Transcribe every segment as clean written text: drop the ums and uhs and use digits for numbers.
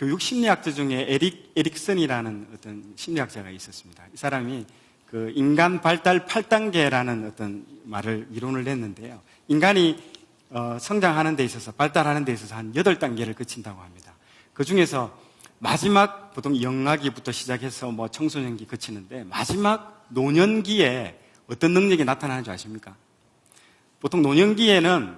교육 심리학자 중에 에릭슨이라는 어떤 심리학자가 있었습니다. 이 사람이 그 인간 발달 8단계라는 어떤 이론을 냈는데요. 인간이 성장하는 데 있어서, 발달하는 데 있어서 한 8단계를 거친다고 합니다. 그 중에서 마지막, 보통 영아기부터 시작해서 뭐 청소년기 거치는데, 마지막 노년기에 어떤 능력이 나타나는 줄 아십니까? 보통 노년기에는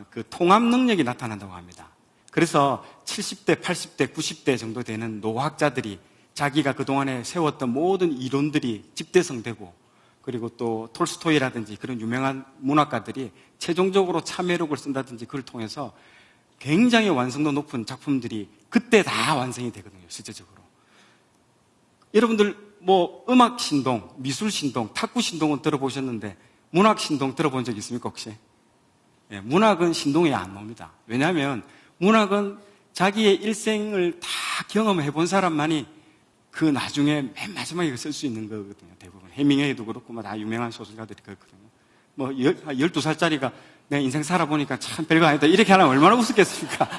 그 통합 능력이 나타난다고 합니다. 그래서 70대, 80대, 90대 정도 되는 노학자들이 자기가 그동안에 세웠던 모든 이론들이 집대성되고, 그리고 또 톨스토이라든지 그런 유명한 문학가들이 최종적으로 참회록을 쓴다든지 그걸 통해서 굉장히 완성도 높은 작품들이 그때 다 완성이 되거든요, 실제적으로. 여러분들 뭐 음악 신동, 미술 신동, 탁구 신동은 들어보셨는데 문학 신동 들어본 적 있습니까, 혹시? 예, 문학은 신동에 안 나옵니다. 왜냐하면 문학은 자기의 일생을 다 경험해 본 사람만이 그 나중에 맨 마지막에 쓸 수 있는 거거든요, 대부분. 해밍웨이도 그렇고, 다 유명한 소설가들이 그렇거든요. 12살짜리가 내 인생 살아보니까 참 별거 아니다, 이렇게 하려면 얼마나 웃었겠습니까?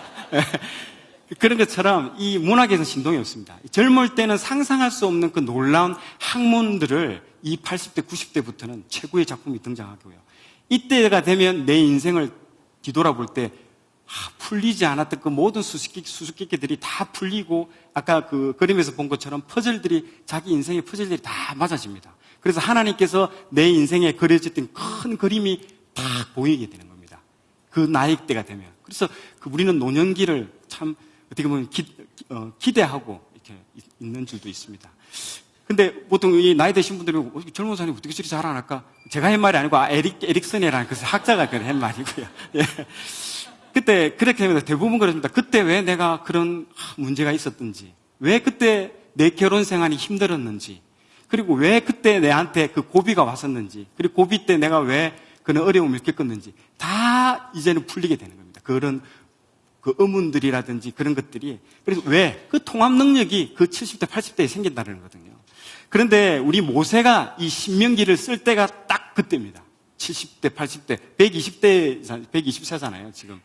그런 것처럼 이 문학에서는 신동이 없습니다. 젊을 때는 상상할 수 없는 그 놀라운 학문들을 이 80대, 90대부터는 최고의 작품이 등장하고요. 이때가 되면 내 인생을 뒤돌아볼 때 풀리지 않았던 그 모든 수수께끼들이 다 풀리고, 아까 그 그림에서 본 것처럼 자기 인생의 퍼즐들이 다 맞아집니다. 그래서 하나님께서 내 인생에 그려졌던 큰 그림이 다 보이게 되는 겁니다. 그 나이대가 되면. 그래서 우리는 노년기를 참 어떻게 보면 기대하고 이렇게 있는 줄도 있습니다. 근데 보통 이 나이 드신 분들이 젊은 사람이 어떻게 저리 잘 안 할까? 제가 한 말이 아니고 에릭슨이라는 그 학자가 한 말이고요. 예. 그때 그렇게 하면 대부분 그렇습니다. 그때 왜 내가 그런 문제가 있었든지, 왜 그때 내 결혼 생활이 힘들었는지, 그리고 왜 그때 내한테 그 고비가 왔었는지, 그리고 고비 때 내가 왜 그런 어려움을 겪었는지 다 이제는 풀리게 되는 겁니다. 그런 그 의문들이라든지 그런 것들이. 그래서 왜 그 통합 능력이 그 70대, 80대에 생긴다는 거거든요. 그런데 우리 모세가 이 신명기를 쓸 때가 딱 그때입니다. 70대, 80대, 120세잖아요, 지금.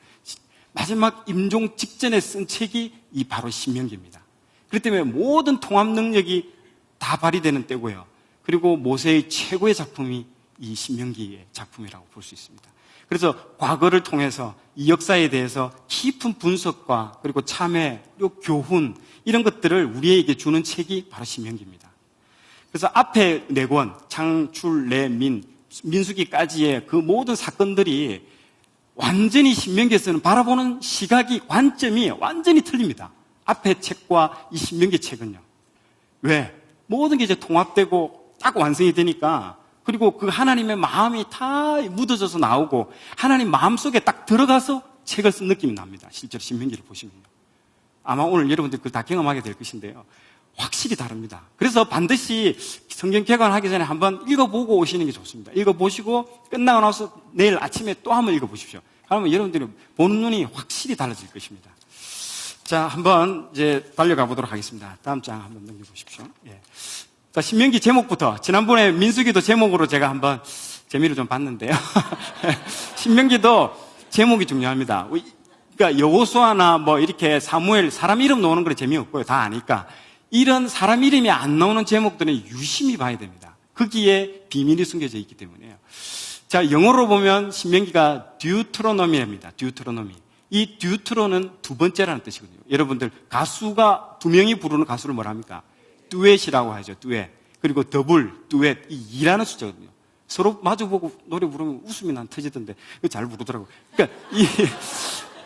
마지막 임종 직전에 쓴 책이 이 바로 신명기입니다. 그렇기 때문에 모든 통합 능력이 다 발휘되는 때고요. 그리고 모세의 최고의 작품이 이 신명기의 작품이라고 볼 수 있습니다. 그래서 과거를 통해서 이 역사에 대해서 깊은 분석과 그리고 참회, 그리고 교훈, 이런 것들을 우리에게 주는 책이 바로 신명기입니다. 그래서 앞에 4권, 창출, 내, 민수기까지의 그 모든 사건들이 완전히 신명기에서는 바라보는 시각이, 관점이 완전히 틀립니다. 앞에 책과 이 신명기 책은요. 왜? 모든 게 이제 통합되고 딱 완성이 되니까, 그리고 그 하나님의 마음이 다 묻어져서 나오고 하나님 마음속에 딱 들어가서 책을 쓴 느낌이 납니다. 실제로 신명기를 보시면요. 아마 오늘 여러분들 그걸 다 경험하게 될 것인데요. 확실히 다릅니다. 그래서 반드시 성경 개관하기 전에 한번 읽어보고 오시는 게 좋습니다. 읽어보시고 끝나고 나서 내일 아침에 또 한번 읽어보십시오. 그러면 여러분들이 보는 눈이 확실히 달라질 것입니다. 자, 한번 이제 달려가 보도록 하겠습니다. 다음 장 한번 넘겨보십시오. 예. 자, 신명기 제목부터. 지난번에 민수기도 제목으로 제가 한번 재미를 좀 봤는데요. 신명기도 제목이 중요합니다. 그러니까 여호수아나 뭐 이렇게 사무엘, 사람 이름 나오는 건 재미없고요. 다 아니까. 이런 사람 이름이 안 나오는 제목들은 유심히 봐야 됩니다. 거기에 비밀이 숨겨져 있기 때문에요. 자, 영어로 보면 신명기가 듀트로노미입니다. 듀트로노미. 이 듀트로는 두 번째라는 뜻이거든요. 여러분들 가수가 2명이 부르는 가수를 뭐라 합니까? 듀엣이라고 하죠. 듀엣. 그리고 더블, 듀엣. 이 2라는 숫자거든요. 서로 마주보고 노래 부르면 웃음이 난 터지던데 이거 잘 부르더라고요. 그러니까 이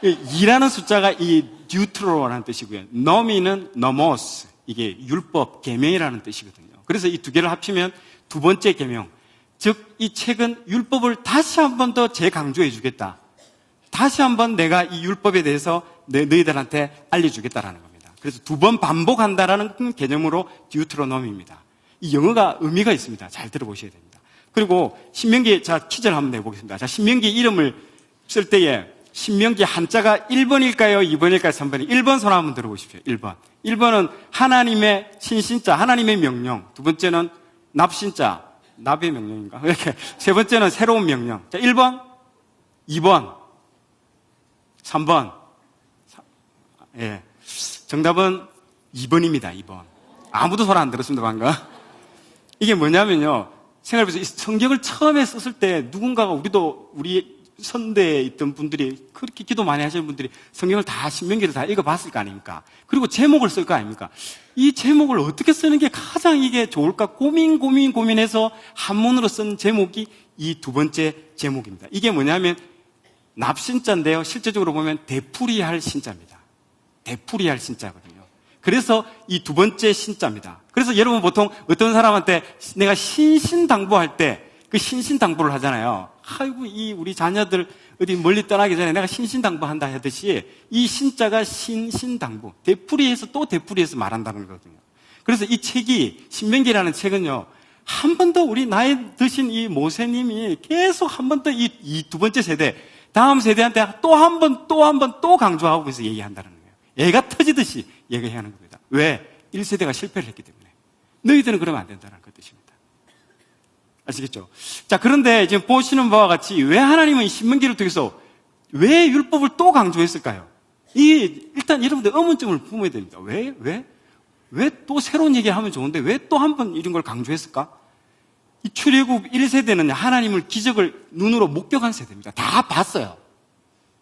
2라는 숫자가 이 듀트로라는 뜻이고요. 너미는 너모스. 이게 율법, 계명이라는 뜻이거든요. 그래서 이 두 개를 합치면 두 번째 계명. 즉, 이 책은 율법을 다시 한 번 더 재강조해 주겠다. 다시 한 번 내가 이 율법에 대해서 너희들한테 알려주겠다라는 겁니다. 그래서 2번 반복한다라는 개념으로 듀트로노미입니다. 이 영어가 의미가 있습니다. 잘 들어보셔야 됩니다. 그리고 신명기, 자, 퀴즈를 한번 내보겠습니다. 자, 신명기 이름을 쓸 때에 신명기 한자가 1번일까요? 2번일까요? 3번일까요? 1번 손 한번 들어보십시오. 1번. 1번은 하나님의 신신자, 하나님의 명령. 두 번째는 납신자, 납의 명령인가? 이렇게. 세 번째는 새로운 명령. 자, 1번, 2번, 3번. 예. 정답은 2번입니다. 2번. 아무도 소리 안 들었습니다, 방금. 이게 뭐냐면요. 생각해보세요. 성경을 처음에 썼을 때 누군가가 우리 선대에 있던 분들이 그렇게 기도 많이 하시는 분들이 성경을 다 신명기를 다 읽어봤을 거 아닙니까? 그리고 제목을 쓸 거 아닙니까? 이 제목을 어떻게 쓰는 게 가장 이게 좋을까 고민해서 한문으로 쓴 제목이 이 두 번째 제목입니다. 이게 뭐냐면 납신자인데요. 실제적으로 보면 되풀이할 신자입니다. 되풀이할 신자거든요. 그래서 이 두 번째 신자입니다. 그래서 여러분 보통 어떤 사람한테 내가 신신당부할 때 그 신신당부를 하잖아요. 아이고, 우리 자녀들 어디 멀리 떠나기 전에 내가 신신당부한다 하듯이 이 신자가 신신당부, 되풀이해서 또 되풀이해서 말한다는 거거든요. 그래서 이 책이, 신명기라는 책은요, 한 번 더 우리 나이 드신 이 모세님이 계속 한 번 더 이 두 번째 세대, 다음 세대한테 또 한 번 또 강조하고 그래서 얘기한다는 거예요. 애가 터지듯이 얘기하는 겁니다. 왜? 1세대가 실패를 했기 때문에. 너희들은 그러면 안 된다는 그 뜻입니다. 아시겠죠? 자, 그런데 지금 보시는 바와 같이 왜 하나님은 이 신명기를 통해서 왜 율법을 또 강조했을까요? 일단 여러분들 의문점을 품어야 됩니다. 왜 또 새로운 얘기를 하면 좋은데 왜 또 한 번 이런 걸 강조했을까? 이 출애굽 1세대는 하나님을 기적을 눈으로 목격한 세대입니다. 다 봤어요.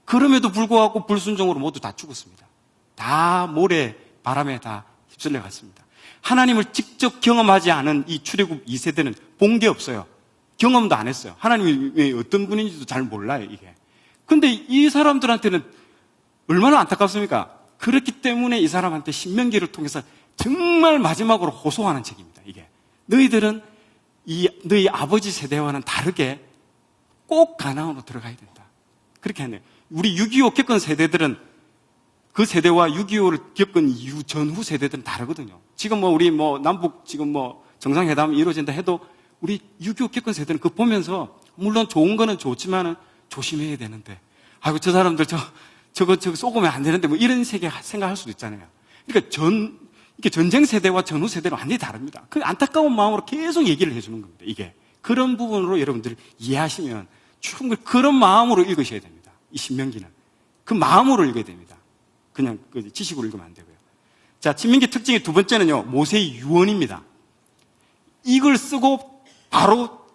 그럼에도 불구하고 불순종으로 모두 다 죽었습니다. 다 모래, 바람에 다 휩쓸려 갔습니다. 하나님을 직접 경험하지 않은 이 출애굽 2세대는 본 게 없어요. 경험도 안 했어요. 하나님이 어떤 분인지도 잘 몰라요, 이게. 근데 이 사람들한테는 얼마나 안타깝습니까? 그렇기 때문에 이 사람한테 신명기를 통해서 정말 마지막으로 호소하는 책입니다, 이게. 너희들은 너희 아버지 세대와는 다르게 꼭 가나안으로 들어가야 된다. 그렇게 하네요. 우리 6.25 겪은 세대들은 그 세대와 6.25를 겪은 이후 전후 세대들은 다르거든요. 지금 우리 남북 지금 정상회담이 이루어진다 해도 우리 6.25 겪은 세대는 그거 보면서 물론 좋은 거는 좋지만은 조심해야 되는데, 아이고, 저 사람들 저거 쏘고면 안 되는데 이런 생각할 수도 있잖아요. 그러니까 이게 전쟁 세대와 전후 세대는 완전히 다릅니다. 그 안타까운 마음으로 계속 얘기를 해주는 겁니다, 이게. 그런 부분으로 여러분들 이해하시면 충분히 그런 마음으로 읽으셔야 됩니다. 이 신명기는. 그 마음으로 읽어야 됩니다. 그냥 지식으로 읽으면 안 되고요. 자, 신명기 특징의 두 번째는요, 모세의 유언입니다. 이걸 쓰고 바로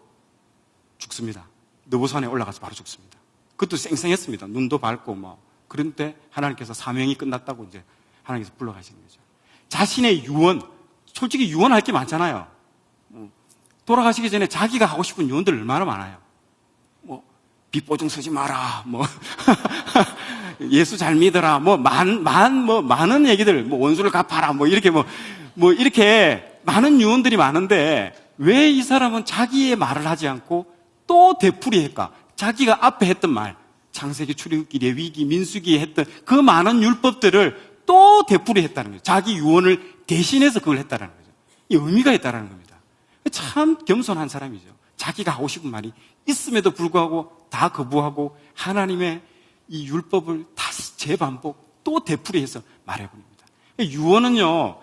죽습니다. 느보산에 올라가서 바로 죽습니다. 그것도 쌩쌩했습니다. 눈도 밝고 그런데 하나님께서 사명이 끝났다고 이제 하나님께서 불러가시는 거죠. 자신의 유언, 솔직히 유언할 게 많잖아요. 돌아가시기 전에 자기가 하고 싶은 유언들 얼마나 많아요. 빚보증 쓰지 마라, 예수 잘 믿어라, 많은 얘기들, 원수를 갚아라, 이렇게 많은 유언들이 많은데, 왜 이 사람은 자기의 말을 하지 않고 또 되풀이할까? 자기가 앞에 했던 말, 창세기, 출애굽기, 레위기, 민수기에 했던 그 많은 율법들을 또 되풀이했다는 거죠. 자기 유언을 대신해서 그걸 했다는 거죠. 이 의미가 있다는 겁니다. 참 겸손한 사람이죠. 자기가 하고 싶은 말이 있음에도 불구하고 다 거부하고 하나님의 이 율법을 다시 재반복 또 되풀이해서 말해버립니다. 유언은요,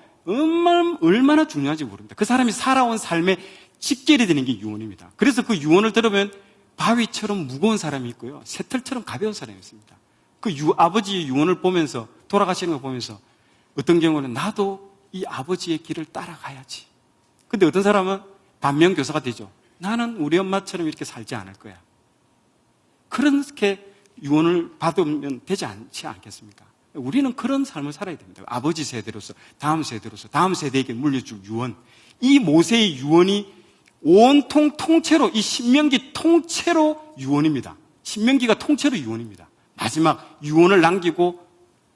얼마나 중요한지 모릅니다. 그 사람이 살아온 삶의 직결이 되는 게 유언입니다. 그래서 그 유언을 들으면 바위처럼 무거운 사람이 있고요, 새털처럼 가벼운 사람이 있습니다. 그 아버지의 유언을 보면서, 돌아가시는 걸 보면서 어떤 경우는 나도 이 아버지의 길을 따라가야지. 근데 어떤 사람은 반면교사가 되죠. 나는 우리 엄마처럼 이렇게 살지 않을 거야. 그렇게 유언을 받으면 되지 않지 않겠습니까? 우리는 그런 삶을 살아야 됩니다. 아버지 세대로서, 다음 세대로서, 다음 세대에게 물려줄 유언. 이 모세의 유언이 온통 통째로, 이 신명기 통째로 유언입니다. 신명기가 통째로 유언입니다. 마지막 유언을 남기고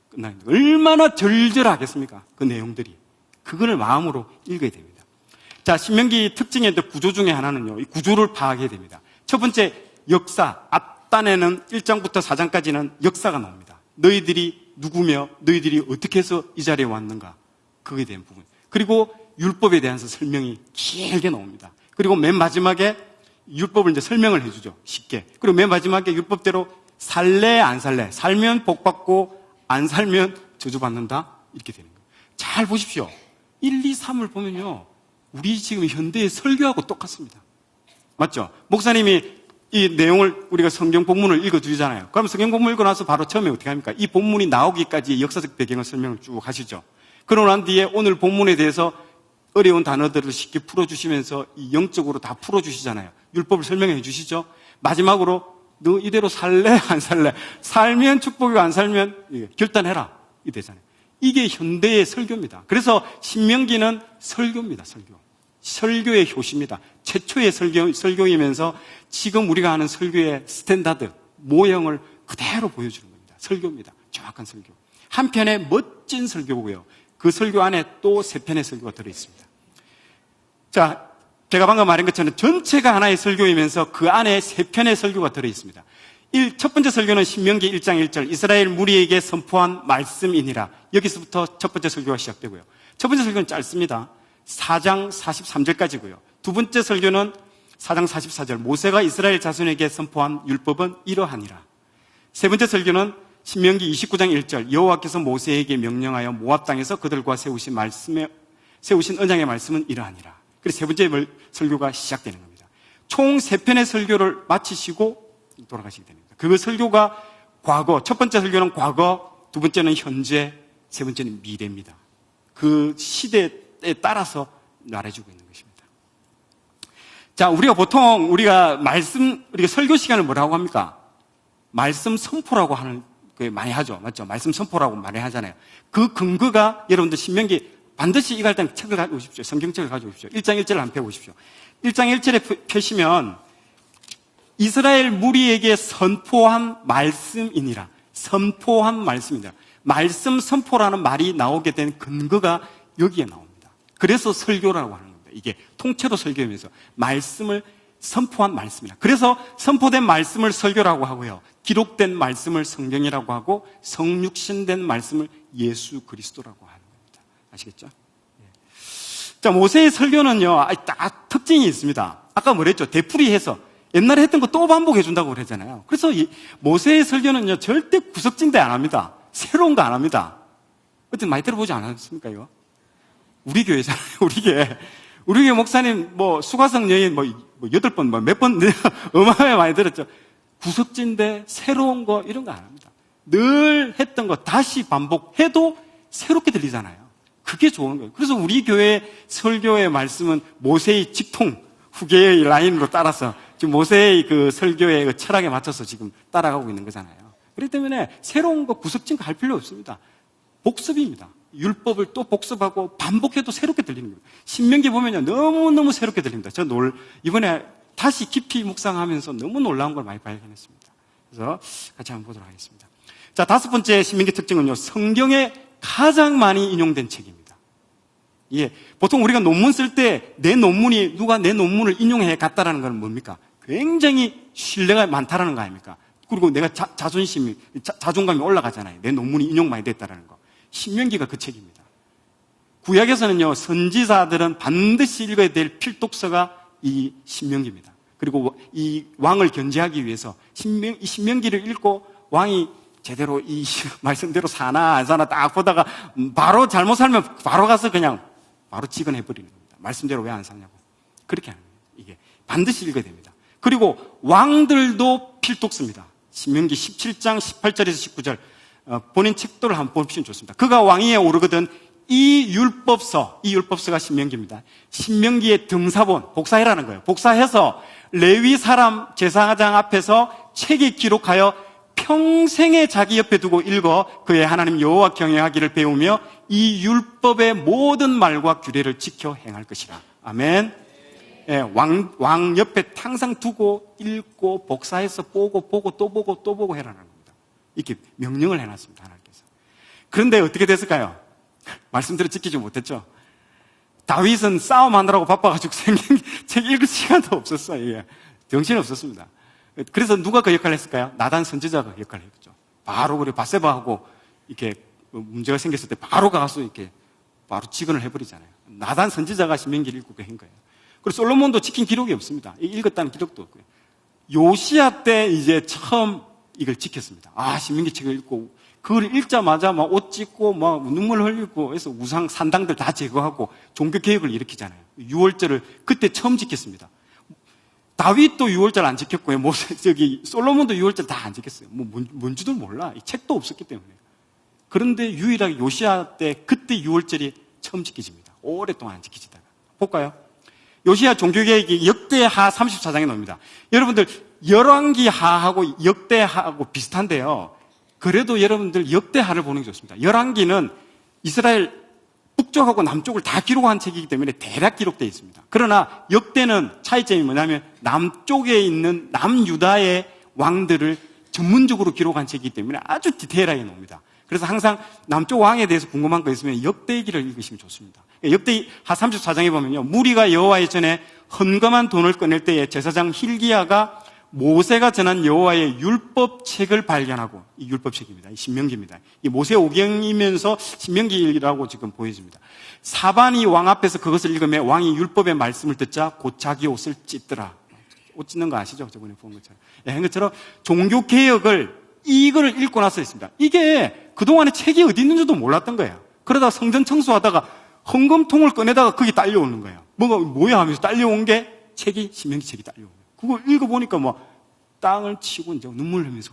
끝나는 거예요. 얼마나 절절하겠습니까? 그 내용들이. 그거를 마음으로 읽어야 됩니다. 자, 신명기 특징의 구조 중에 하나는요, 이 구조를 파악해야 됩니다. 첫 번째, 역사. 앞단에는 1장부터 4장까지는 역사가 나옵니다. 너희들이 누구며 너희들이 어떻게 해서 이 자리에 왔는가, 그거에 대한 부분. 그리고 율법에 대해서 설명이 길게 나옵니다. 그리고 맨 마지막에 율법을 이제 설명을 해주죠, 쉽게. 그리고 맨 마지막에 율법대로 살래 안 살래, 살면 복 받고 안 살면 저주받는다, 이렇게 되는 거예요. 잘 보십시오. 1, 2, 3을 보면요, 우리 지금 현대의 설교하고 똑같습니다. 맞죠? 목사님이 이 내용을 우리가 성경 본문을 읽어드리잖아요. 그럼 성경 본문 읽고 나서 바로 처음에 어떻게 합니까? 이 본문이 나오기까지 역사적 배경을 설명을 쭉 하시죠. 그러고 난 뒤에 오늘 본문에 대해서 어려운 단어들을 쉽게 풀어주시면서 이 영적으로 다 풀어주시잖아요. 율법을 설명해 주시죠. 마지막으로 너 이대로 살래? 안 살래? 살면 축복이고 안 살면 결단해라. 이 되잖아요. 이게 현대의 설교입니다. 그래서 신명기는 설교입니다. 설교의 효시입니다. 최초의 설교이면서 지금 우리가 하는 설교의 스탠다드, 모형을 그대로 보여주는 겁니다. 설교입니다. 정확한 설교. 한편의 멋진 설교고요. 그 설교 안에 또 세 편의 설교가 들어있습니다. 자, 제가 방금 말한 것처럼 전체가 하나의 설교이면서 그 안에 세 편의 설교가 들어있습니다. 첫 번째 설교는 신명기 1장 1절 이스라엘 무리에게 선포한 말씀이니라. 여기서부터 첫 번째 설교가 시작되고요. 첫 번째 설교는 짧습니다. 4장 43절까지고요. 두 번째 설교는 4장 44절 모세가 이스라엘 자손에게 선포한 율법은 이러하니라. 세 번째 설교는 신명기 29장 1절 여호와께서 모세에게 명령하여 모압 땅에서 그들과 세우신 언약의 말씀은 이러하니라. 그래서 세 번째 설교가 시작되는 겁니다. 총 세 편의 설교를 마치시고 돌아가시게 됩니다. 그 설교가 과거, 첫 번째 설교는 과거, 두 번째는 현재, 세 번째는 미래입니다. 그 시대에 따라서 말해주고 있는 것입니다. 자, 우리가 설교 시간을 뭐라고 합니까? 말씀 선포라고 하는 거 많이 하죠. 맞죠? 말씀 선포라고 많이 하잖아요. 그 근거가 여러분들 신명기 반드시 이거 할 때는 책을 가져오십시오. 성경책을 가져오십시오. 1장 1절을 한번 펴보십시오. 1장 1절에 펴시면 이스라엘 무리에게 선포한 말씀이니라. 선포한 말씀이니라. 말씀 선포라는 말이 나오게 된 근거가 여기에 나옵니다. 그래서 설교라고 하는 겁니다. 이게 통째로 설교이면서 말씀을 선포한 말씀이라. 그래서 선포된 말씀을 설교라고 하고요. 기록된 말씀을 성경이라고 하고 성육신된 말씀을 예수 그리스도라고 하는 겁니다. 아시겠죠? 자, 모세의 설교는요, 딱 특징이 있습니다. 아까 뭐랬죠? 되풀이해서 옛날에 했던 거 또 반복해 준다고 그랬잖아요. 그래서 모세의 설교는요, 절대 구석진대 안 합니다. 새로운 거 안 합니다. 그때 많이 들어보지 않았습니까, 이거? 우리 교회잖아요, 우리 교회 목사님, 수가성 여인, 8번, 몇 번, 어마어마하게 많이 들었죠. 구석진대, 새로운 거, 이런 거 안 합니다. 늘 했던 거 다시 반복해도 새롭게 들리잖아요. 그게 좋은 거예요. 그래서 우리 교회 설교의 말씀은 모세의 직통, 후계의 라인으로 따라서 지금 모세의 그 설교의 그 철학에 맞춰서 지금 따라가고 있는 거잖아요. 그렇기 때문에 새로운 거 구석진 거 할 필요 없습니다. 복습입니다. 율법을 또 복습하고 반복해도 새롭게 들리는 거예요. 신명기 보면요, 너무너무 새롭게 들립니다. 이번에 다시 깊이 묵상하면서 너무 놀라운 걸 많이 발견했습니다. 그래서 같이 한번 보도록 하겠습니다. 자, 다섯 번째 신명기 특징은요, 성경에 가장 많이 인용된 책입니다. 예, 보통 우리가 논문 쓸 때 누가 내 논문을 인용해 갔다라는 건 뭡니까? 굉장히 신뢰가 많다라는 거 아닙니까? 그리고 내가 자존감이 올라가잖아요. 내 논문이 인용 많이 됐다라는 거. 신명기가 그 책입니다. 구약에서는요, 선지자들은 반드시 읽어야 될 필독서가 이 신명기입니다. 그리고 이 왕을 견제하기 위해서 이 신명기를 읽고 왕이 제대로 이 말씀대로 사나 안 사나 딱 보다가 바로 잘못 살면 바로 가서 그냥 바로 직언해버리는 겁니다. 말씀대로 왜 안 사냐고. 그렇게 하는 거예요. 이게 반드시 읽어야 됩니다. 그리고 왕들도 필독서입니다. 신명기 17장 18절에서 19절 본인 책도를 한번 보시면 좋습니다. 그가 왕위에 오르거든 이 율법서가 신명기입니다. 신명기의 등사본, 복사해라는 거예요. 복사해서 레위 사람 제사장 앞에서 책에 기록하여 평생에 자기 옆에 두고 읽어 그의 하나님 여호와 경외하기를 배우며 이 율법의 모든 말과 규례를 지켜 행할 것이라. 아멘. 예, 왕 옆에 항상 두고 읽고 복사해서 보고 또 보고 해라는 겁니다. 이렇게 명령을 해놨습니다, 하나님께서. 그런데 어떻게 됐을까요? 말씀대로 지키지 못했죠. 다윗은 싸움하느라고 바빠가지고 책 읽을 시간도 없었어요. 예. 정신이 없었습니다. 그래서 누가 그 역할을 했을까요? 나단 선지자가 그 역할을 했죠. 바로 그래 바세바하고 이렇게 문제가 생겼을 때 바로 가서 이렇게 바로 직언을 해버리잖아요. 나단 선지자가 신명기를 읽고 한 거예요. 그리고 솔로몬도 지킨 기록이 없습니다. 읽었다는 기록도 없고요. 요시야 때 이제 처음 이걸 지켰습니다. 신명기 책을 읽고 그걸 읽자마자 막 옷 찢고 막 눈물 흘리고 해서 우상 산당들 다 제거하고 종교 개혁을 일으키잖아요. 6월절을 그때 처음 지켰습니다. 다윗도 유월절 안 지켰고요. 솔로몬도 유월절 다 안 지켰어요. 뭔지도 몰라. 이 책도 없었기 때문에. 그런데 유일하게 요시야 때 그때 유월절이 처음 지켜집니다. 오랫동안 안 지키시다가. 볼까요? 요시야 종교개혁이 역대하 34장에 나옵니다. 여러분들 열왕기하하고 역대하하고 비슷한데요. 그래도 여러분들 역대하를 보는 게 좋습니다. 열왕기는 이스라엘 북쪽하고 남쪽을 다 기록한 책이기 때문에 대략 기록되어 있습니다. 그러나 역대는 차이점이 뭐냐면 남쪽에 있는 남유다의 왕들을 전문적으로 기록한 책이기 때문에 아주 디테일하게 나옵니다. 그래서 항상 남쪽 왕에 대해서 궁금한 거 있으면 역대기를 읽으시면 좋습니다. 역대하 34장에 보면요, 무리가 여호와의 전에 헌금한 돈을 꺼낼 때에 제사장 hil기야가 모세가 전한 여호와의 율법책을 발견하고, 이 율법책입니다. 이 신명기입니다. 이 모세 오경이면서 신명기라고 지금 보여집니다. 사반이 왕 앞에서 그것을 읽으며 왕이 율법의 말씀을 듣자 곧 자기 옷을 찢더라. 옷 찢는 거 아시죠? 저번에 본 것처럼. 한 것처럼 종교개혁을 이걸 읽고 나서 했습니다. 이게 그동안에 책이 어디 있는지도 몰랐던 거예요. 그러다가 성전 청소하다가 헌금통을 꺼내다가 거기 딸려오는 거예요. 뭐야 하면서 딸려온 게 책이, 신명기 책이 딸려온 거예요. 그거 읽어보니까 땅을 치고 이제 눈물 흘리면서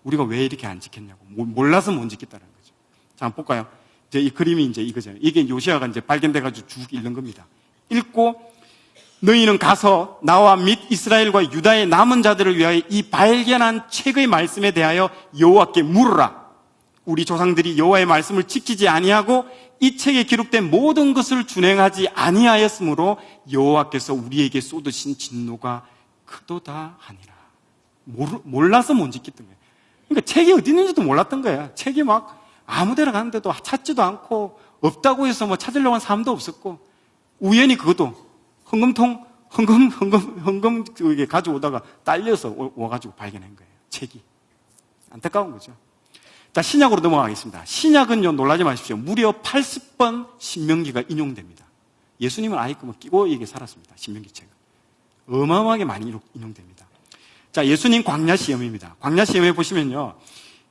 우리가 왜 이렇게 안 지켰냐고. 몰라서 못 지켰다는 거죠. 자, 한번 볼까요? 이제 이 그림이 이제 이거죠. 이게 요시야가 이제 발견돼가지고 쭉 읽는 겁니다. 읽고 너희는 가서 나와 및 이스라엘과 유다의 남은 자들을 위하여 이 발견한 책의 말씀에 대하여 여호와께 물으라. 우리 조상들이 여호와의 말씀을 지키지 아니하고 이 책에 기록된 모든 것을 준행하지 아니하였으므로 여호와께서 우리에게 쏟으신 진노가 크도다 하니라. 몰라서 못 지켰던 거예요. 그러니까 책이 어디 있는지도 몰랐던 거예요. 책이 막 아무데나 가는데도 찾지도 않고 없다고 해서 찾으려고 한 사람도 없었고 우연히 그것도 헌금 가져오다가 딸려서 와가지고 발견한 거예요. 책이. 안타까운 거죠. 자, 신약으로 넘어가겠습니다. 신약은요, 놀라지 마십시오. 무려 80번 신명기가 인용됩니다. 예수님은 아예 끼고 이게 살았습니다. 신명기 책은. 어마어마하게 많이 인용됩니다. 자, 예수님 광야 시험입니다. 광야 시험에 보시면요,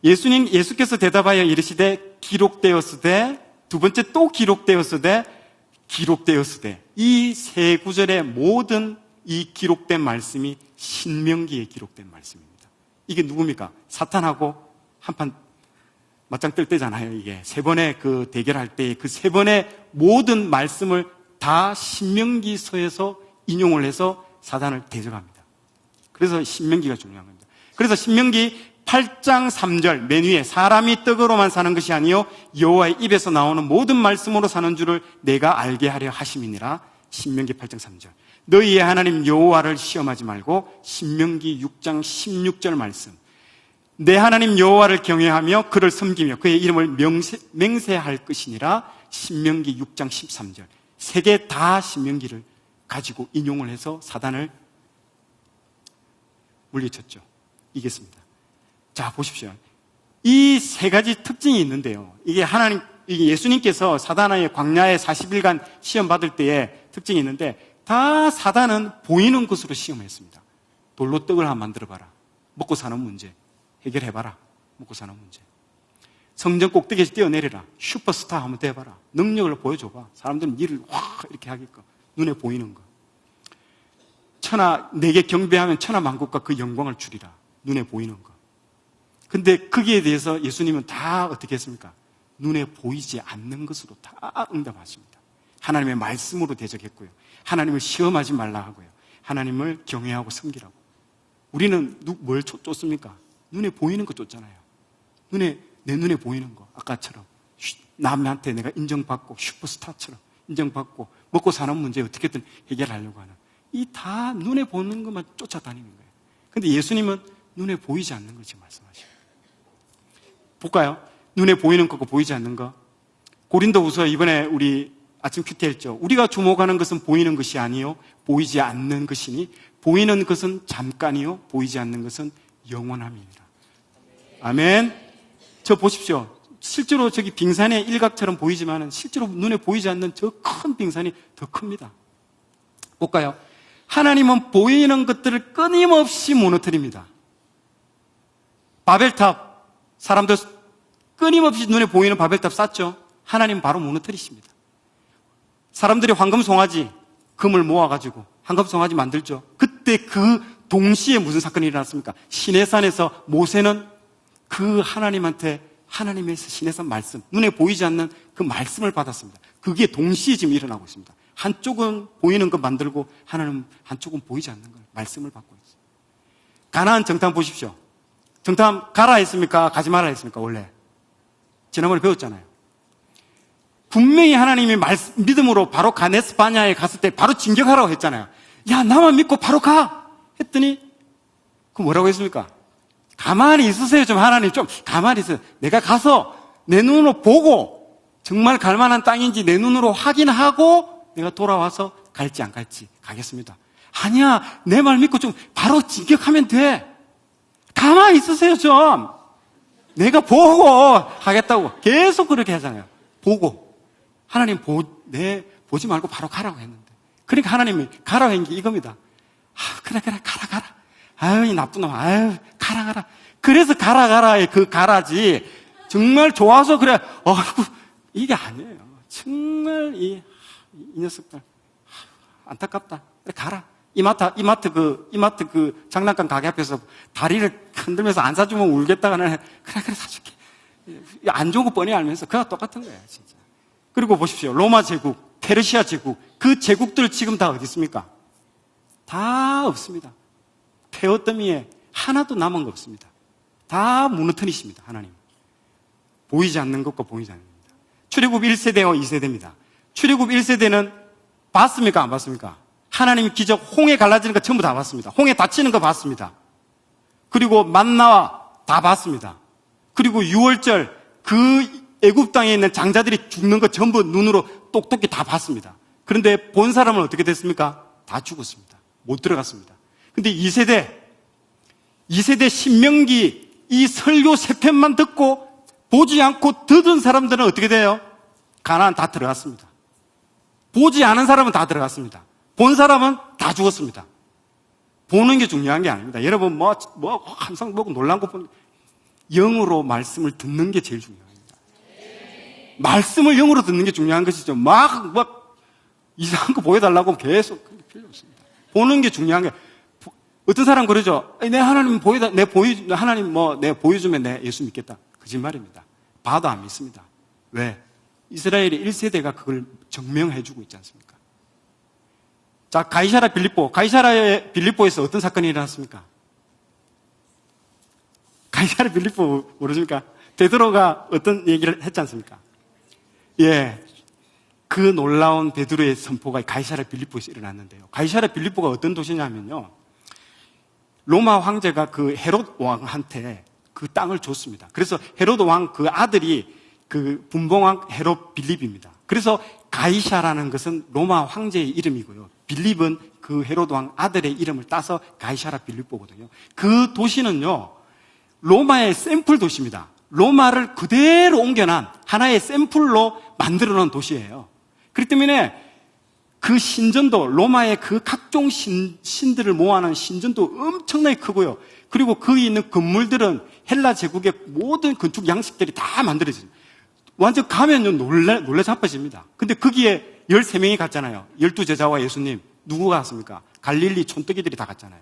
예수께서 대답하여 이르시되 기록되었으되, 두 번째 또 기록되었으되, 기록되었으되, 이 세 구절의 모든 이 기록된 말씀이 신명기에 기록된 말씀입니다. 이게 누굽니까? 사탄하고 한판 맞짱 뜰 때잖아요. 이게 세 번의 그 대결할 때 그 세 번의 모든 말씀을 다 신명기서에서 인용을 해서 사단을 대적합니다. 그래서 신명기가 중요한 겁니다. 그래서 신명기 8장 3절 맨 위에 사람이 떡으로만 사는 것이 아니요 여호와의 입에서 나오는 모든 말씀으로 사는 줄을 내가 알게 하려 하심이니라. 신명기 8장 3절. 너희의 하나님 여호와를 시험하지 말고 신명기 6장 16절 말씀. 내 하나님 여호와를 경외하며 그를 섬기며 그의 이름을 맹세할 것이니라. 신명기 6장 13절. 세 개 다 신명기를 가지고 인용을 해서 사단을 물리쳤죠. 이겼습니다. 자, 보십시오. 이 세 가지 특징이 있는데요. 이게 예수님께서 사단의 광야에 40일간 시험 받을 때의 특징이 있는데 다 사단은 보이는 것으로 시험했습니다. 돌로 떡을 하나 만들어봐라. 먹고 사는 문제. 해결해봐라. 먹고 사는 문제. 성전 꼭대기에서 뛰어내려라. 슈퍼스타 한번 돼봐라. 능력을 보여줘봐. 사람들은 일을 확 이렇게 하게끔. 눈에 보이는 거. 내게 경배하면 천하만국과 그 영광을 주리라. 눈에 보이는 거. 근데 거기에 대해서 예수님은 다 어떻게 했습니까? 눈에 보이지 않는 것으로 다 응답하십니다. 하나님의 말씀으로 대적했고요. 하나님을 시험하지 말라 하고요. 하나님을 경외하고 섬기라고. 우리는 뭘 쫓습니까? 눈에 보이는 거 쫓잖아요. 내 눈에 보이는 거. 아까처럼 남한테 내가 인정받고 슈퍼스타처럼 인정받고 먹고 사는 문제 어떻게든 해결하려고 하는 이 다 눈에 보이는 것만 쫓아다니는 거예요. 근데 예수님은 눈에 보이지 않는 걸 지금 말씀하시고 볼까요? 눈에 보이는 거고 보이지 않는 거. 고린도후서 이번에 우리 아침 큐티 했죠. 우리가 주목하는 것은 보이는 것이 아니요 보이지 않는 것이니 보이는 것은 잠깐이요 보이지 않는 것은 영원함이니라. 아멘. 저 보십시오. 실제로 저기 빙산의 일각처럼 보이지만 실제로 눈에 보이지 않는 저 큰 빙산이 더 큽니다. 볼까요? 하나님은 보이는 것들을 끊임없이 무너뜨립니다. 바벨탑, 사람들 끊임없이 눈에 보이는 바벨탑 쌓죠? 하나님은 바로 무너뜨리십니다. 사람들이 황금 송아지, 금을 모아가지고 황금 송아지 만들죠? 그때 그 동시에 무슨 사건이 일어났습니까? 시내산에서 모세는 그 하나님에서 시내산 말씀, 눈에 보이지 않는 그 말씀을 받았습니다. 그게 동시에 지금 일어나고 있습니다. 한쪽은 보이는 것 만들고 하나는 한쪽은 보이지 않는 걸 말씀을 받고 있어요. 가나안 정탐 보십시오. 정탐 가라 했습니까? 가지 마라 했습니까? 원래 지난번에 배웠잖아요. 분명히 하나님이 믿음으로 바로 가네스 바냐에 갔을 때 바로 진격하라고 했잖아요. 야, 나만 믿고 바로 가! 했더니 그 뭐라고 했습니까? 가만히 있으세요. 좀 하나님 좀 가만히 있어요. 내가 가서 내 눈으로 보고 정말 갈 만한 땅인지 내 눈으로 확인하고 내가 돌아와서 갈지 안 갈지 가겠습니다. 아니야, 내 말 믿고 좀 바로 진격하면 돼. 가만히 있으세요 좀. 내가 보고 하겠다고 계속 그렇게 하잖아요. 보고 하나님 보지 말고 바로 가라고 했는데, 그러니까 하나님이 가라고 한 게 이겁니다. 그래 가라. 아유, 이 나쁜 놈. 아유, 가라. 그래서 가라의 그 가라지. 정말 좋아서 그래. 이게 아니에요. 정말 이 녀석들 안타깝다. 그래, 가라. 이마트 그 장난감 가게 앞에서 다리를 흔들면서 안 사주면 울겠다가는 그래 사줄게. 안 좋은 거 뻔히 알면서 그거 똑같은 거예요, 진짜. 그리고 보십시오. 로마 제국, 페르시아 제국, 그 제국들 지금 다 어디 있습니까? 다 없습니다. 폐허더미에 하나도 남은 거 없습니다. 다 무너뜨리십니다, 하나님. 보이지 않는 것과 보이지 않는 겁니다. 출애굽 1세대와 2세대입니다. 출애굽 1세대는 봤습니까? 안 봤습니까? 하나님의 기적, 홍해 갈라지는 거 전부 다 봤습니다. 홍해 닫히는 거 봤습니다. 그리고 만나와 다 봤습니다. 그리고 6월절 그 애굽 땅에 있는 장자들이 죽는 거 전부 눈으로 똑똑히 다 봤습니다. 그런데 본 사람은 어떻게 됐습니까? 다 죽었습니다. 못 들어갔습니다. 근데 2세대 신명기 이 설교 3편만 듣고 보지 않고 듣은 사람들은 어떻게 돼요? 가나안 다 들어갔습니다. 보지 않은 사람은 다 들어갔습니다. 본 사람은 다 죽었습니다. 보는 게 중요한 게 아닙니다. 여러분 항상 놀란 것 보면 영으로 말씀을 듣는 게 제일 중요합니다. 말씀을 영으로 듣는 게 중요한 것이죠. 막 이상한 거 보여달라고 계속 필요 없습니다. 보는 게 중요한 게, 어떤 사람 그러죠. 하나님 내 보여주면 내 예수 믿겠다. 거짓말입니다. 봐도 안 믿습니다. 왜? 이스라엘의 1세대가 그걸 증명해주고 있지 않습니까? 자, 가이사라 빌립보에서 어떤 사건이 일어났습니까? 가이사라 빌립보 모르십니까? 베드로가 어떤 얘기를 했지 않습니까? 예. 그 놀라운 베드로의 선포가 가이사라 빌립보에서 일어났는데요. 가이사라 빌립보가 어떤 도시냐면요, 로마 황제가 그 헤롯 왕한테 그 땅을 줬습니다. 그래서 헤롯 왕 그 아들이 그 분봉왕 헤롯 빌립입니다. 그래서 가이사라는 것은 로마 황제의 이름이고요, 빌립은 그 헤롯 왕 아들의 이름을 따서 가이사라 빌립보거든요. 그 도시는요, 로마의 샘플 도시입니다. 로마를 그대로 옮겨난 하나의 샘플로 만들어 놓은 도시예요. 그렇기 때문에 그 신전도, 로마의 그 각종 신들을 모아놓은 신전도 엄청나게 크고요. 그리고 거기 있는 건물들은 헬라 제국의 모든 건축 양식들이 다 만들어집니다. 완전 가면요, 놀래 자빠집니다. 근데 거기에 13명이 갔잖아요. 12제자와 예수님. 누구가 갔습니까? 갈릴리 촌뜨기들이 다 갔잖아요.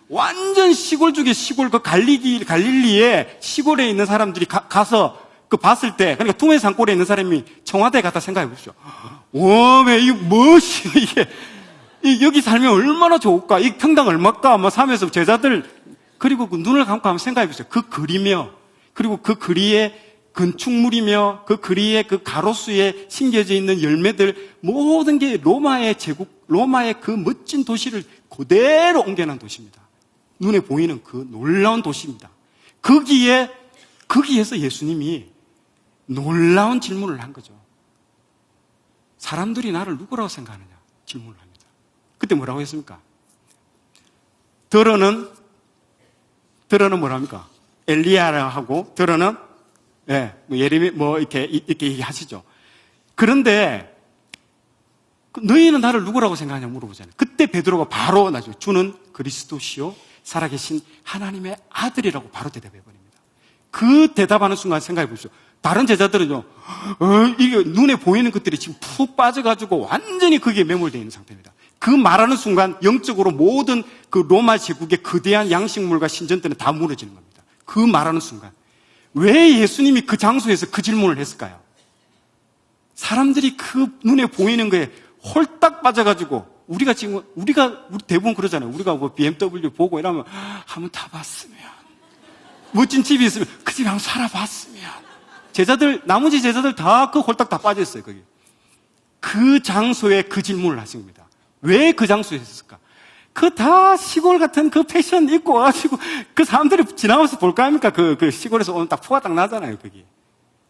완전 시골 중에 시골, 그 갈릴리에 시골에 있는 사람들이 가서 그 봤을 때, 그러니까 투메 산골에 있는 사람이 청와대에 갔다 생각해 보십시오. 이게 무엇이, 여기 살면 얼마나 좋을까? 이 평당 얼마까? 사면서 제자들, 그리고 그 눈을 감고 한번 생각해 보세요. 그 글이며, 그리고 그 글이의 건축물이며, 그 글이의 그 가로수에 심겨져 있는 열매들, 모든 게 로마의 제국, 로마의 그 멋진 도시를 그대로 옮겨놓은 도시입니다. 눈에 보이는 그 놀라운 도시입니다. 거기에서 예수님이 놀라운 질문을 한 거죠. 사람들이 나를 누구라고 생각하느냐? 질문을 합니다. 그때 뭐라고 했습니까? 들어는 뭐랍니까? 엘리야라고 하고, 들어는, 예레미, 이렇게 얘기하시죠. 그런데, 너희는 나를 누구라고 생각하냐 물어보잖아요. 그때 베드로가 바로 나죠. 주는 그리스도시요 살아계신 하나님의 아들이라고 바로 대답해버립니다. 그 대답하는 순간 생각해 보십시오. 다른 제자들은요, 이게 눈에 보이는 것들이 지금 푹 빠져가지고 완전히 거기에 매몰되어 있는 상태입니다. 그 말하는 순간 영적으로 모든 그 로마 제국의 거대한 양식물과 신전들은 다 무너지는 겁니다. 그 말하는 순간. 왜 예수님이 그 장소에서 그 질문을 했을까요? 사람들이 그 눈에 보이는 거에 홀딱 빠져가지고 우리 대부분 그러잖아요. 우리가 뭐 BMW 보고 이러면 한번 타봤으면, 멋진 집이 있으면 그 집에 한번 살아봤으면. 나머지 제자들 다 그 홀딱 다 빠졌어요, 거기. 그 장소에 그 질문을 하신 겁니다. 왜 그 장소에 했을까? 그 다 시골 같은 그 패션 입고 와가지고 그 사람들이 지나가면서 볼까 합니까? 그 시골에서 오면 딱 포가 딱 나잖아요, 거기.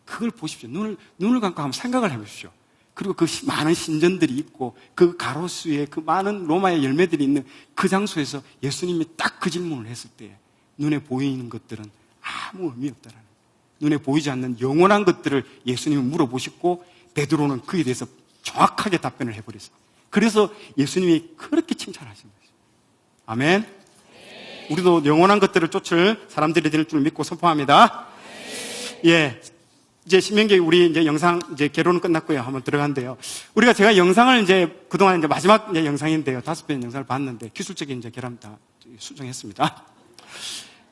그걸 보십시오. 눈을 감고 한번 생각을 해보십시오. 그리고 그 많은 신전들이 있고 그 가로수에 그 많은 로마의 열매들이 있는 그 장소에서 예수님이 딱 그 질문을 했을 때 눈에 보이는 것들은 아무 의미 없다라는 거예요. 눈에 보이지 않는 영원한 것들을 예수님이 물어보셨고 베드로는 그에 대해서 정확하게 답변을 해버렸어요. 그래서 예수님이 그렇게 칭찬하신 거예요. 아멘. 우리도 영원한 것들을 쫓을 사람들이 될 줄 믿고 선포합니다. 예. 이제 신명기 우리 이제 영상 이제 개론은 끝났고요. 한번 들어간대요. 제가 영상을 이제 그동안 이제 마지막 이제 영상인데요. 5편 영상을 봤는데 기술적인 이제 결함 다 수정했습니다.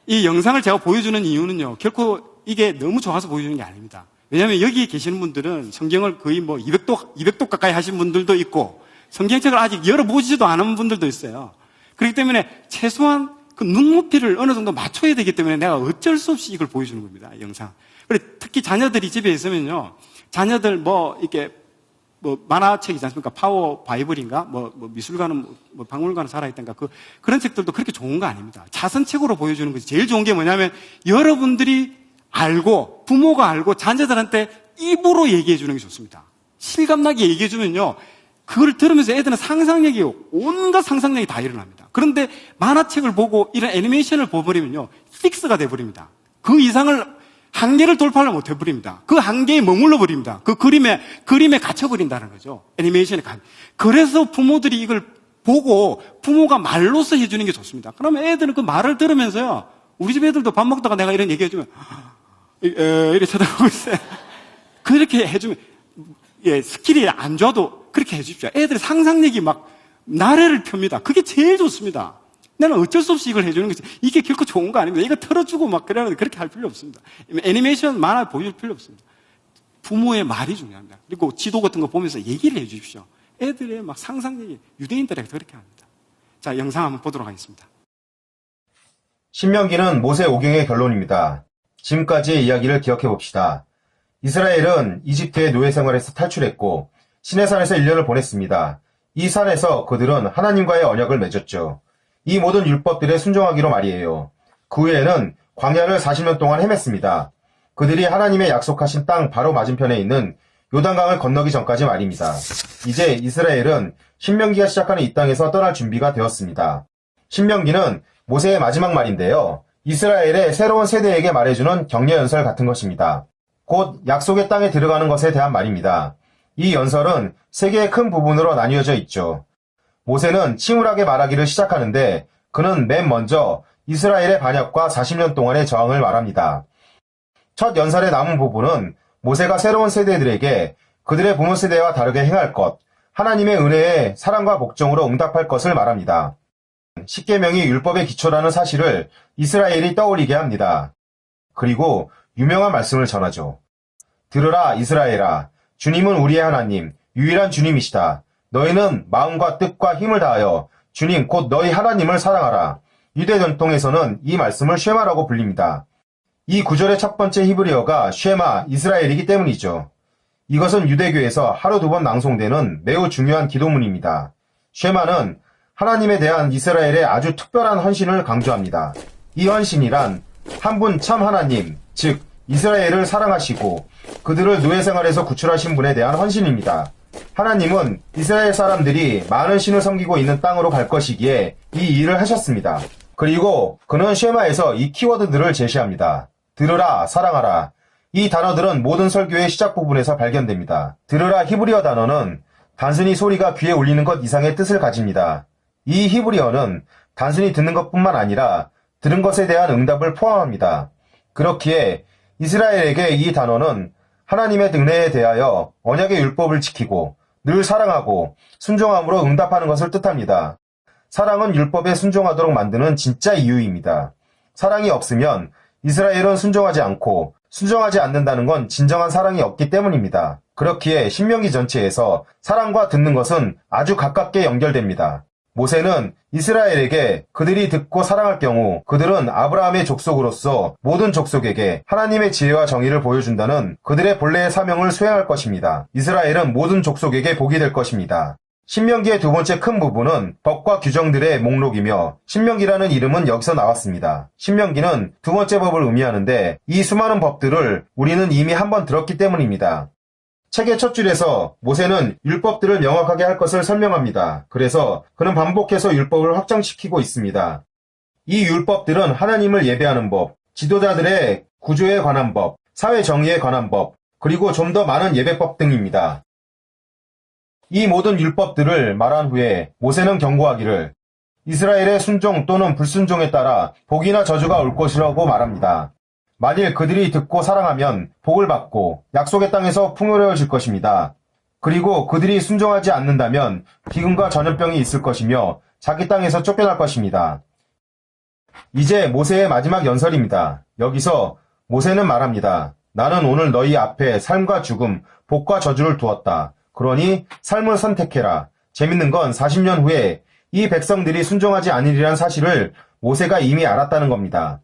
이 영상을 제가 보여주는 이유는요. 결코 이게 너무 좋아서 보여주는 게 아닙니다. 왜냐하면 여기 계시는 분들은 성경을 거의 뭐 200도 가까이 하신 분들도 있고 성경책을 아직 열어보지도 않은 분들도 있어요. 그렇기 때문에 최소한 그 눈높이를 어느 정도 맞춰야 되기 때문에 내가 어쩔 수 없이 이걸 보여주는 겁니다. 영상. 특히 자녀들이 집에 있으면요. 자녀들 이렇게 만화책이지 않습니까? 파워 바이블인가? 미술관은 박물관은 살아있던가? 그런 책들도 그렇게 좋은 거 아닙니다. 자선책으로 보여주는 것이 제일 좋은 게 뭐냐면 여러분들이 알고, 부모가 알고 자녀들한테 입으로 얘기해 주는 게 좋습니다. 실감나게 얘기해 주면요. 그걸 들으면서 애들은 온갖 상상력이 다 일어납니다. 그런데 만화책을 보고 이런 애니메이션을 보버리면요. 픽스가 돼버립니다. 그 이상을 한계를 돌파를 못 해버립니다. 그 한계에 머물러 버립니다. 그 그림에 갇혀버린다는 거죠. 애니메이션에 그래서 부모들이 이걸 보고 부모가 말로써 해주는 게 좋습니다. 그러면 애들은 그 말을 들으면서요. 우리 집 애들도 밥 먹다가 내가 이런 얘기 해주면 이렇게 쳐다보고 있어요. 그렇게 해주면 스킬이 안 좋아도 그렇게 해주십시오. 애들의 상상력이 막 나래를 펴니다. 그게 제일 좋습니다. 나는 어쩔 수 없이 이걸 해주는 거지. 이게 결코 좋은 거 아닙니다. 이거 틀어주고 막 그러는데 그렇게 할 필요 없습니다. 애니메이션 만화 보여줄 필요 없습니다. 부모의 말이 중요합니다. 그리고 지도 같은 거 보면서 얘기를 해주십시오. 애들의 막 상상력이 유대인들에게 그렇게 합니다. 자, 영상 한번 보도록 하겠습니다. 신명기는 모세 오경의 결론입니다. 지금까지의 이야기를 기억해 봅시다. 이스라엘은 이집트의 노예 생활에서 탈출했고 시내산에서 1년을 보냈습니다. 이 산에서 그들은 하나님과의 언약을 맺었죠. 이 모든 율법들에 순종하기로 말이에요. 그 후에는 광야를 40년 동안 헤맸습니다. 그들이 하나님의 약속하신 땅 바로 맞은편에 있는 요단강을 건너기 전까지 말입니다. 이제 이스라엘은 신명기가 시작하는 이 땅에서 떠날 준비가 되었습니다. 신명기는 모세의 마지막 말인데요. 이스라엘의 새로운 세대에게 말해주는 격려연설 같은 것입니다. 곧 약속의 땅에 들어가는 것에 대한 말입니다. 이 연설은 세 개의 큰 부분으로 나뉘어져 있죠. 모세는 침울하게 말하기를 시작하는데 그는 맨 먼저 이스라엘의 반역과 40년 동안의 저항을 말합니다. 첫 연설의 남은 부분은 모세가 새로운 세대들에게 그들의 부모 세대와 다르게 행할 것, 하나님의 은혜에 사랑과 복종으로 응답할 것을 말합니다. 십계명이 율법의 기초라는 사실을 이스라엘이 떠올리게 합니다. 그리고 유명한 말씀을 전하죠. 들으라 이스라엘아, 주님은 우리의 하나님, 유일한 주님이시다. 너희는 마음과 뜻과 힘을 다하여 주님 곧 너희 하나님을 사랑하라. 유대 전통에서는 이 말씀을 쉐마라고 불립니다. 이 구절의 첫 번째 히브리어가 쉐마, 이스라엘이기 때문이죠. 이것은 유대교에서 하루 2번 낭송되는 매우 중요한 기도문입니다. 쉐마는 하나님에 대한 이스라엘의 아주 특별한 헌신을 강조합니다. 이 헌신이란 한 분 참 하나님, 즉 이스라엘을 사랑하시고 그들을 노예 생활에서 구출하신 분에 대한 헌신입니다. 하나님은 이스라엘 사람들이 많은 신을 섬기고 있는 땅으로 갈 것이기에 이 일을 하셨습니다. 그리고 그는 쉐마에서 이 키워드들을 제시합니다. 들으라, 사랑하라. 이 단어들은 모든 설교의 시작 부분에서 발견됩니다. 들으라 히브리어 단어는 단순히 소리가 귀에 울리는 것 이상의 뜻을 가집니다. 이 히브리어는 단순히 듣는 것뿐만 아니라 들은 것에 대한 응답을 포함합니다. 그렇기에 이스라엘에게 이 단어는 하나님의 은혜에 대하여 언약의 율법을 지키고 늘 사랑하고 순종함으로 응답하는 것을 뜻합니다. 사랑은 율법에 순종하도록 만드는 진짜 이유입니다. 사랑이 없으면 이스라엘은 순종하지 않고 순종하지 않는다는 건 진정한 사랑이 없기 때문입니다. 그렇기에 신명기 전체에서 사랑과 듣는 것은 아주 가깝게 연결됩니다. 모세는 이스라엘에게 그들이 듣고 사랑할 경우 그들은 아브라함의 족속으로서 모든 족속에게 하나님의 지혜와 정의를 보여준다는 그들의 본래의 사명을 수행할 것입니다. 이스라엘은 모든 족속에게 복이 될 것입니다. 신명기의 두 번째 큰 부분은 법과 규정들의 목록이며 신명기라는 이름은 여기서 나왔습니다. 신명기는 두 번째 법을 의미하는데 이 수많은 법들을 우리는 이미 한번 들었기 때문입니다. 책의 첫 줄에서 모세는 율법들을 명확하게 할 것을 설명합니다. 그래서 그는 반복해서 율법을 확장시키고 있습니다. 이 율법들은 하나님을 예배하는 법, 지도자들의 구조에 관한 법, 사회 정의에 관한 법, 그리고 좀 더 많은 예배법 등입니다. 이 모든 율법들을 말한 후에 모세는 경고하기를 이스라엘의 순종 또는 불순종에 따라 복이나 저주가 올 것이라고 말합니다. 만일 그들이 듣고 사랑하면 복을 받고 약속의 땅에서 풍요로워질 것입니다. 그리고 그들이 순종하지 않는다면 기근과 전염병이 있을 것이며 자기 땅에서 쫓겨날 것입니다. 이제 모세의 마지막 연설입니다. 여기서 모세는 말합니다. 나는 오늘 너희 앞에 삶과 죽음, 복과 저주를 두었다. 그러니 삶을 선택해라. 재밌는 건 40년 후에 이 백성들이 순종하지 않으리란 사실을 모세가 이미 알았다는 겁니다.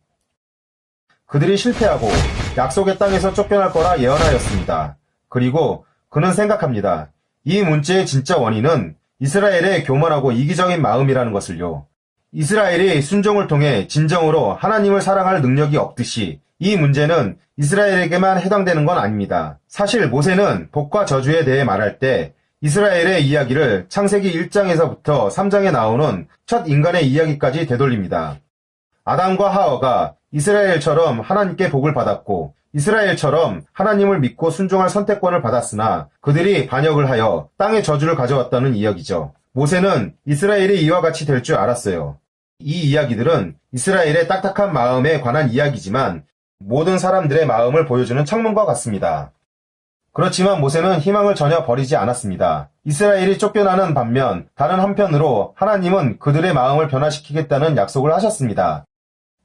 그들이 실패하고 약속의 땅에서 쫓겨날 거라 예언하였습니다. 그리고 그는 생각합니다. 이 문제의 진짜 원인은 이스라엘의 교만하고 이기적인 마음이라는 것을요. 이스라엘이 순종을 통해 진정으로 하나님을 사랑할 능력이 없듯이 이 문제는 이스라엘에게만 해당되는 건 아닙니다. 사실 모세는 복과 저주에 대해 말할 때 이스라엘의 이야기를 창세기 1장에서부터 3장에 나오는 첫 인간의 이야기까지 되돌립니다. 아담과 하와가 이스라엘처럼 하나님께 복을 받았고 이스라엘처럼 하나님을 믿고 순종할 선택권을 받았으나 그들이 반역을 하여 땅의 저주를 가져왔다는 이야기죠. 모세는 이스라엘이 이와 같이 될 줄 알았어요. 이 이야기들은 이스라엘의 딱딱한 마음에 관한 이야기지만 모든 사람들의 마음을 보여주는 창문과 같습니다. 그렇지만 모세는 희망을 전혀 버리지 않았습니다. 이스라엘이 쫓겨나는 반면 다른 한편으로 하나님은 그들의 마음을 변화시키겠다는 약속을 하셨습니다.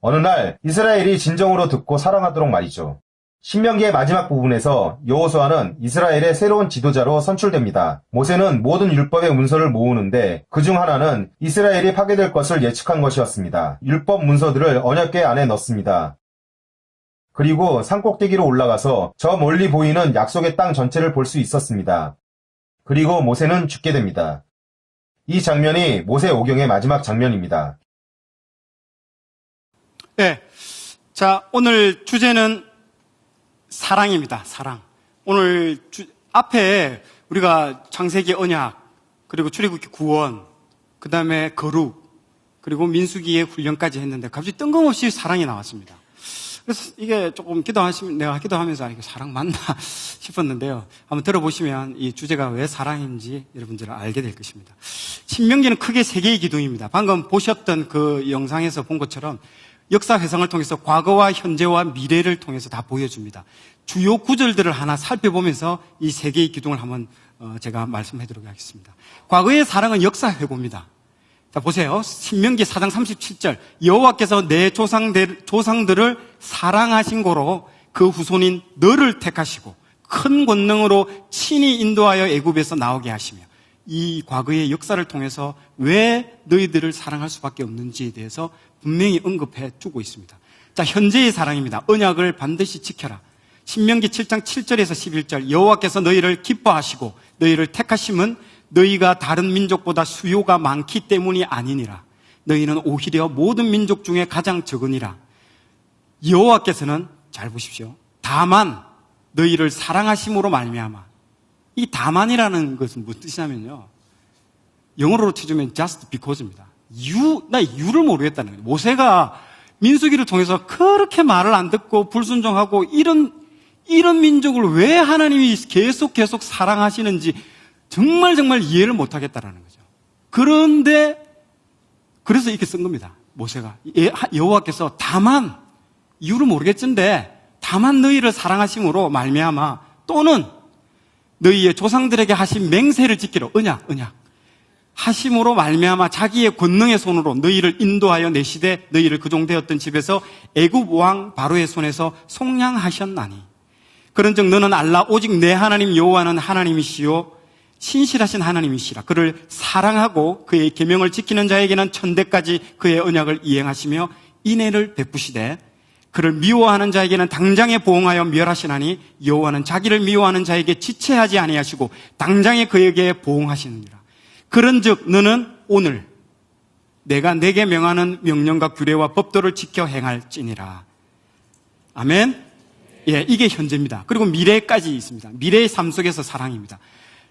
어느 날 이스라엘이 진정으로 듣고 사랑하도록 말이죠. 신명기의 마지막 부분에서 여호수아는 이스라엘의 새로운 지도자로 선출됩니다. 모세는 모든 율법의 문서를 모으는데 그중 하나는 이스라엘이 파괴될 것을 예측한 것이었습니다. 율법 문서들을 언약궤 안에 넣습니다. 그리고 산꼭대기로 올라가서 저 멀리 보이는 약속의 땅 전체를 볼 수 있었습니다. 그리고 모세는 죽게 됩니다. 이 장면이 모세 오경의 마지막 장면입니다. 네. 자, 오늘 주제는 사랑입니다. 사랑. 오늘 앞에 우리가 창세기 언약, 그리고 출애굽기 구원, 그 다음에 거룩, 그리고 민수기의 훈련까지 했는데 갑자기 뜬금없이 사랑이 나왔습니다. 그래서 이게 조금 내가 기도하면서 이게 사랑 맞나 싶었는데요. 한번 들어보시면 이 주제가 왜 사랑인지 여러분들은 알게 될 것입니다. 신명기는 크게 세 개의 기둥입니다. 방금 보셨던 그 영상에서 본 것처럼 역사 회상을 통해서 과거와 현재와 미래를 통해서 다 보여줍니다. 주요 구절들을 하나 살펴보면서 이 세 개의 기둥을 한번 제가 말씀해드리도록 하겠습니다. 과거의 사랑은 역사 회고입니다. 자, 보세요. 신명기 4장 37절. 여호와께서 내 조상들을 사랑하신 고로 그 후손인 너를 택하시고 큰 권능으로 친히 인도하여 애굽에서 나오게 하시며, 이 과거의 역사를 통해서 왜 너희들을 사랑할 수밖에 없는지에 대해서 분명히 언급해 주고 있습니다. 자, 현재의 사랑입니다. 언약을 반드시 지켜라. 신명기 7장 7절에서 11절. 여호와께서 너희를 기뻐하시고 너희를 택하심은 너희가 다른 민족보다 수요가 많기 때문이 아니니라. 너희는 오히려 모든 민족 중에 가장 적으니라. 여호와께서는, 잘 보십시오, 다만 너희를 사랑하심으로 말미암아. 이 다만이라는 것은 무슨 뜻이냐면요, 영어로 치주면 just because입니다. 나 이유를 모르겠다는 거예요. 모세가 민수기를 통해서 그렇게 말을 안 듣고 불순종하고 이런 민족을 왜 하나님이 계속 사랑하시는지 정말 이해를 못하겠다라는 거죠. 그런데 그래서 이렇게 쓴 겁니다. 모세가 여호와께서 다만, 이유를 모르겠는데 다만 너희를 사랑하심으로 말미암아, 또는 너희의 조상들에게 하신 맹세를 지키러 언약 하심으로 말미암아 자기의 권능의 손으로 너희를 인도하여 내시되 너희를 그 종되었던 집에서 애굽 왕 바로의 손에서 속량하셨나니 그런즉 너는 알라 오직 내 하나님 여호와는 하나님이시요 신실하신 하나님이시라. 그를 사랑하고 그의 계명을 지키는 자에게는 천대까지 그의 언약을 이행하시며 인애를 베푸시되 그를 미워하는 자에게는 당장에 보응하여 멸하시나니 여호와는 자기를 미워하는 자에게 지체하지 아니하시고 당장에 그에게 보응하시느니라. 그런즉 너는 오늘 내가 내게 명하는 명령과 규례와 법도를 지켜 행할지니라. 아멘. 예, 이게 현재입니다. 그리고 미래까지 있습니다. 미래의 삶 속에서 사랑입니다.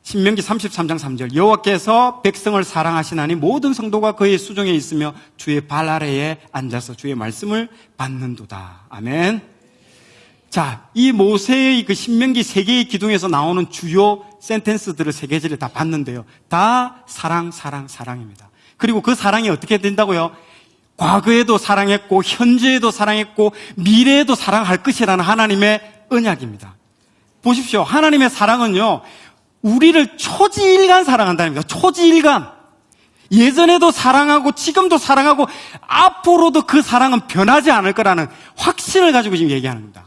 신명기 33장 3절 여호와께서 백성을 사랑하시나니 모든 성도가 그의 수종에 있으며 주의 발 아래에 앉아서 주의 말씀을 받는도다. 아멘. 자, 이 모세의 그 신명기 3개의 기둥에서 나오는 주요 센텐스들을 3개절에 다 봤는데요. 다 사랑입니다. 그리고 그 사랑이 어떻게 된다고요? 과거에도 사랑했고 현재에도 사랑했고 미래에도 사랑할 것이라는 하나님의 언약입니다. 보십시오. 하나님의 사랑은요, 우리를 초지일간 사랑한다입니다. 초지일간. 예전에도 사랑하고 지금도 사랑하고 앞으로도 그 사랑은 변하지 않을 거라는 확신을 가지고 지금 얘기하는 겁니다.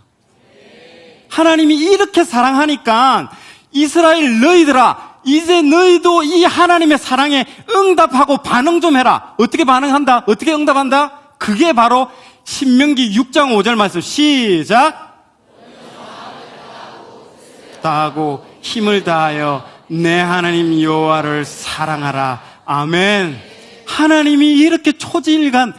하나님이 이렇게 사랑하니까 이스라엘 너희들아, 이제 너희도 이 하나님의 사랑에 응답하고 반응 좀 해라. 어떻게 반응한다? 어떻게 응답한다? 그게 바로 신명기 6장 5절 말씀. 시작. 다하고 힘을 다하여 내 하나님 여호와를 사랑하라. 아멘. 하나님이 이렇게 초지일간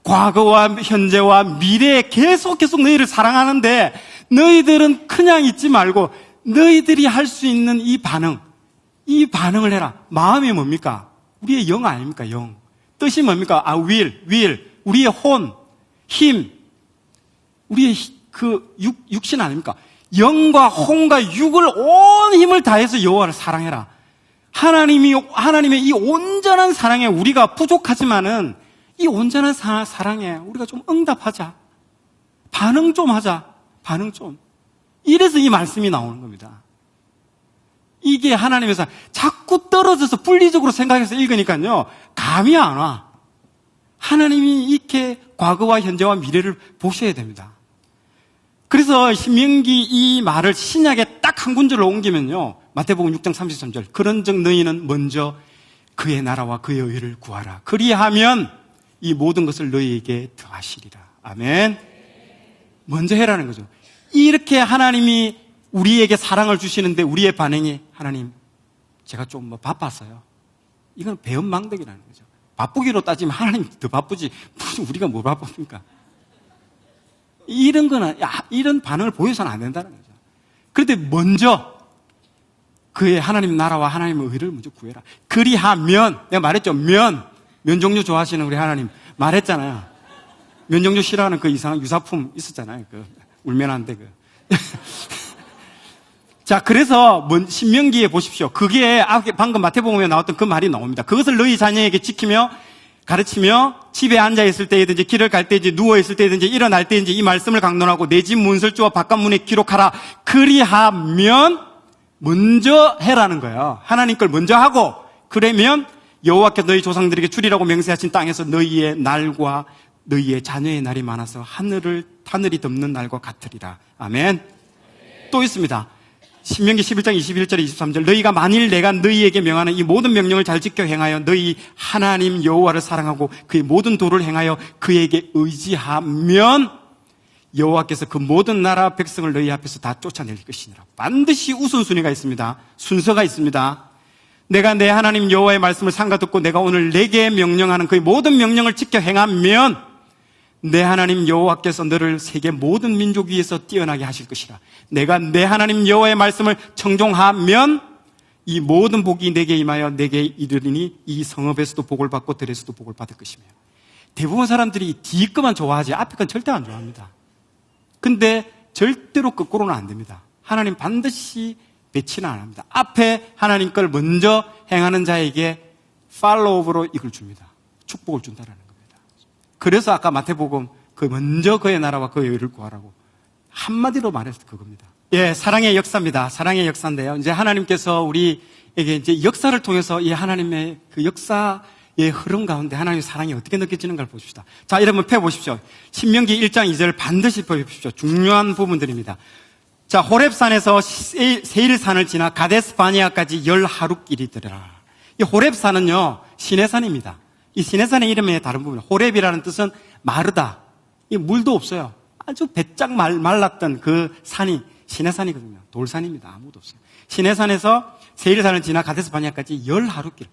과거와 현재와 미래에 계속 너희를 사랑하는데 너희들은 그냥 있지 말고 너희들이 할 수 있는 이 반응을 해라. 마음이 뭡니까? 우리의 영 아닙니까? 영. 뜻이 뭡니까? will. 우리의 혼, 힘. 우리의 그 육신 아닙니까? 영과 혼과 육을 온 힘을 다해서 여호와를 사랑해라. 하나님의 이 온전한 사랑에 우리가 부족하지만은 이 온전한 사랑에 우리가 좀 응답하자. 반응 좀 하자. 반응 좀. 이래서 이 말씀이 나오는 겁니다. 이게 하나님의 사랑. 자꾸 떨어져서 분리적으로 생각해서 읽으니까요, 감이 안 와. 하나님이 이렇게 과거와 현재와 미래를 보셔야 됩니다. 그래서 신명기 이 말을 신약에 딱 한 군절로 옮기면요, 마태복음 6장 33절 그런즉 너희는 먼저 그의 나라와 그의 의를 구하라. 그리하면 이 모든 것을 너희에게 더하시리라. 아멘. 먼저 해라는 거죠. 이렇게 하나님이 우리에게 사랑을 주시는데 우리의 반응이 하나님 제가 좀 바빴어요. 이건 배은망덕이라는 거죠. 바쁘기로 따지면 하나님 더 바쁘지 무슨 우리가 뭐 바쁩니까? 이런 거는 이런 반응을 보여서는 안 된다는 거죠. 그런데 먼저 그의 하나님 나라와 하나님의 의를 먼저 구해라. 그리하면 내가 말했죠. 면 종류 좋아하시는 우리 하나님 말했잖아요. 면 종류 싫어하는 그 이상한 유사품 있었잖아요. 그 울면한데 그. 자, 그래서 신명기에 보십시오. 그게 방금 마태복음에 나왔던 그 말이 나옵니다. 그것을 너희 자녀에게 지키며 가르치며 집에 앉아 있을 때이든지 길을 갈 때든지 누워 있을 때든지 일어날 때든지 이 말씀을 강론하고 내 집 문설주와 바깥문에 기록하라. 그리하면 먼저 해라는 거예요. 하나님 걸 먼저 하고 그러면 여호와께서 너희 조상들에게 주리라고 맹세하신 땅에서 너희의 날과 너희의 자녀의 날이 많아서 하늘이 덮는 날과 같으리라. 아멘. 또 있습니다. 신명기 11장 21절에 23절 너희가 만일 내가 너희에게 명하는 이 모든 명령을 잘 지켜 행하여 너희 하나님 여호와를 사랑하고 그의 모든 도를 행하여 그에게 의지하면 여호와께서 그 모든 나라 백성을 너희 앞에서 다 쫓아낼 것이니라. 반드시 우선순위가 있습니다. 순서가 있습니다. 내가 내 하나님 여호와의 말씀을 삼가 듣고 내가 오늘 내게 명령하는 그의 모든 명령을 지켜 행하면 내 하나님 여호와께서 너를 세계 모든 민족 위에서 뛰어나게 하실 것이라. 내가 내 하나님 여호와의 말씀을 청종하면 이 모든 복이 내게 임하여 내게 이르리니 이 성읍에서도 복을 받고 들에서도 복을 받을 것이며. 대부분 사람들이 뒤 것만 좋아하지 앞에 건 절대 안 좋아합니다. 근데 절대로 거꾸로는 안 됩니다. 하나님 반드시 배치는 안 합니다. 앞에 하나님 걸 먼저 행하는 자에게 팔로우업으로 이걸 줍니다. 축복을 준다라는 겁니다. 그래서 아까 마태복음 그 먼저 그의 나라와 그의 의를 구하라고 한마디로 말해서 그겁니다. 예, 사랑의 역사입니다. 사랑의 역사인데요. 이제 하나님께서 우리에게 이제 역사를 통해서 이 하나님의 그 역사의 흐름 가운데 하나님의 사랑이 어떻게 느껴지는가를 보십시다. 자, 이러면 펴보십시오. 신명기 1장 2절 반드시 펴보십시오. 중요한 부분들입니다. 자, 호렙산에서 세일산을 지나 가데스 바네아까지 10하루길이더라. 이 호렙산은요, 시내산입니다. 이 시내산의 이름의 다른 부분, 호렙이라는 뜻은 마르다. 이 물도 없어요. 아주 배짝 말랐던 그 산이 시내산이거든요. 돌산입니다. 아무도 없어요. 시내산에서 세일산을 지나 가데스 바네아까지 10하루길.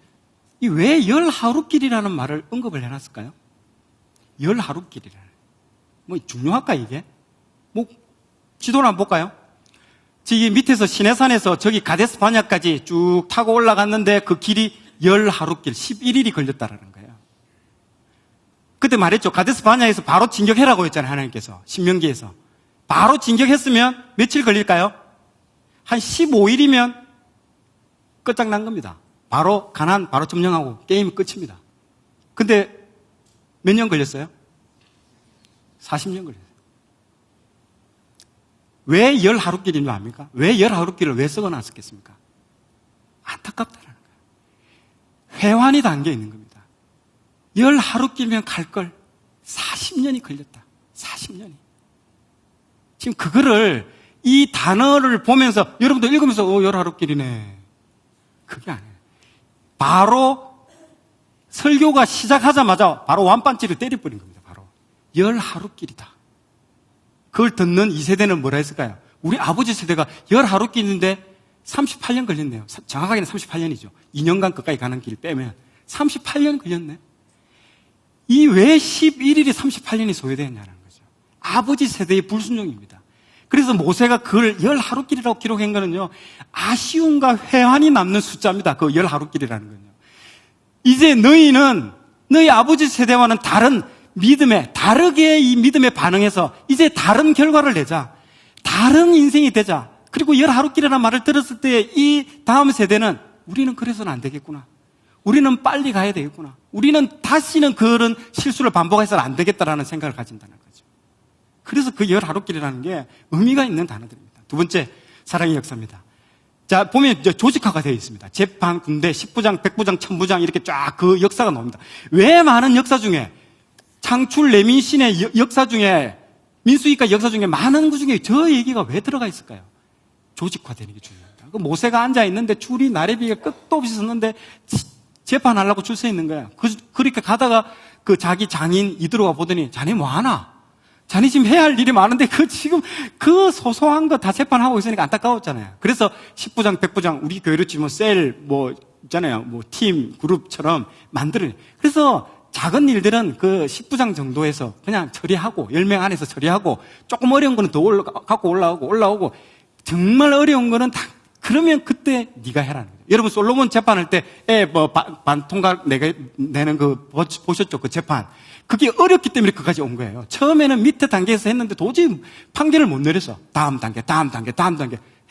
이 왜 10하루길이라는 말을 언급을 해놨을까요? 10하루길이라는. 뭐 중요할까 이게? 뭐 지도를 한번 볼까요? 저기 밑에서 시내산에서 저기 가데스 바네아까지 쭉 타고 올라갔는데 그 길이 10하루길, 11일이 걸렸다라는 거예요. 그때 말했죠. 가데스 바네아에서 바로 진격해라고 했잖아요. 하나님께서. 신명기에서. 바로 진격했으면 며칠 걸릴까요? 한 15일이면 끝장난 겁니다. 바로 가나안 바로 점령하고 게임이 끝입니다. 근데 몇 년 걸렸어요? 40년 걸렸어요. 왜 10하루길인 줄 압니까? 왜 10하루길을 왜 썩어놨었겠습니까? 안타깝다라는 거예요. 회환이 담겨 있는 겁니다. 10하루길면 갈 걸 40년이 걸렸다. 40년이. 지금 그거를 이 단어를 보면서 여러분들 읽으면서 10하루길이네. 그게 아니에요. 바로 설교가 시작하자마자 바로 완판치를 때려버린 겁니다. 바로 10하루길이다. 그걸 듣는 이 세대는 뭐라 했을까요? 우리 아버지 세대가 10하루길인데 38년 걸렸네요. 정확하게는 38년이죠. 2년간 끝까지 가는 길 빼면 38년 걸렸네. 이 왜 11일이 38년이 소요되었냐는 거죠. 아버지 세대의 불순종입니다. 그래서 모세가 그걸 10하루길이라고 기록한 거는요, 아쉬움과 회한이 남는 숫자입니다. 그 10하루길이라는 건요. 이제 너희는 너희 아버지 세대와는 다른 믿음에, 다르게 이 믿음에 반응해서 이제 다른 결과를 내자. 다른 인생이 되자. 그리고 10하루길이라는 말을 들었을 때 이 다음 세대는 우리는 그래서는 안 되겠구나. 우리는 빨리 가야 되겠구나. 우리는 다시는 그런 실수를 반복해서는 안 되겠다라는 생각을 가진다는 거죠. 그래서 그 10하루길이라는 게 의미가 있는 단어들입니다. 두 번째, 사랑의 역사입니다. 자, 보면 이제 조직화가 되어 있습니다. 재판, 군대, 10부장, 100부장, 1000부장 이렇게 쫙 그 역사가 나옵니다. 왜 많은 역사 중에 창출 레민신의 역사 중에 민수기가 역사 중에 많은 그 중에 저 얘기가 왜 들어가 있을까요? 조직화되는 게 중요합니다. 그 모세가 앉아 있는데 줄이 나래비가 끝도 없이 섰는데 재판하려고 줄 서 있는 거야. 그렇게 가다가 그 자기 장인 이들어가 보더니 자네 뭐 하나? 자네 지금 해야 할 일이 많은데 지금 그 소소한 거 다 재판하고 있으니까 안타까웠잖아요. 그래서 10부장, 100부장 우리 교회로 치면 셀 있잖아요. 팀, 그룹처럼 만들어요. 그래서 작은 일들은 그 10부장 정도에서 그냥 처리하고 10명 안에서 처리하고 조금 어려운 거는 더 갖고 올라오고 정말 어려운 거는 다 그러면 그때 네가 해라는 거예요. 여러분 솔로몬 재판할 때 반통각 내는 그 보셨죠? 그 재판. 그게 어렵기 때문에 그까지 온 거예요. 처음에는 밑에 단계에서 했는데 도저히 판결을 못 내려서 다음 단계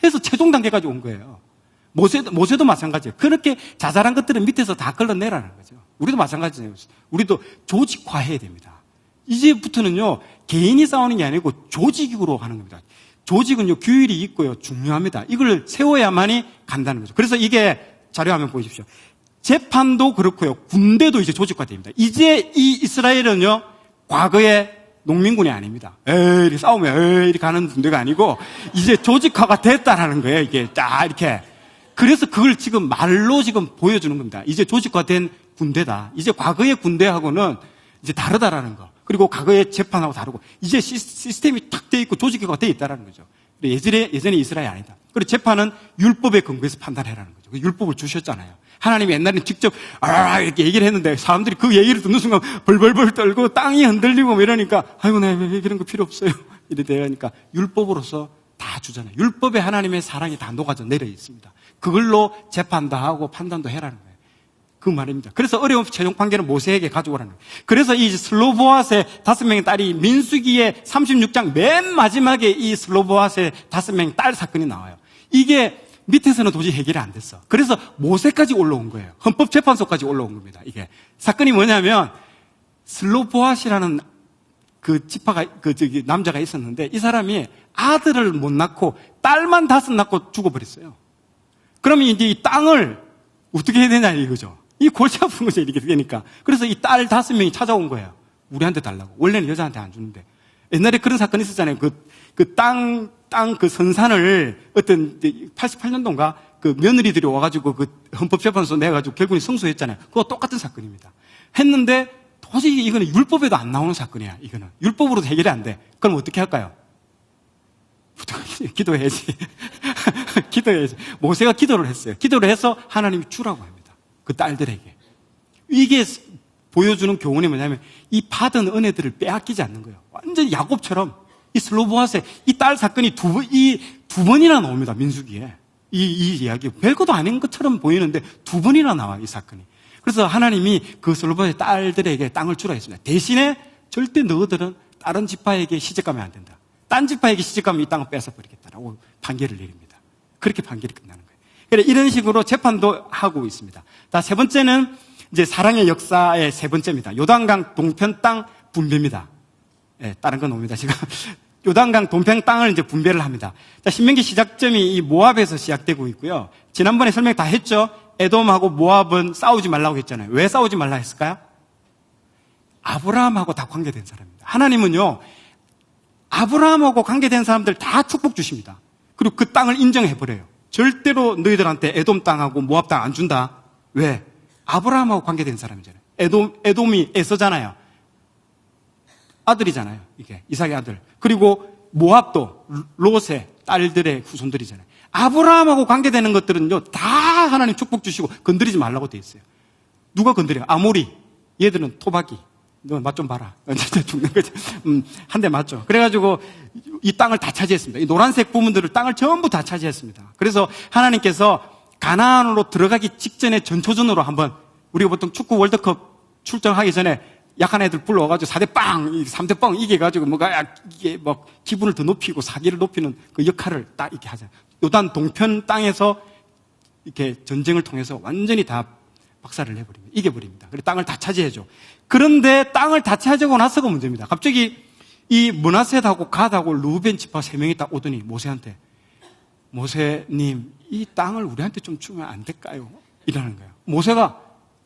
해서 최종 단계까지 온 거예요. 모세도 마찬가지예요. 그렇게 자잘한 것들은 밑에서 다 걸러내라는 거죠. 우리도 마찬가지예요. 우리도 조직화해야 됩니다. 이제부터는요, 개인이 싸우는 게 아니고 조직으로 하는 겁니다. 조직은요, 규율이 있고요, 중요합니다. 이걸 세워야만이 간다는 거죠. 그래서 이게 자료 화면 보십시오. 재판도 그렇고요, 군대도 이제 조직화됩니다. 이제 이 이스라엘은요, 과거에 농민군이 아닙니다. 이렇게 싸우면 이렇게 가는 군대가 아니고 이제 조직화가 됐다라는 거예요. 이게 딱 이렇게. 그래서 그걸 지금 말로 지금 보여주는 겁니다. 이제 조직화된 군대다. 이제 과거의 군대하고는 이제 다르다라는 거. 그리고 과거의 재판하고 다르고 이제 시스템이 탁 돼 있고 조직화가 돼 있다라는 거죠. 예전에 이스라엘 아니다. 그리고 재판은 율법에 근거해서 판단해라는 거죠. 그 율법을 주셨잖아요. 하나님이 옛날에는 직접 이렇게 얘기를 했는데 사람들이 그 얘기를 듣는 순간 벌벌벌 떨고 땅이 흔들리고 뭐 이러니까 아이고 나 왜 이런 거 필요 없어요. 이래 되니까 율법으로서 다 주잖아요. 율법에 하나님의 사랑이 다 녹아져 내려 있습니다. 그걸로 재판도 하고 판단도 해라는 거예요. 그 말입니다. 그래서 어려운 최종 판결은 모세에게 가져오라는 거예요. 그래서 이 슬로보앗의 5명의 딸이 민수기의 36장 맨 마지막에 이 슬로보앗의 5명의 딸 사건이 나와요. 이게 밑에서는 도저히 해결이 안 됐어. 그래서 모세까지 올라온 거예요. 헌법재판소까지 올라온 겁니다. 이게 사건이 뭐냐면 슬로보앗이라는 그 지파가, 남자가 있었는데 이 사람이 아들을 못 낳고 딸만 5 낳고 죽어버렸어요. 그러면 이제 이 땅을 어떻게 해야 되냐 이거죠. 이 골치 아픈 거죠, 이렇게 되니까. 그래서 이 딸 5명이 찾아온 거예요. 우리한테 달라고. 원래는 여자한테 안 주는데. 옛날에 그런 사건이 있었잖아요. 그 선산을 어떤 88년도인가 그 며느리들이 와가지고 그 헌법재판소 내가지고 결국에 승소했잖아요. 그거 똑같은 사건입니다. 했는데 도저히 이거는 율법에도 안 나오는 사건이야, 이거는. 율법으로도 해결이 안 돼. 그럼 어떻게 할까요? 기도해야지. 기도해야지. 모세가 기도를 했어요. 기도를 해서 하나님이 주라고 합니다. 그 딸들에게. 이게 보여주는 교훈이 뭐냐면 이 받은 은혜들을 빼앗기지 않는 거예요. 완전히 야곱처럼 이 슬로보아스의 이 딸 사건이 두 번이나 나옵니다. 민수기에. 이 이야기. 별것도 아닌 것처럼 보이는데 2번이나 나와요, 이 사건이. 그래서 하나님이 그 슬로보아스의 딸들에게 땅을 주라 했습니다. 대신에 절대 너희들은 다른 지파에게 시집가면 안 된다. 딴 지파에게 시집가면 이 땅을 뺏어버리겠다라고 판결을 내립니다. 그렇게 판결이 끝나는 거예요. 그래, 이런 식으로 재판도 하고 있습니다. 자, 3번째는 이제 사랑의 역사의 3번째입니다. 요단강 동편 땅 분배입니다. 예, 다른 건 옵니다. 지금 요단강 동편 땅을 이제 분배를 합니다. 자, 신명기 시작점이 이 모압에서 시작되고 있고요. 지난번에 설명 다 했죠. 에돔하고 모압은 싸우지 말라고 했잖아요. 왜 싸우지 말라 했을까요? 아브라함하고 다 관계된 사람입니다. 하나님은요, 아브라함하고 관계된 사람들 다 축복 주십니다. 그리고 그 땅을 인정해버려요. 절대로 너희들한테 에돔 땅하고 모압 땅 안 준다. 왜? 아브라함하고 관계된 사람이잖아요. 에돔이 에서잖아요. 아들이잖아요. 이게 이삭의 아들. 그리고 모압도 롯의 딸들의 후손들이잖아요. 아브라함하고 관계되는 것들은요, 다 하나님 축복 주시고 건드리지 말라고 돼 있어요. 누가 건드려요? 아모리. 얘들은 토박이. 너 맛 좀 봐라. 진짜 죽는 거죠. 한 대 맞죠. 그래가지고 이 땅을 다 차지했습니다. 이 노란색 부분들을 땅을 전부 다 차지했습니다. 그래서 하나님께서 가나안으로 들어가기 직전에 전초전으로 한번, 우리가 보통 축구 월드컵 출전하기 전에 약한 애들 불러와가지고 4대 빵, 3대 빵 이겨가지고 이게 뭐 기분을 더 높이고 사기를 높이는 그 역할을 딱 이렇게 하잖아요. 요단 동편 땅에서 이렇게 전쟁을 통해서 완전히 다 박살을 내버립니다. 이겨버립니다. 그래서 땅을 다 차지해줘. 그런데 땅을 다 차지하고 나서가 문제입니다. 갑자기 이 므낫셋하고 갓하고 루벤 지파 3명이 딱 오더니 모세한테, 모세님, 이 땅을 우리한테 좀 주면 안 될까요? 이러는 거예요. 모세가,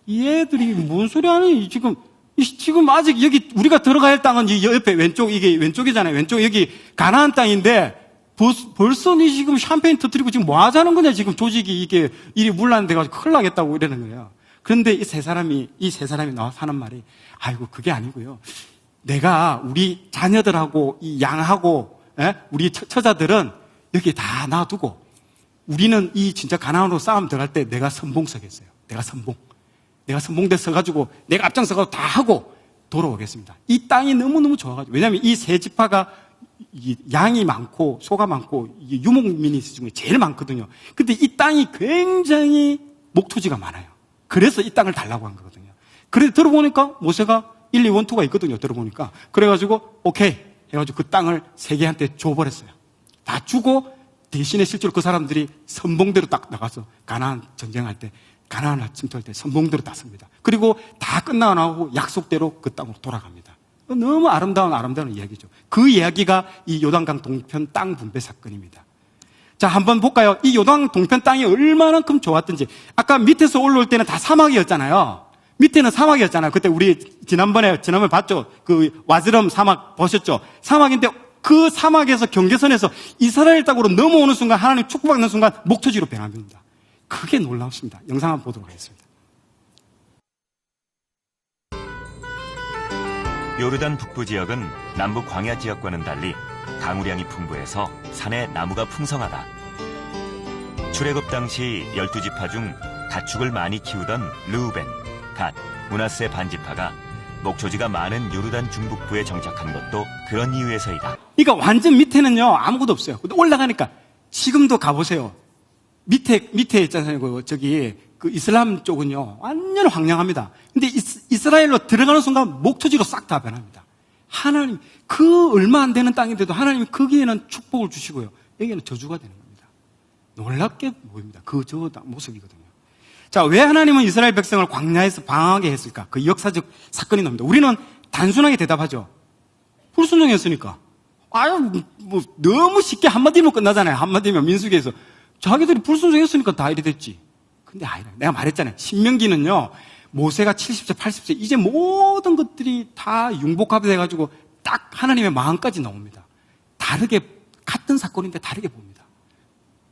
얘들이 뭔 소리 하니? 지금 아직 여기 우리가 들어가야 할 땅은 이 옆에 이게 왼쪽이잖아요. 왼쪽 여기 가나안 땅인데 벌써 니 지금 샴페인 터뜨리고 지금 뭐 하자는 거냐? 지금 조직이 이게 일이 물란데 가지고 큰일 나겠다고 이러는 거예요. 그런데 이 세 사람이 나와서 하는 말이, 아이고, 그게 아니고요. 내가 우리 자녀들하고 이 양하고, 우리 처자들은 여기 다 놔두고, 우리는 이 진짜 가나안으로 싸움 들어갈 때 내가 선봉 서겠어요. 내가 선봉대 서가지고, 내가 앞장서가지고 다 하고 돌아오겠습니다. 이 땅이 너무너무 좋아가지고, 왜냐면 이 세 지파가 양이 많고, 소가 많고, 유목민이 중에 제일 많거든요. 근데 이 땅이 굉장히 목토지가 많아요. 그래서 이 땅을 달라고 한 거거든요. 그래서 들어보니까 모세가 1, 2, 1, 2가 있거든요. 들어보니까. 그래가지고 오케이 해가지고 그 땅을 세계한테 줘버렸어요. 다 주고 대신에 실제로 그 사람들이 선봉대로 딱 나가서 가나안 전쟁할 때, 가나안을 침투할 때 선봉대로 땄습니다. 그리고 다 끝나고 나고 약속대로 그 땅으로 돌아갑니다. 너무 아름다운 이야기죠. 그 이야기가 이 요단강 동편 땅 분배 사건입니다. 자, 한번 볼까요? 이 요단 동편 땅이 얼마나큼 좋았던지. 아까 밑에서 올라올 때는 다 사막이었잖아요. 밑에는 사막이었잖아요. 그때 우리 지난번에 봤죠? 그 와즈럼 사막 보셨죠? 사막인데 그 사막에서 경계선에서 이스라엘 땅으로 넘어오는 순간, 하나님 축복받는 순간 목토지로 변합니다. 그게 놀랍습니다. 영상 한번 보도록 하겠습니다. 요르단 북부 지역은 남부 광야 지역과는 달리 강우량이 풍부해서 산에 나무가 풍성하다. 출애굽 당시 12지파 중 가축을 많이 키우던 르우벤, 갓, 므낫세 반지파가 목초지가 많은 요르단 중북부에 정착한 것도 그런 이유에서이다. 그러니까 완전 밑에는요 아무것도 없어요. 근데 올라가니까 지금도 가보세요. 밑에 있잖아요. 저기 그 이슬람 쪽은요 완전 황량합니다. 근데 이스라엘로 들어가는 순간 목토지로 싹 다 변합니다. 하나님, 그 얼마 안 되는 땅인데도 하나님이 거기에는 축복을 주시고요. 여기에는 저주가 되는 겁니다. 놀랍게 보입니다. 그 모습이거든요. 자, 왜 하나님은 이스라엘 백성을 광야에서 방황하게 했을까? 그 역사적 사건이 나옵니다. 우리는 단순하게 대답하죠. 불순종했으니까. 아유, 뭐, 너무 쉽게 한마디면 끝나잖아요. 한마디면 민수기에서. 자기들이 불순종했으니까 다 이래 됐지. 근데 아니라. 내가 말했잖아요. 신명기는요, 모세가 70세, 80세, 이제 모든 것들이 다 융복합해가지고 딱 하나님의 마음까지 나옵니다. 다르게, 같은 사건인데 다르게 봅니다.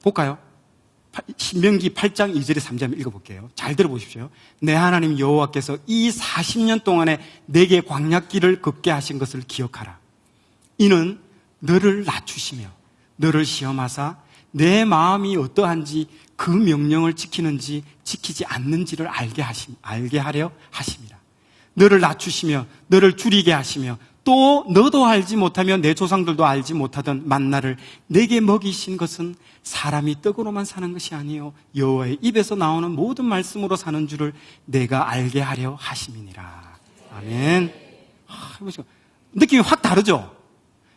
볼까요? 신명기 8장 2절에 3절 읽어볼게요. 잘 들어보십시오. 내 하나님 여호와께서 이 40년 동안에 내게 광야길을 걷게 하신 것을 기억하라. 이는 너를 낮추시며 너를 시험하사 내 마음이 어떠한지 그 명령을 지키는지 지키지 않는지를 알게 하려 하심이라. 너를 낮추시며 너를 줄이게 하시며 또 너도 알지 못하며 내 조상들도 알지 못하던 만나를 내게 먹이신 것은 사람이 떡으로만 사는 것이 아니요 여호와의 입에서 나오는 모든 말씀으로 사는 줄을 내가 알게 하려 하심이니라. 아멘. 느낌이 확 다르죠?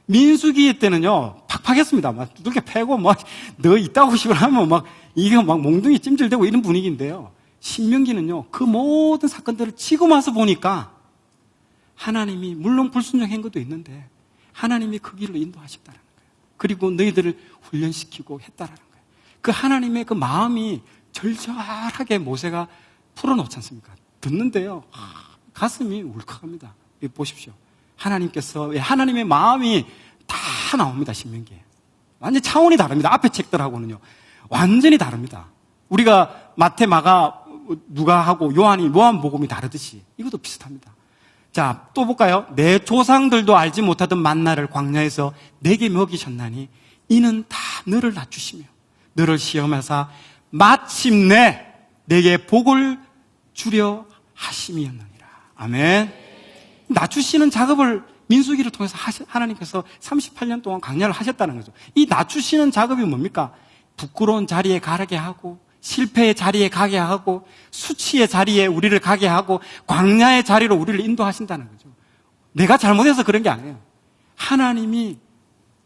민수기 때는요, 팍팍했습니다. 막 두들겨 패고, 막, 너 이따고 싶을 하면 막, 이게 막 몽둥이 찜질대고 이런 분위기인데요. 신명기는요, 그 모든 사건들을 치고 와서 보니까, 하나님이, 물론 불순종한 것도 있는데, 하나님이 그 길로 인도하셨다는 거예요. 그리고 너희들을 훈련시키고 했다라는 거예요. 그 하나님의 그 마음이 절절하게 모세가 풀어놓지 않습니까? 듣는데요, 가슴이 울컥합니다. 이거 보십시오. 하나님께서, 하나님의 마음이 다 나옵니다, 신명기에. 완전 차원이 다릅니다. 앞에 책들하고는요. 완전히 다릅니다. 우리가 마태, 마가, 누가하고 요한복음이 다르듯이 이것도 비슷합니다. 자, 또 볼까요? 내 조상들도 알지 못하던 만나를 광야에서 내게 먹이셨나니 이는 다 너를 낮추시며 너를 시험하사 마침내 내게 복을 주려 하심이었느니라. 아멘. 낮추시는 작업을 민수기를 통해서 하나님께서 38년 동안 광야를 하셨다는 거죠. 이 낮추시는 작업이 뭡니까? 부끄러운 자리에 가게 하고 실패의 자리에 가게 하고 수치의 자리에 우리를 가게 하고 광야의 자리로 우리를 인도하신다는 거죠. 내가 잘못해서 그런 게 아니에요. 하나님이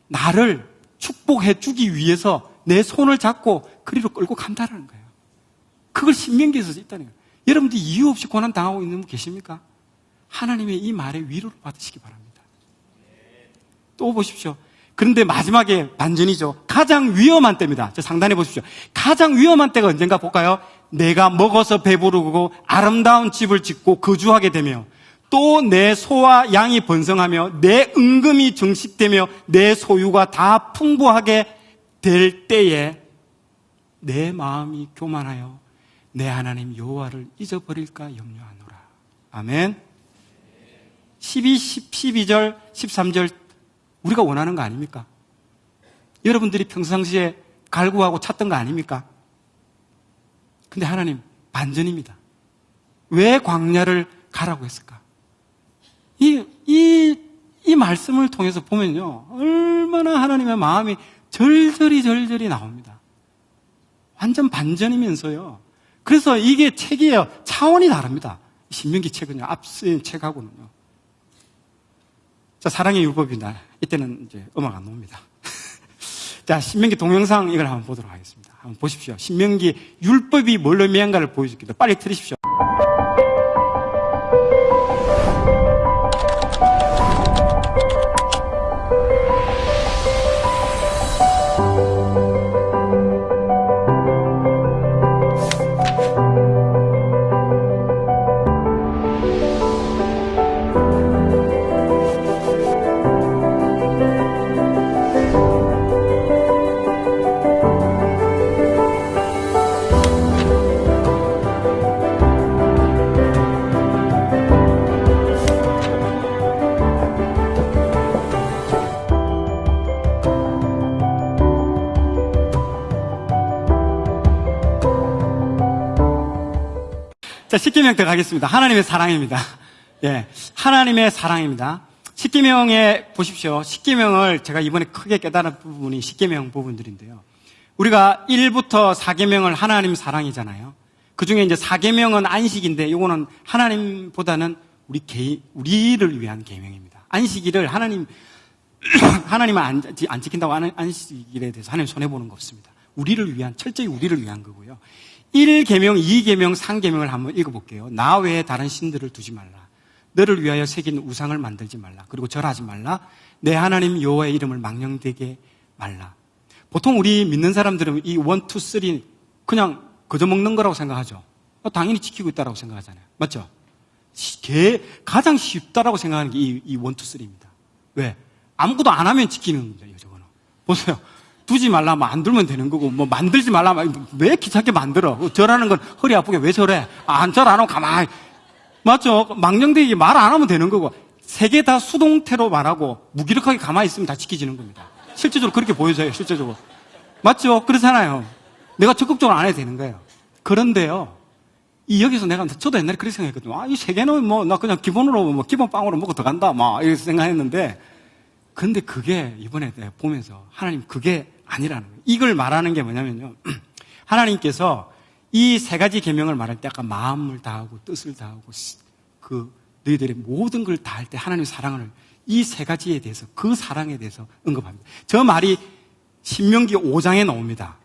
나를 축복해 주기 위해서 내 손을 잡고 그리로 끌고 간다는 거예요. 그걸 신명기에서 있다는 거예요. 여러분들이 이유 없이 고난 당하고 있는 분 계십니까? 하나님의 이 말에 위로를 받으시기 바랍니다. 또 보십시오. 그런데 마지막에 반전이죠. 가장 위험한 때입니다. 저 상단에 보십시오. 가장 위험한 때가 언젠가 볼까요? 내가 먹어서 배부르고 아름다운 집을 짓고 거주하게 되며 또 내 소와 양이 번성하며 내 은금이 정식되며 내 소유가 다 풍부하게 될 때에 내 마음이 교만하여 내 하나님 여호와를 잊어버릴까 염려하노라. 아멘. 12절, 13절 우리가 원하는 거 아닙니까? 여러분들이 평상시에 갈구하고 찾던 거 아닙니까? 근데 하나님 반전입니다. 왜 광야를 가라고 했을까? 이 말씀을 통해서 보면요, 얼마나 하나님의 마음이 절절히 나옵니다. 완전 반전이면서요. 그래서 이게 책이에요. 차원이 다릅니다. 신명기 책은요, 앞선 책하고는요. 자, 사랑의 율법이다. 이때는 이제 음악 안 나옵니다. 자, 신명기 동영상 이걸 한번 보도록 하겠습니다. 한번 보십시오. 신명기 율법이 뭘로 의미한가를 보여줄게요. 빨리 들으십시오. 자, 십계명 들어가겠습니다. 하나님의 사랑입니다. 예, 하나님의 사랑입니다. 십계명에 보십시오. 십계명을 제가 이번에 크게 깨달은 부분이 십계명 부분들인데요. 우리가 1부터 4계명을 하나님 사랑이잖아요. 그 중에 이제 4계명은 안식인데 이거는 하나님보다는 우리를 위한 계명입니다. 안식일을 하나님은 안 지킨다고 하는 안식일에 대해서 하나님 손해보는 거 없습니다. 철저히 우리를 위한 거고요. 1계명, 2계명, 3계명을 한번 읽어볼게요. 나 외에 다른 신들을 두지 말라. 너를 위하여 새긴 우상을 만들지 말라. 그리고 절하지 말라. 내 하나님 여호와의 이름을 망령되게 말라. 보통 우리 믿는 사람들은 이 1, 2, 3 그냥 그저 먹는 거라고 생각하죠. 당연히 지키고 있다라고 생각하잖아요. 맞죠? 가장 쉽다라고 생각하는 게 이 1, 2, 3입니다. 왜? 아무것도 안 하면 지키는 겁니다. 저거는. 보세요. 두지 말라, 안 두면 되는 거고, 만들지 말라, 왜 귀찮게 만들어? 절하는 건 허리 아프게 왜 절해? 절 안 하고 가만히. 맞죠? 망령되게 말 안 하면 되는 거고, 세 개 다 수동태로 말하고, 무기력하게 가만히 있으면 다 지켜지는 겁니다. 실제적으로 그렇게 보여져요, 실제적으로. 맞죠? 그렇잖아요. 내가 적극적으로 안 해도 되는 거예요. 그런데요, 여기서 저도 옛날에 그렇게 생각했거든요. 이 세 개는 나 그냥 기본으로, 기본빵으로 먹고 들어간다, 이렇게 생각했는데, 근데 그게 이번에 내가 보면서 하나님 그게 아니라는 거예요. 이걸 말하는 게 뭐냐면요. 하나님께서 이 세 가지 계명을 말할 때 아까 마음을 다하고 뜻을 다하고 너희들의 모든 걸 다할 때 하나님의 사랑을 이 세 가지에 대해서 그 사랑에 대해서 언급합니다. 저 말이 신명기 5장에 나옵니다.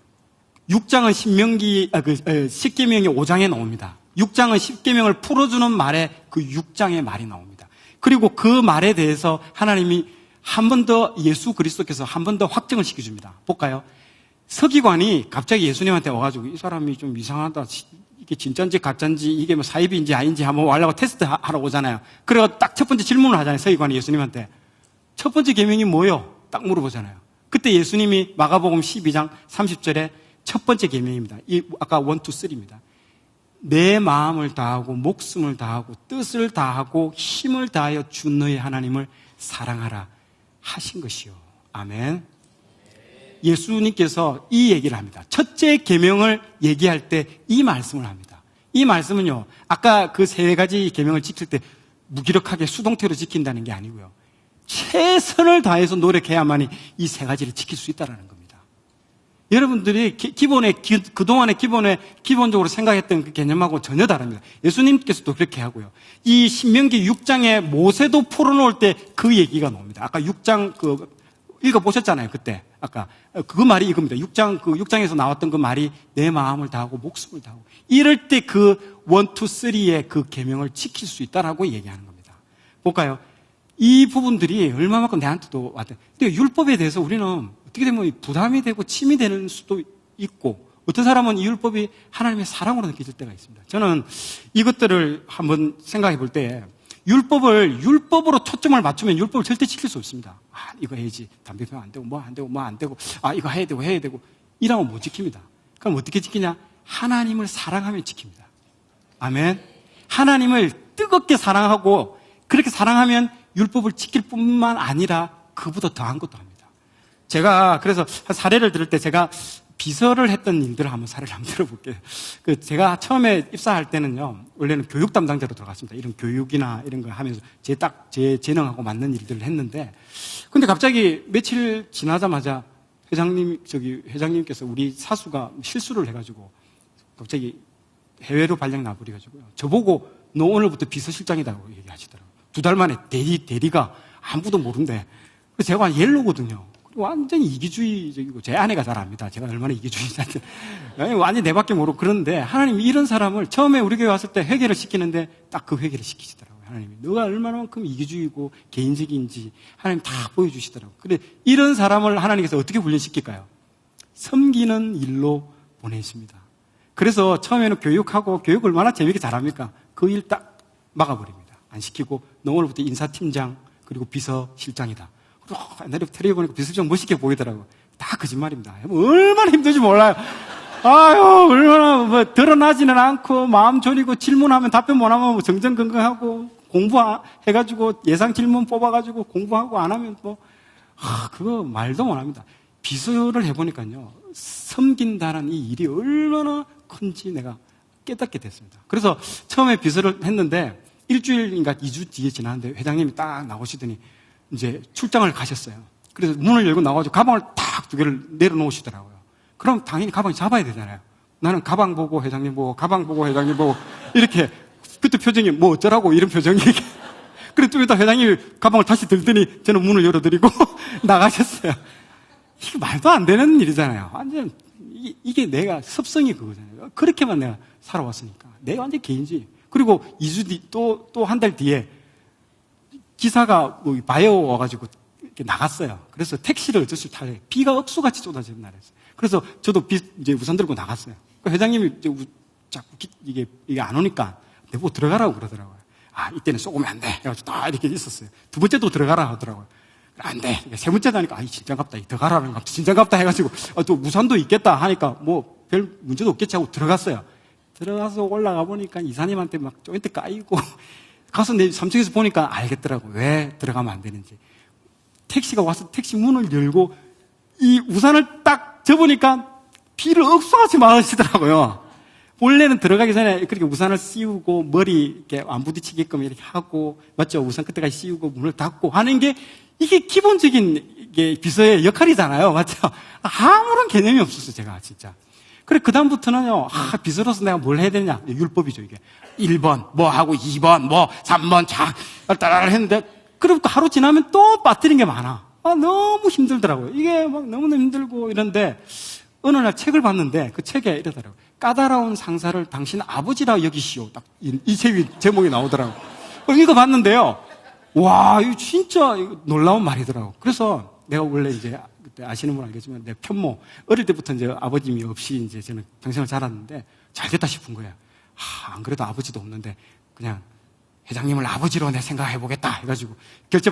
6장은 10계명이 5장에 나옵니다. 6장은 10계명을 풀어주는 말에 그 6장의 말이 나옵니다. 그리고 그 말에 대해서 하나님이 한 번 더 예수 그리스도께서 한 번 더 확정을 시켜줍니다. 볼까요? 서기관이 갑자기 예수님한테 와가지고 이 사람이 좀 이상하다. 이게 진짜인지 가짜인지 이게 사입인지 아닌지 한번 하려고 테스트 하러 오잖아요. 그래서 딱 첫 번째 질문을 하잖아요. 서기관이 예수님한테. 첫 번째 계명이 뭐요? 딱 물어보잖아요. 그때 예수님이 마가복음 12장 30절에 첫 번째 계명입니다. 아까 1, 2, 3입니다. 내 마음을 다하고 목숨을 다하고 뜻을 다하고 힘을 다하여 주 너의 하나님을 사랑하라 하신 것이요. 아멘. 예수님께서 이 얘기를 합니다. 첫째 계명을 얘기할 때 이 말씀을 합니다. 이 말씀은요, 아까 그 세 가지 계명을 지킬 때 무기력하게 수동태로 지킨다는 게 아니고요. 최선을 다해서 노력해야만이 이 세 가지를 지킬 수 있다는 겁니다. 여러분들이 그동안에 기본적으로 생각했던 그 개념하고 전혀 다릅니다. 예수님께서도 그렇게 하고요. 이 신명기 6장에 모세도 풀어놓을 때 그 얘기가 나옵니다. 아까 6장 읽어보셨잖아요, 그때. 아까. 그 말이 이겁니다. 6장에서 나왔던 그 말이 내 마음을 다하고 목숨을 다하고. 이럴 때 그 1, 2, 3의 그 계명을 지킬 수 있다라고 얘기하는 겁니다. 볼까요? 이 부분들이 얼마만큼 내한테도 왔다. 근데 율법에 대해서 우리는 어떻게 되면 부담이 되고 침이 되는 수도 있고, 어떤 사람은 이 율법이 하나님의 사랑으로 느껴질 때가 있습니다. 저는 이것들을 한번 생각해 볼 때, 율법으로 초점을 맞추면 율법을 절대 지킬 수 없습니다. 이거 해야지. 담배 피우면 안 되고, 안 되고. 이거 해야 되고. 이러면 못 지킵니다. 그럼 어떻게 지키냐? 하나님을 사랑하면 지킵니다. 아멘. 하나님을 뜨겁게 사랑하고, 그렇게 사랑하면 율법을 지킬 뿐만 아니라 그보다 더한 것도 합니다. 제가 그래서 사례를 들을 때 제가 비서를 했던 일들을 한번 사례를 한번 들어볼게요. 제가 처음에 입사할 때는요, 원래는 교육 담당자로 들어갔습니다. 이런 교육이나 이런 거 하면서 제 재능하고 맞는 일들을 했는데, 근데 갑자기 며칠 지나자마자 회장님께서 우리 사수가 실수를 해가지고 갑자기 해외로 발령 나버려가지고요. 저보고 너 오늘부터 비서실장이라고 얘기하시더라고요. 2달 만에 대리가 아무도 모른대. 그래서 제가 옐로거든요. 완전히 이기주의적이고, 제 아내가 잘 압니다. 제가 얼마나 이기주의자인지. 완전히 내밖에 모르고. 그런데 하나님이 이런 사람을 처음에 우리 교회 왔을 때 회개를 시키는데 딱 그 회개를 시키시더라고요. 하나님이. 너가 얼마나만큼 이기주의고 개인적인지 하나님 다 보여주시더라고요. 근데 이런 사람을 하나님께서 어떻게 훈련시킬까요? 섬기는 일로 보내십니다. 그래서 처음에는 교육 얼마나 재밌게 잘합니까? 그 일 딱 막아버립니다. 안 시키고, 너 오늘부터 인사팀장, 그리고 비서실장이다. 옛날에 텔레비 보니까 비서실장 멋있게 보이더라고요. 다 거짓말입니다. 얼마나 힘든지 몰라요. 얼마나 드러나지는 않고, 마음 졸이고, 질문하면 답변 못하면 정정건강하고, 공부해가지고, 예상 질문 뽑아가지고, 공부하고 안 하면 그거 말도 못합니다. 비서를 해보니까요, 섬긴다는 이 일이 얼마나 큰지 내가 깨닫게 됐습니다. 그래서 처음에 비서를 했는데, 일주일인가 2주 뒤에 지났는데, 회장님이 딱 나오시더니, 이제 출장을 가셨어요. 그래서 문을 열고 나와가지고 가방을 딱 2개를 내려놓으시더라고요. 그럼 당연히 가방 잡아야 되잖아요. 나는 가방 보고 회장님 보고, 가방 보고 회장님 보고, 이렇게. 그때 표정이 뭐 어쩌라고 이런 표정이. 그래 좀 이따 회장님이 가방을 다시 들더니 저는 문을 열어드리고 나가셨어요. 이게 말도 안 되는 일이잖아요. 완전, 이게 내가 습성이 그거잖아요. 그렇게만 내가 살아왔으니까. 내가 완전 개인주의. 그리고 2주 뒤, 또 한 달 뒤에 기사가 뭐 바이오 와가지고 이렇게 나갔어요. 그래서 택시를 어쩔 수 없이 타요. 비가 억수같이 쏟아지는 날이었어요. 그래서 저도 이제 우산 들고 나갔어요. 그 회장님이 이제 자꾸 이게 안 오니까 내보고 들어가라고 그러더라고요. 아, 이때는 쏘면 안 돼. 해가지고 딱 이렇게 있었어요. 두 번째도 들어가라 하더라고요. 안 돼. 세 번째도 하니까, 진짜갑다. 더 가라는 거. 진짜갑다 해가지고, 또 우산도 있겠다 하니까, 뭐, 별 문제도 없겠지 하고 들어갔어요. 들어가서 올라가 보니까 이사님한테 막 조인트 까이고, 가서 내 3층에서 보니까 알겠더라고. 왜 들어가면 안 되는지. 택시가 와서 택시 문을 열고, 이 우산을 딱 접으니까 비를 억수같이 맞으시더라고요. 원래는 들어가기 전에 그렇게 우산을 씌우고 머리 이렇게 안 부딪히게끔 이렇게 하고, 맞죠? 우산 끝에까지 씌우고 문을 닫고 하는 게 이게 기본적인 게 비서의 역할이잖아요. 맞죠? 아무런 개념이 없었어요, 제가 진짜. 그래, 그다음부터는요, 비서로서 내가 뭘 해야 되냐? 율법이죠, 이게. 1번, 뭐 하고 2번, 뭐 3번, 따라라 했는데, 그리고 하루 지나면 또 빠뜨린 게 많아. 너무 힘들더라고요. 이게 막 너무너무 힘들고 이런데, 어느 날 책을 봤는데, 그 책에 이러더라고요. 까다로운 상사를 당신 아버지라 여기시오. 딱 이 책이 제목이 나오더라고요. 이거 봤는데요. 와, 이거 진짜 놀라운 말이더라고요. 그래서 내가 원래 이제 그때 아시는 분 알겠지만 내 편모 어릴 때부터 이제 아버님이 없이 이제 저는 평생을 자랐는데 잘 됐다 싶은 거예요. 안 그래도 아버지도 없는데 그냥 회장님을 아버지로 내 생각해 보겠다 해가지고 결제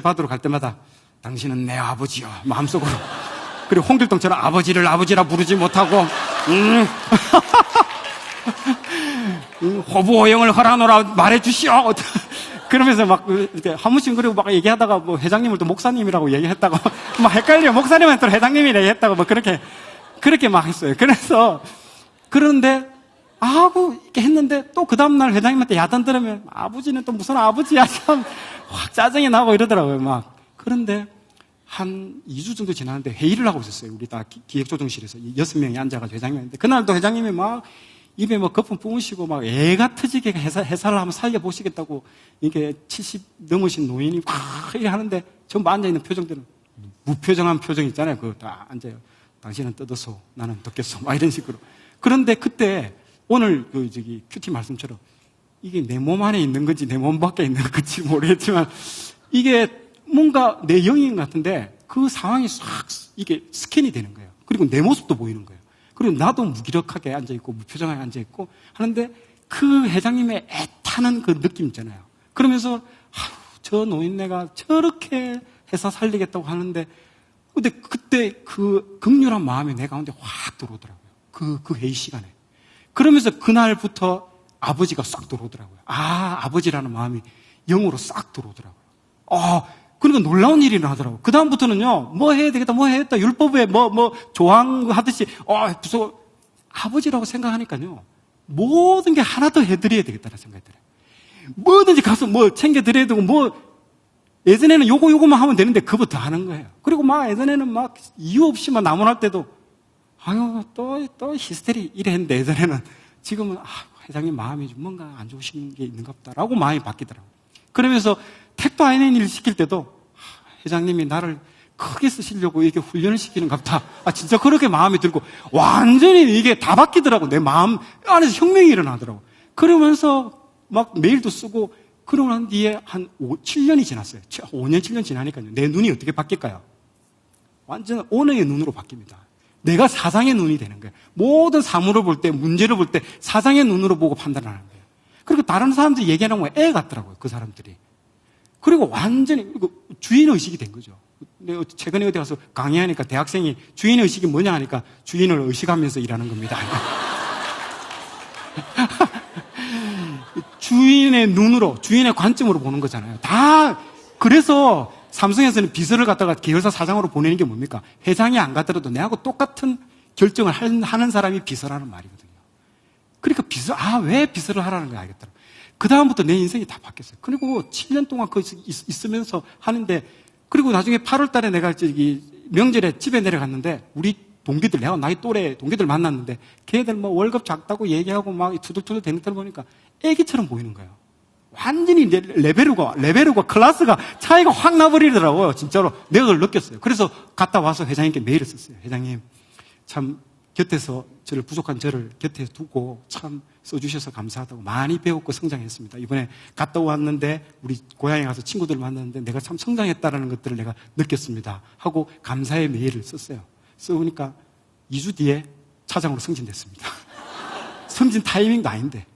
받으러 갈 때마다 당신은 내 아버지요 마음속으로. 그리고 홍길동처럼 아버지를 아버지라 부르지 못하고 호부호영을 허라노라 말해주시오. 그러면서 막 이렇게 한 번씩 그리고 막 얘기하다가 뭐 회장님을 또 목사님이라고 얘기했다가 막 헷갈려. 목사님은 또 회장님이라 얘기했다가 뭐 그렇게 막 했어요. 그래서 그런데 하고 이렇게 했는데 또 그 다음날 회장님한테 야단 들으면 아버지는 또 무슨 아버지야 참 확 짜증이 나고 이러더라고요. 막 그런데 한 2주 정도 지났는데 회의를 하고 있었어요. 우리 다 기획조정실에서 6명이 앉아가지고 회장님인데 그날도 회장님이 막 입에 뭐 거품 뿜으시고 막 애가 터지게 회사를 한번 살려보시겠다고 이렇게 70 넘으신 노인이 막 이렇게 하는데 전부 앉아있는 표정들은 무표정한 표정 있잖아요. 그거 다 앉아요. 당신은 뜯어서 나는 덮겠어. 막 이런 식으로. 그런데 그때 오늘 큐티 말씀처럼 이게 내 몸 안에 있는 건지 내 몸 밖에 있는 건지 모르겠지만 이게 뭔가 내 영인 같은데 그 상황이 싹 이게 스캔이 되는 거예요. 그리고 내 모습도 보이는 거예요. 그리고 나도 무기력하게 앉아있고 무표정하게 앉아있고 하는데 그 회장님의 애타는 그 느낌 있잖아요. 그러면서 저 노인네가 저렇게 회사 살리겠다고 하는데 근데 그때 그 극렬한 마음이 내 가운데 확 들어오더라고요. 그 회의 시간에. 그러면서 그날부터 아버지가 싹 들어오더라고요. 아버지라는 마음이 영으로 싹 들어오더라고요. 그러니까 놀라운 일이 일어나더라고요. 그다음부터는요, 뭐 해야 되겠다, 뭐 해야겠다, 율법에 뭐 조항 하듯이, 무슨 아버지라고 생각하니까요, 모든 게 하나 더 해드려야 되겠다는 생각이 들어요. 뭐든지 가서 뭐 챙겨드려야 되고, 예전에는 요거만 하면 되는데, 그거부터 하는 거예요. 그리고 막 예전에는 막 이유 없이 막 나무랄 때도, 또 히스테리 이래 했는데, 예전에는 지금은, 회장님 마음이 좀 뭔가 안 좋으신 게 있는가 보다라고 마음이 바뀌더라고요. 그러면서 택도 아닌 일을 시킬 때도 회장님이 나를 크게 쓰시려고 이렇게 훈련을 시키는가 보다. 진짜 그렇게 마음이 들고 완전히 이게 다 바뀌더라고. 내 마음 안에서 혁명이 일어나더라고. 그러면서 막 메일도 쓰고 그러고 난 뒤에 한 7년이 지났어요. 5년, 7년 지나니까요. 내 눈이 어떻게 바뀔까요? 완전 언어의 눈으로 바뀝니다. 내가 사상의 눈이 되는 거예요. 모든 사물을 볼 때, 문제를 볼 때 사상의 눈으로 보고 판단하는 거예요. 그리고 다른 사람들이 얘기하는 거 애 같더라고요. 그 사람들이. 그리고 완전히 주인의식이 된 거죠. 최근에 어디 가서 강의하니까 대학생이 주인의식이 뭐냐 하니까 주인을 의식하면서 일하는 겁니다. 주인의 눈으로, 주인의 관점으로 보는 거잖아요. 그래서 삼성에서는 비서를 갖다가 계열사 사장으로 보내는 게 뭡니까? 회장이 안 가더라도 내하고 똑같은 결정을 하는 사람이 비서라는 말이거든요. 그러니까 왜 비서를 하라는 걸 알겠더라고요. 그다음부터 내 인생이 다 바뀌었어요. 그리고 7년 동안 거기서 있으면서 하는데, 그리고 나중에 8월 달에 내가 명절에 집에 내려갔는데, 우리 동기들, 내가 나이 또래 동기들 만났는데, 걔들 뭐 월급 작다고 얘기하고 막 투덜투덜 대는 걸 보니까 애기처럼 보이는 거예요. 완전히 레벨과 클래스가 차이가 확 나버리더라고요. 진짜로. 내가 그걸 느꼈어요. 그래서 갔다 와서 회장님께 메일을 썼어요. 회장님, 참 곁에서 부족한 저를 곁에 두고 참 써주셔서 감사하다고 많이 배웠고 성장했습니다. 이번에 갔다 왔는데 우리 고향에 가서 친구들을 만났는데 내가 참 성장했다라는 것들을 내가 느꼈습니다 하고 감사의 메일을 썼어요. 써보니까 2주 뒤에 차장으로 승진됐습니다. 승진 타이밍도 아닌데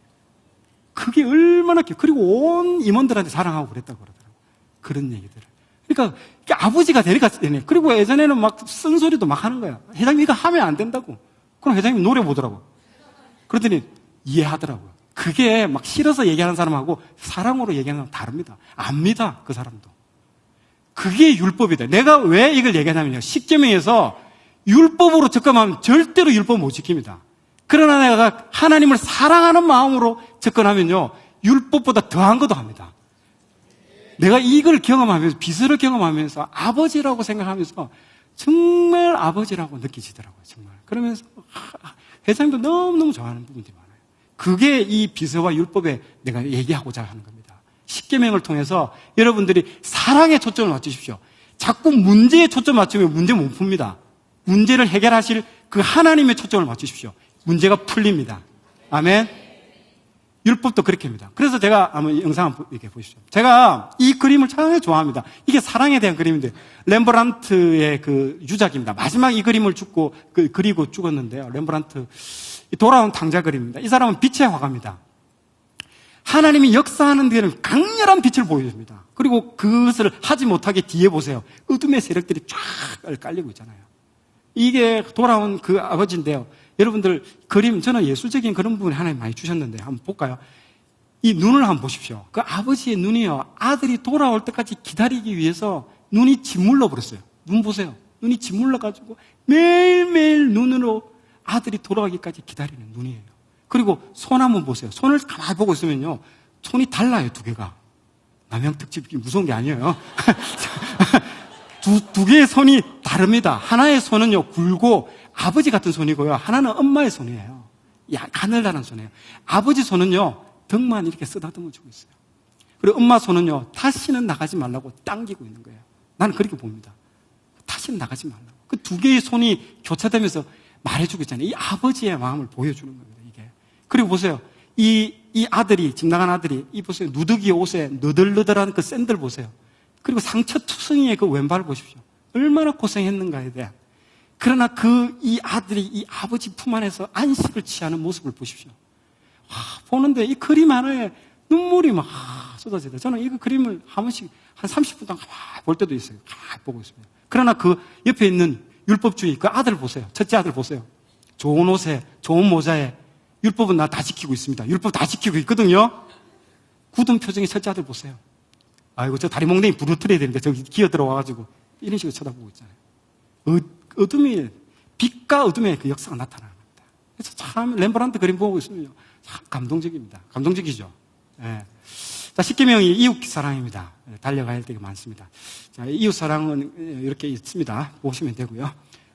그게 얼마나 그리고 온 임원들한테 자랑하고 그랬다고 그러더라고요. 그런 얘기들을. 그러니까 아버지가 되니까 되네. 그리고 예전에는 막 쓴소리도 막 하는 거야. 회장님 이거 하면 안 된다고. 그럼 회장님 노래 보더라고. 그러더니 이해하더라고요. 그게 막 싫어서 얘기하는 사람하고 사랑으로 얘기하는 사람은 다릅니다. 압니다. 그 사람도. 그게 율법이다. 내가 왜 이걸 얘기하냐면요. 십계명에서 율법으로 접근하면 절대로 율법 못 지킵니다. 그러나 내가 하나님을 사랑하는 마음으로 접근하면요. 율법보다 더한 것도 합니다. 내가 이걸 경험하면서, 비서를 경험하면서 아버지라고 생각하면서 정말 아버지라고 느끼지더라고요. 정말. 그러면서 회장님도 너무너무 좋아하는 부분들이 많아요. 그게 이 비서와 율법에 내가 얘기하고자 하는 겁니다. 십계명을 통해서 여러분들이 사랑에 초점을 맞추십시오. 자꾸 문제에 초점 맞추면 문제 못 풉니다. 문제를 해결하실 그 하나님의 초점을 맞추십시오. 문제가 풀립니다. 아멘. 율법도 그렇게 합니다. 그래서 제가 한번 영상 한번 이렇게 보시죠. 제가 이 그림을 참 좋아합니다. 이게 사랑에 대한 그림인데 렘브란트의 그 유작입니다. 마지막 이 그림을 그리고 죽었는데요. 렘브란트 돌아온 탕자 그림입니다. 이 사람은 빛의 화가입니다. 하나님이 역사하는 데는 강렬한 빛을 보여줍니다. 그리고 그것을 하지 못하게 뒤에 보세요. 어둠의 세력들이 쫙 깔리고 있잖아요. 이게 돌아온 그 아버지인데요. 여러분들 그림, 저는 예술적인 그런 부분을 하나님 많이 주셨는데 한번 볼까요? 이 눈을 한번 보십시오. 그 아버지의 눈이요. 아들이 돌아올 때까지 기다리기 위해서 눈이 짓물러 버렸어요. 눈 보세요. 눈이 짓물러가지고 매일매일 눈으로 아들이 돌아가기까지 기다리는 눈이에요. 그리고 손 한번 보세요. 손을 가만히 보고 있으면요. 손이 달라요, 두 개가. 남양특집이 무서운 게 아니에요. 두 개의 손이 다릅니다. 하나의 손은요, 굵고 아버지 같은 손이고요. 하나는 엄마의 손이에요. 가늘다는 손이에요. 아버지 손은요, 등만 이렇게 쓰다듬어 주고 있어요. 그리고 엄마 손은요, 다시는 나가지 말라고 당기고 있는 거예요. 나는 그렇게 봅니다. 다시는 나가지 말라고. 그 두 개의 손이 교차되면서 말해주고 있잖아요. 이 아버지의 마음을 보여주는 겁니다, 이게. 그리고 보세요. 이 아들이, 집 나간 아들이, 이 보세요. 누더기 옷에 너덜너덜한 그 샌들 보세요. 그리고 상처투성이의 그 왼발을 보십시오. 얼마나 고생했는가에 대한. 그러나 이 아들이 이 아버지 품 안에서 안식을 취하는 모습을 보십시오. 보는데 이 그림 하나에 눈물이 막 쏟아지다. 저는 이 그림을 한 번씩 한 30분 동안 가만히 볼 때도 있어요. 가만히 보고 있습니다. 그러나 그 옆에 있는 율법주의 그 아들 보세요. 첫째 아들 보세요. 좋은 옷에, 좋은 모자에 율법은 나 다 지키고 있습니다. 율법 다 지키고 있거든요. 굳은 표정의 첫째 아들 보세요. 아이고, 저 다리 몽둥이 부르트려야 되는데 저기 기어 들어와가지고 이런 식으로 쳐다보고 있잖아요. 어둠이, 빛과 어둠의 그 역사가 나타나는 겁니다. 그래서 참 렘브란트 그림 보고 있으면 참 감동적입니다. 감동적이죠. 예. 자, 십계명이 이웃 사랑입니다. 달려가야 할 때가 많습니다. 자, 이웃 사랑은 이렇게 있습니다. 보시면 되고요.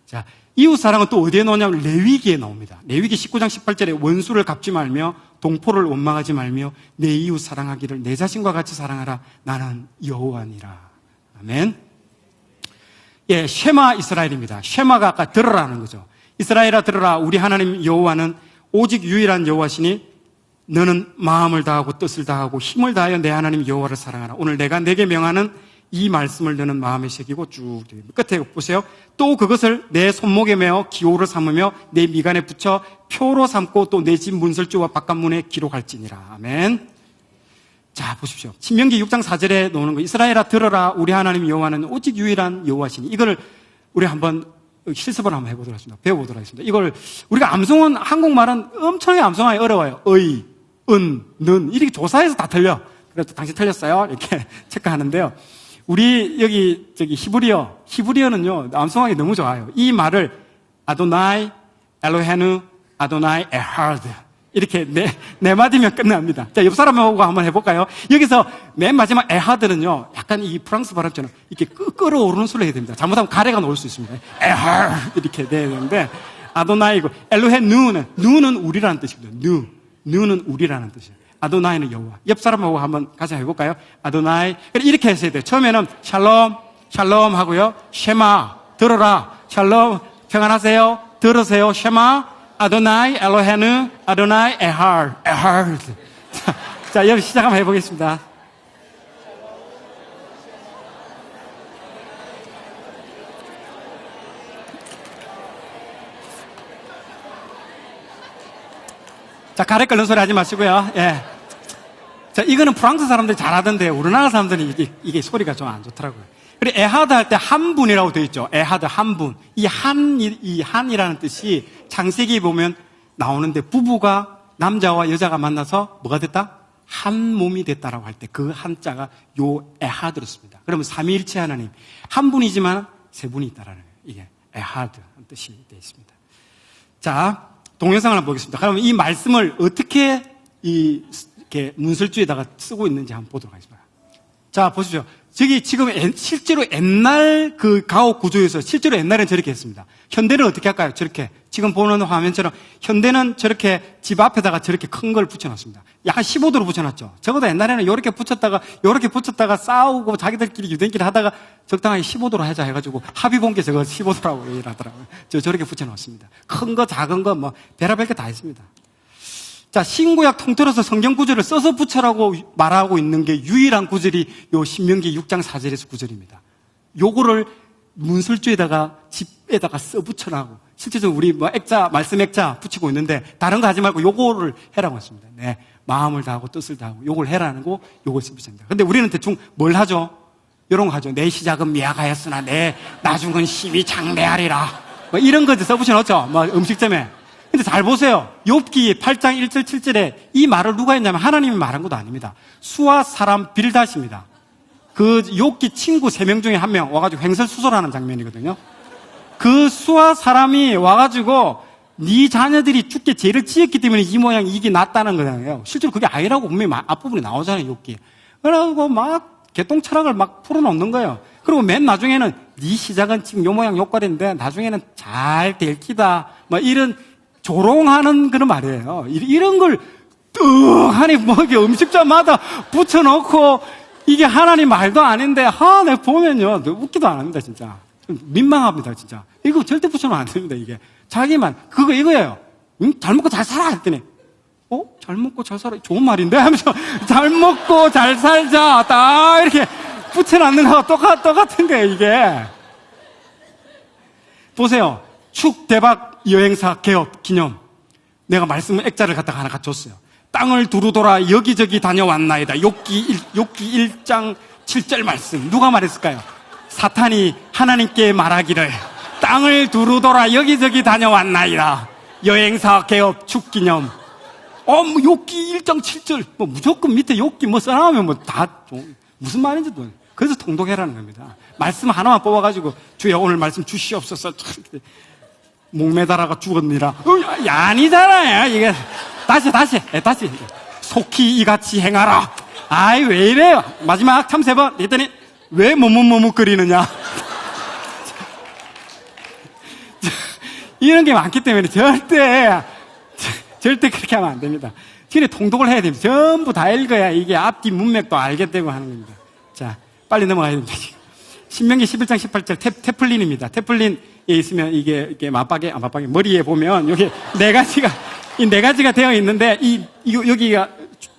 자, 이웃 사랑은 또 어디에 나오냐면 레위기에 나옵니다. 레위기 19장 18절에 원수를 갚지 말며 동포를 원망하지 말며 내 이웃 사랑하기를 내 자신과 같이 사랑하라. 나는 여호와니라. 아멘. 예, 쉐마 이스라엘입니다. 쉐마가 아까 들으라는 거죠. 이스라엘아 들으라. 우리 하나님 여호와는 오직 유일한 여호와시니 너는 마음을 다하고 뜻을 다하고 힘을 다하여 내 하나님 여호와를 사랑하라. 오늘 내가 내게 명하는 이 말씀을 너는 마음에 새기고 쭉 끝에 보세요. 또 그것을 내 손목에 메어 기호를 삼으며 내 미간에 붙여 표로 삼고 또 내 집 문설주와 바깥문에 기록할지니라. 아멘. 자, 보십시오. 신명기 6장 4절에 나오는 거. 이스라엘아 들어라. 우리 하나님 여호와는 오직 유일한 여호와시니. 이걸 우리 한번 실습을 한번 해보도록 하겠습니다. 배워보도록 하겠습니다. 이걸 우리가 암송은 한국말은 엄청나게 암송하기 어려워요. 의, 은, 는 이렇게 조사해서 다 틀려. 그래도 당신 틀렸어요. 이렇게 체크하는데요. 우리 여기 히브리어는요 암송하기 너무 좋아요. 이 말을 아도나이 엘로헤누 아도나이 에하드 이렇게 네 마디면 끝납니다. 자, 옆 사람하고 한번 해볼까요? 여기서 맨 마지막 에하드는요 약간 이 프랑스 발음처럼 이렇게 끌어오르는 소리를 해야 됩니다. 잘못하면 가래가 나올 수 있습니다. 에하드 이렇게 돼야 되는데 아도나이고 누는 우리라는 뜻이거든요. 누는 우리라는 뜻이에요. 아도나이는 여호와. 옆 사람하고 한번 같이 해볼까요? 아도나이. 이렇게 했어야 돼요. 처음에는 샬롬 하고요. 쉐마, 들어라. 샬롬, 평안하세요. 들으세요. 쉐마 아도나이 엘로헤누 아도나이 에할. 자, 여러분 시작 한번 해보겠습니다. 자, 가래 끓는 소리 하지 마시고요. 예. 자, 이거는 프랑스 사람들이 잘하던데 우리나라 사람들이 이게 소리가 좀 안 좋더라고요. 그리고 에하드 할 때 한 분이라고 되어 있죠. 에하드 한 분. 이 한이라는 뜻이 창세기 보면 나오는데 부부가 남자와 여자가 만나서 뭐가 됐다? 한 몸이 됐다라고 할 때 그 한자가 요 에하드로 씁니다. 그러면 삼위일체 하나님. 한 분이지만 세 분이 있다라는 거예요. 이게 에하드 한 뜻이 되어 있습니다. 자, 동영상을 한번 보겠습니다. 그러면 이 말씀을 어떻게 이렇게 문설주에다가 쓰고 있는지 한번 보도록 하겠습니다. 자, 보십시오. 저기 지금 실제로 옛날 그 가옥 구조에서 실제로 옛날에는 저렇게 했습니다. 현대는 어떻게 할까요? 저렇게. 지금 보는 화면처럼 현대는 저렇게 집 앞에다가 저렇게 큰 걸 붙여놨습니다. 약간 15도로 붙여놨죠. 적어도 옛날에는 요렇게 붙였다가 싸우고 자기들끼리 유대인끼리 하다가 적당하게 15도로 하자 해가지고 합의 본 게 저거 15도라고 얘기를 하더라고요. 저렇게 붙여놨습니다. 큰 거, 작은 거, 뭐, 별의별 게 다 있습니다. 자, 신구약 통틀어서 성경 구절을 써서 붙여라고 말하고 있는 게 유일한 구절이 요 신명기 6장 4절에서 9절입니다. 요거를 문설주에다가 집에다가 써 붙여라고. 실제적으로 우리 뭐 액자, 말씀 액자 붙이고 있는데 다른 거 하지 말고 요거를 해라고 했습니다. 네. 마음을 다하고 뜻을 다하고 요걸 해라는 거 요걸 써 붙입니다. 근데 우리는 대충 뭘 하죠? 요런 거 하죠. 내 시작은 미약하였으나 내 나중은 심히 장대하리라. 뭐 이런 거 써 붙여놓죠. 뭐 음식점에. 근데 잘 보세요. 욥기 8장 1절 7절에 이 말을 누가 했냐면 하나님이 말한 것도 아닙니다. 수아 사람 빌닷입니다. 그 욥기 친구 3명 중에 1명 와가지고 횡설수설하는 장면이거든요. 그 수아 사람이 와가지고 네 자녀들이 죽게 죄를 지었기 때문에 이 모양 이게 났다는 거잖아요. 실제로 그게 아니라고 분명히 앞부분에 나오잖아요. 욥기. 그래가지고 막 개똥 철학을 막 풀어놓는 거예요. 그리고 맨 나중에는 네 시작은 지금 요 모양 요꼴인데 나중에는 잘 될 기다. 뭐 이런 조롱하는 그런 말이에요. 이런 걸 뚝하니 뭐 이게 음식점마다 붙여놓고 이게 하나님 말도 아닌데 내가 보면요 웃기도 안 합니다. 진짜 민망합니다. 진짜 이거 절대 붙여놓으면 안 됩니다. 이게 자기만 그거 이거예요. 잘 먹고 잘 살아 했더니 잘 먹고 잘 살아 좋은 말인데 하면서 잘 먹고 잘 살자 딱 이렇게 붙여놨는 거하고 똑같은 거예요. 이게 보세요. 축 대박 여행사 개업 기념. 내가 말씀 액자를 갖다가 하나 갖췄어요. 땅을 두루돌아 여기저기 다녀왔나이다. 욥기 1장 7절 말씀. 누가 말했을까요? 사탄이 하나님께 말하기를 땅을 두루돌아 여기저기 다녀왔나이다. 여행사 개업 축 기념. 뭐 욥기 1장 7절. 뭐 무조건 밑에 욥기 뭐 써나오면 뭐 다 무슨 말인지 도 그래서 통독해라는 겁니다. 말씀 하나만 뽑아가지고 주여 오늘 말씀 주시옵소서. 목매달아가 죽었느니라. 아니잖아요. 이게 다시. 속히 이같이 행하라. 아이 왜 이래요? 마지막 참 3번 했더니 왜 머뭇머뭇거리느냐. 이런 게 많기 때문에 절대 그렇게 하면 안 됩니다. 진짜 통독을 해야 됩니다. 전부 다 읽어야 이게 앞뒤 문맥도 알게 되고 하는 겁니다. 자, 빨리 넘어가야 됩니다. 신명기 11장 18절 테플린입니다. 테플린에 있으면 이게 맞박에 머리에 보면 여기 네 가지가 되어 있는데 여기가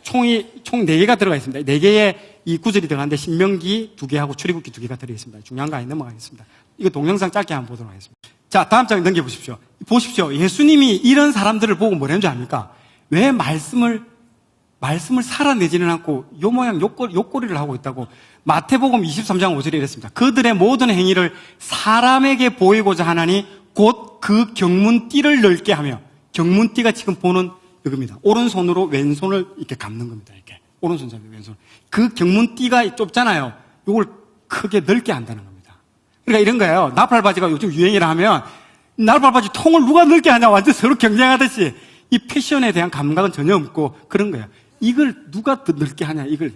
총 4개가 들어가 있습니다. 4개의 이 구절이 들어가는데 신명기 2개하고 출애굽기 2개가 들어 있습니다. 중요한 거 아니 넘어가겠습니다. 이거 동영상 짧게 한번 보도록 하겠습니다. 자, 다음 장에 넘겨보십시오. 보십시오. 예수님이 이런 사람들을 보고 뭐라는 줄 압니까? 왜 말씀을 살아내지는 않고 요 모양 요꼬리를 하고 있다고 마태복음 23장 5절에 이랬습니다. 그들의 모든 행위를 사람에게 보이고자 하나니 곧 그 경문띠를 넓게 하며 경문띠가 지금 보는 이겁니다. 오른손으로 왼손을 이렇게 감는 겁니다. 이렇게 오른손 잡고 왼손. 그 경문띠가 좁잖아요. 이걸 크게 넓게 한다는 겁니다. 그러니까 이런 거예요. 나팔바지가 요즘 유행이라 하면 나팔바지 통을 누가 넓게 하냐 완전 서로 경쟁하듯이 이 패션에 대한 감각은 전혀 없고 그런 거예요. 이걸 누가 더 넓게 하냐 이걸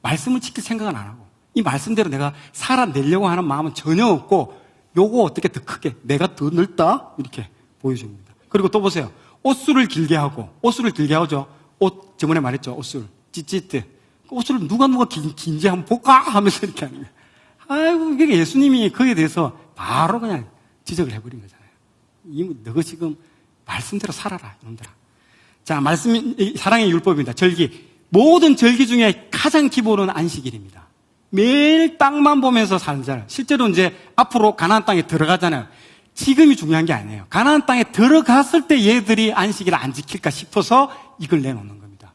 말씀을 지킬 생각은 안 하고 이 말씀대로 내가 살아내려고 하는 마음은 전혀 없고 요거 어떻게 더 크게 내가 더 넓다 이렇게 보여줍니다. 그리고 또 보세요. 옷술을 길게 하죠. 옷 저번에 말했죠. 옷술 찌찌뜨 옷을 누가 긴지 한번 볼까 하면서 이렇게 하는 거예요. 아이고 이게 예수님이 거기에 대해서 바로 그냥 지적을 해버린 거잖아요. 너 지금 말씀대로 살아라, 이놈들아. 자, 사랑의 율법입니다. 절기. 모든 절기 중에 가장 기본은 안식일입니다. 매일 땅만 보면서 살잖아요. 실제로 이제 앞으로 가나안 땅에 들어가잖아요. 지금이 중요한 게 아니에요. 가나안 땅에 들어갔을 때 얘들이 안식일을 안 지킬까 싶어서 이걸 내놓는 겁니다.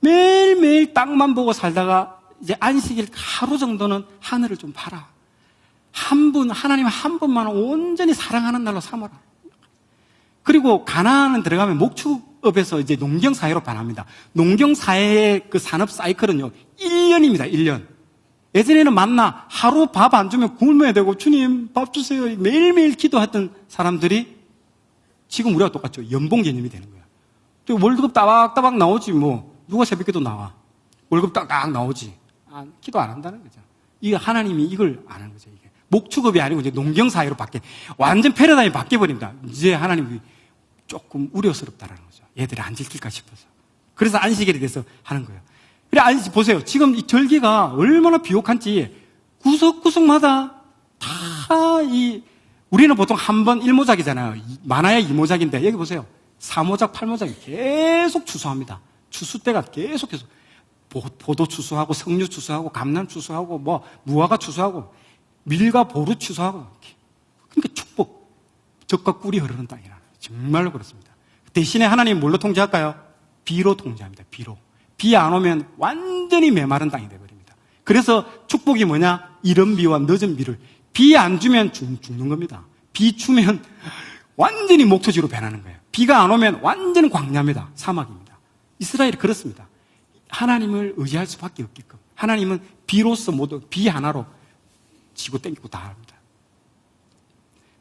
매일매일 땅만 보고 살다가 이제 안식일 하루 정도는 하늘을 좀 봐라. 하나님 한 분만 온전히 사랑하는 날로 삼아라. 그리고 가나안은 들어가면 목축업에서 이제 농경사회로 변합니다. 농경사회의 그 산업 사이클은요, 1년입니다, 1년. 예전에는 만나 하루 밥 안 주면 굶어야 되고, 주님 밥 주세요. 매일매일 기도했던 사람들이 지금 우리가 똑같죠. 연봉 개념이 되는 거예요. 또 월급 따박따박 나오지, 뭐. 누가 새벽기도 나와. 월급 따박 나오지. 기도 안 한다는 거죠. 이게 하나님이 이걸 안 하는 거죠, 이게. 목축업이 아니고 이제 농경사회로 완전 패러다임이 바뀌어버립니다. 이제 하나님이 조금 우려스럽다라는 거죠. 얘들이 안 지킬까 싶어서. 그래서 안식일에 대해서 하는 거예요. 그래, 보세요. 지금 이 절기가 얼마나 비옥한지 구석구석마다 우리는 보통 한 번 1모작이잖아요. 많아야 2모작인데, 여기 보세요. 4모작, 8모작이 계속 추수합니다. 추수 때가 계속해서 포도 추수하고, 석류 추수하고, 감남 추수하고, 무화과 추수하고, 밀과 보루 추수하고. 그러니까 축복, 젖과 꿀이 흐르는 땅이라. 정말로 그렇습니다. 대신에 하나님 뭘로 통제할까요? 비로 통제합니다. 비로. 비 안 오면 완전히 메마른 땅이 되어버립니다. 그래서 축복이 뭐냐? 이른 비와 늦은 비를. 비 안 주면 죽는 겁니다. 비 주면 완전히 목토지로 변하는 거예요. 비가 안 오면 완전 광야입니다. 사막입니다. 이스라엘이 그렇습니다. 하나님을 의지할 수밖에 없게끔. 하나님은 비로서 모두 비 하나로 지고 땡기고 다 합니다.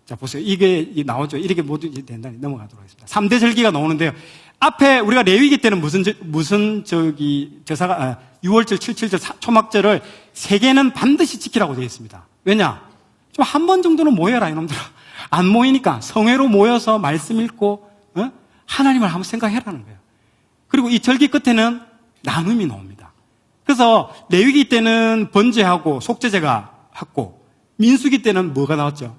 자, 보세요. 이게 나오죠. 이렇게 모두 된다니 넘어가도록 하겠습니다. 3대 절기가 나오는데요. 앞에 우리가 레위기 때는 제사가 6월절, 7.7절, 초막절을 3개는 반드시 지키라고 되어 있습니다. 왜냐? 좀 한 번 정도는 모여라, 이놈들아. 안 모이니까 성회로 모여서 말씀 읽고 하나님을 한번 생각해라는 거예요. 그리고 이 절기 끝에는 나눔이 나옵니다. 그래서 레위기 때는 번제하고 속죄제가 했고, 민수기 때는 뭐가 나왔죠?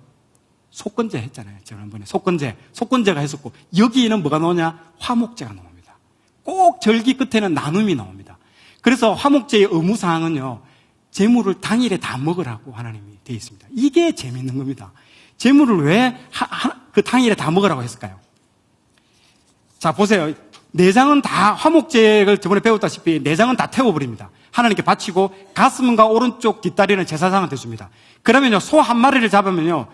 속건제 했잖아요. 지난번에 속건제가 했었고, 여기에는 뭐가 나오냐? 화목제가 나옵니다. 꼭 절기 끝에는 나눔이 나옵니다. 그래서 화목제의 의무사항은요, 제물을 당일에 다 먹으라고 하나님이 되어 있습니다. 이게 재밌는 겁니다. 제물을 왜 그 당일에 다 먹으라고 했을까요? 자, 보세요. 내장은 다, 화목제를 저번에 배웠다시피 내장은 다 태워버립니다. 하나님께 바치고 가슴과 오른쪽 뒷다리는 제사장한테 줍니다. 그러면요, 소 한 마리를 잡으면요,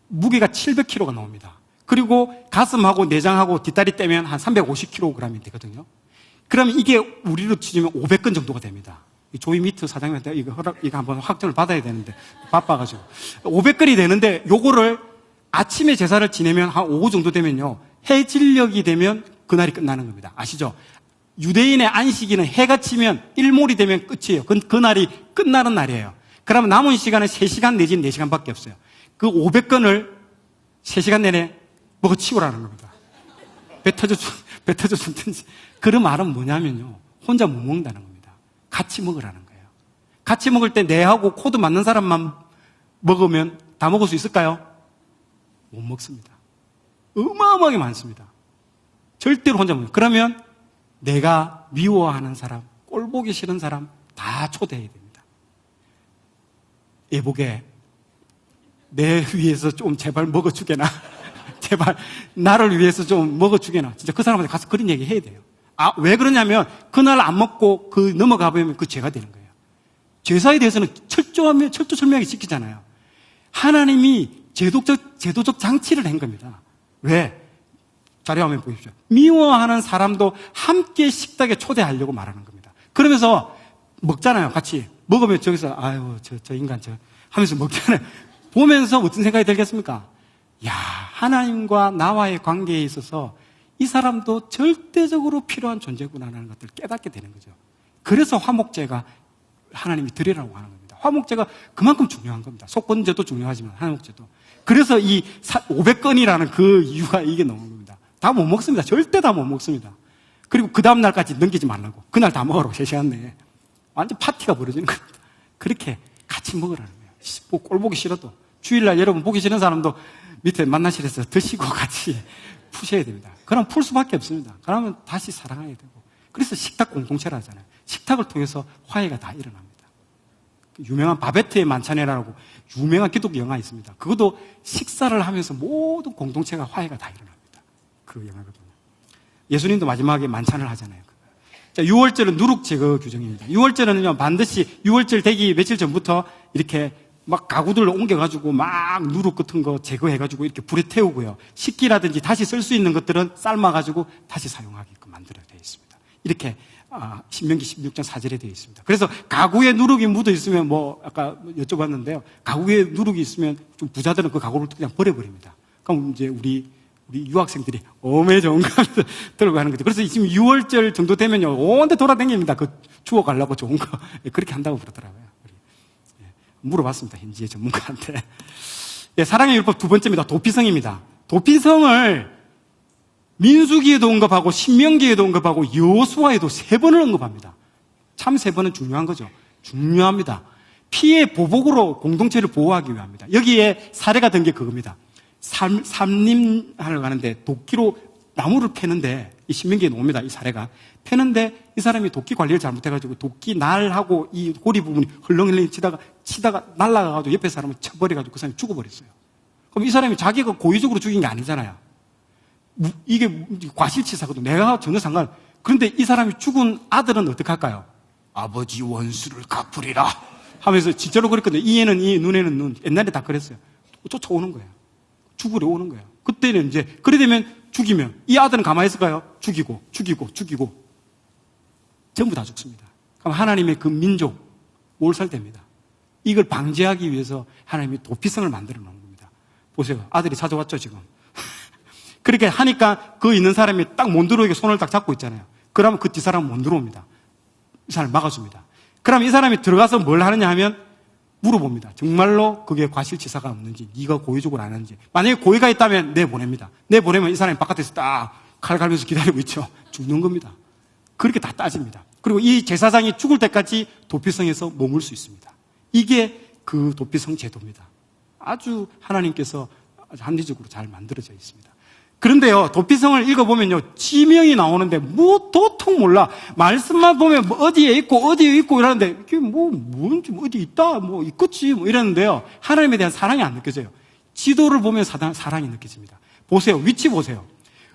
무게가 700kg가 나옵니다. 그리고 가슴하고 내장하고 뒷다리 떼면 한 350kg이 되거든요. 그러면 이게 우리로 치면 500건 정도가 됩니다. 조이미트 사장님한테 이거 한번 확정을 받아야 되는데 바빠가지고 500건이 되는데, 요거를 아침에 제사를 지내면 한 오후 정도 되면요, 해질녘이 되면 그날이 끝나는 겁니다. 아시죠? 유대인의 안식일은 해가 치면 일몰이 되면 끝이에요. 그날이 끝나는 날이에요. 그러면 남은 시간은 3시간 내지는 4시간밖에 없어요. 그 500건을 3시간 내내 먹어치우라는 겁니다. 배 터져 죽든지. 그런 말은 뭐냐면요, 혼자 못 먹는다는 겁니다. 같이 먹으라는 거예요. 같이 먹을 때 내하고 코드 맞는 사람만 먹으면 다 먹을 수 있을까요? 못 먹습니다. 어마어마하게 많습니다. 절대로 혼자 먹어요. 그러면 내가 미워하는 사람, 꼴보기 싫은 사람 다 초대해야 됩니다. 예복에 내 위해서 좀 제발 먹어주게나. 제발 나를 위해서 좀 먹어주게나. 진짜 그 사람한테 가서 그런 얘기 해야 돼요. 왜 그러냐면 그날 안 먹고 넘어가 보면 그 죄가 되는 거예요. 제사에 대해서는 철두철미하게 지키잖아요. 하나님이 제도적 장치를 한 겁니다. 왜? 자료 한번 보십시오. 미워하는 사람도 함께 식탁에 초대하려고 말하는 겁니다. 그러면서 먹잖아요, 같이. 먹으면 저기서, 아유, 저 인간, 하면서 먹잖아요. 보면서 어떤 생각이 들겠습니까? 야, 하나님과 나와의 관계에 있어서 이 사람도 절대적으로 필요한 존재구나라는 것들을 깨닫게 되는 거죠. 그래서 화목제가 하나님이 드리라고 하는 겁니다. 화목제가 그만큼 중요한 겁니다. 속건제도 중요하지만 화목제도. 그래서 이 500건이라는 그 이유가 이게 나오는 겁니다. 다 못 먹습니다. 절대 다 못 먹습니다. 그리고 그 다음 날까지 넘기지 말라고. 그날 다 먹으라고 3시간 내에. 완전 파티가 벌어지는 겁니다. 그렇게 같이 먹으라는 거예요. 꼴 보기 싫어도. 주일날 여러분 보기 싫은 사람도 밑에 만나실에서 드시고 같이 푸셔야 됩니다. 그럼 풀 수밖에 없습니다. 그러면 다시 사랑하게 되고. 그래서 식탁 공동체라 하잖아요. 식탁을 통해서 화해가 다 일어납니다. 유명한 바베트의 만찬이라고 유명한 기독교 영화 있습니다. 그것도 식사를 하면서 모든 공동체가 화해가 다 일어납니다. 그 영화거든요. 예수님도 마지막에 만찬을 하잖아요. 자, 6월절은 누룩 제거 규정입니다. 6월절은요, 반드시 6월절 되기 며칠 전부터 이렇게 막 가구들을 옮겨가지고 막 누룩 같은 거 제거해가지고 이렇게 불에 태우고요. 식기라든지 다시 쓸 수 있는 것들은 삶아가지고 다시 사용하게끔 만들어 되어 있습니다. 이렇게 신명기 16장 4절에 되어 있습니다. 그래서 가구에 누룩이 묻어 있으면 아까 여쭤봤는데요. 가구에 누룩이 있으면 좀 부자들은 그 가구를 그냥 버려버립니다. 그럼 이제 우리 유학생들이 어메 좋은 거 들고 가는 거죠. 그래서 지금 6월절 정도 되면요, 온데 돌아다닙니다. 그 주워 가려고 좋은 거. 그렇게 한다고 그러더라고요. 물어봤습니다. 현지의 전문가한테. 사랑의 율법 두 번째입니다. 도피성입니다. 도피성을 민수기에도 언급하고 신명기에도 언급하고 여호수아에도 3번을 언급합니다. 참 3번은 중요한 거죠. 중요합니다. 피해 보복으로 공동체를 보호하기 위함입니다. 여기에 사례가 된 게 그겁니다. 삼림하러 가는데 도끼로 나무를 패는데, 이 신명기에 나옵니다. 이 사례가. 패는데 이 사람이 도끼 관리를 잘못해가지고 도끼 날하고 이 고리 부분이 헐렁헐렁 치다가 날아가가지고 옆에 사람을 쳐버려가지고 그 사람이 죽어버렸어요. 그럼 이 사람이 자기가 고의적으로 죽인 게 아니잖아요. 이게 과실치사거든. 내가 전혀 그런데 이 사람이 죽은 아들은 어떻게 할까요? 아버지 원수를 갚으리라 하면서 진짜로 그랬거든요. 이에는 이, 눈에는 눈. 옛날에 다 그랬어요. 쫓아오는 거예요. 죽으러 오는 거예요. 그때는 이제 그래 되면 죽이면 이 아들은 가만히 있을까요? 죽이고 전부 다 죽습니다. 그럼 하나님의 그 민족 몰살됩니다. 이걸 방지하기 위해서 하나님이 도피성을 만들어 놓은 겁니다. 보세요. 아들이 찾아왔죠 지금. 그렇게 하니까 그 있는 사람이 딱 못 들어오게 손을 딱 잡고 있잖아요. 그러면 그 뒷사람은 못 들어옵니다. 이 사람을 막아줍니다. 그럼 이 사람이 들어가서 뭘 하느냐 하면 물어봅니다. 정말로 그게 과실치사가 없는지, 네가 고의적으로 안 하는지. 만약에 고의가 있다면 내보냅니다. 내보내면 이 사람이 바깥에서 딱 칼 갈면서 기다리고 있죠. 죽는 겁니다. 그렇게 다 따집니다. 그리고 이 제사장이 죽을 때까지 도피성에서 머물 수 있습니다. 이게 그 도피성 제도입니다. 아주 하나님께서 아주 합리적으로 잘 만들어져 있습니다. 그런데요, 도피성을 읽어보면요, 지명이 나오는데 도통 몰라. 말씀만 보면 어디에 있고 이러는데, 이게 뭔지, 어디 있다, 있겠지, 이러는데요. 하나님에 대한 사랑이 안 느껴져요. 지도를 보면 사랑이 느껴집니다. 보세요, 위치 보세요.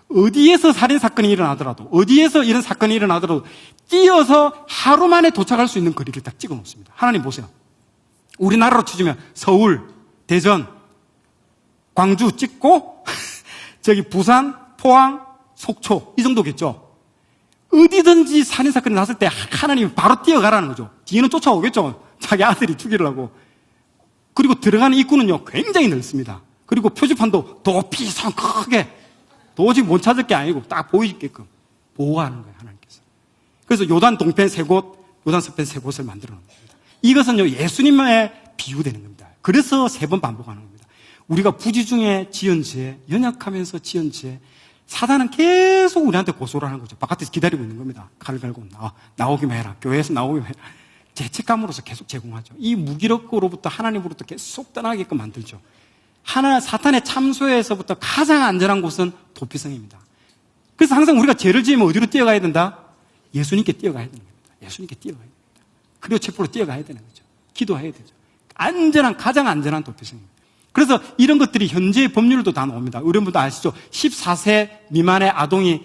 어디에서 살인사건이 일어나더라도, 어디에서 이런 사건이 일어나더라도, 뛰어서 하루 만에 도착할 수 있는 거리를 딱 찍어 놓습니다. 하나님 보세요. 우리나라로 치면 서울, 대전, 광주 찍고, 저기 부산, 포항, 속초 이 정도겠죠. 어디든지 살인사건이 났을 때 하나님이 바로 뛰어가라는 거죠. 뒤에는 쫓아오겠죠. 자기 아들이 죽이려고. 그리고 들어가는 입구는요 굉장히 넓습니다. 그리고 표지판도 도피성 크게 도저히 못 찾을 게 아니고 딱 보이게끔 보호하는 거예요, 하나님께서. 그래서 요단 동편 3곳, 요단 서편 3곳을 만들어 놓은 겁니다. 이것은요 예수님에 비유되는 겁니다. 그래서 3번 반복하는 겁니다. 우리가 부지 중에 지은 죄, 연약하면서 지은 죄, 사단은 계속 우리한테 고소를 하는 거죠. 바깥에서 기다리고 있는 겁니다. 칼을 갈고 나오기만 해라. 교회에서 나오기만 해라. 죄책감으로서 계속 제공하죠. 이 무기력으로부터 하나님으로부터 계속 떠나게끔 만들죠. 사탄의 참소에서부터 가장 안전한 곳은 도피성입니다. 그래서 항상 우리가 죄를 지으면 어디로 뛰어가야 된다? 예수님께 뛰어가야 되는 겁니다. 예수님께 뛰어가야 됩니다. 그리고 체포로 뛰어가야 되는 거죠. 기도해야 되죠. 가장 안전한 도피성입니다. 그래서 이런 것들이 현재의 법률도 다 나옵니다. 여러분도 아시죠? 14세 미만의 아동이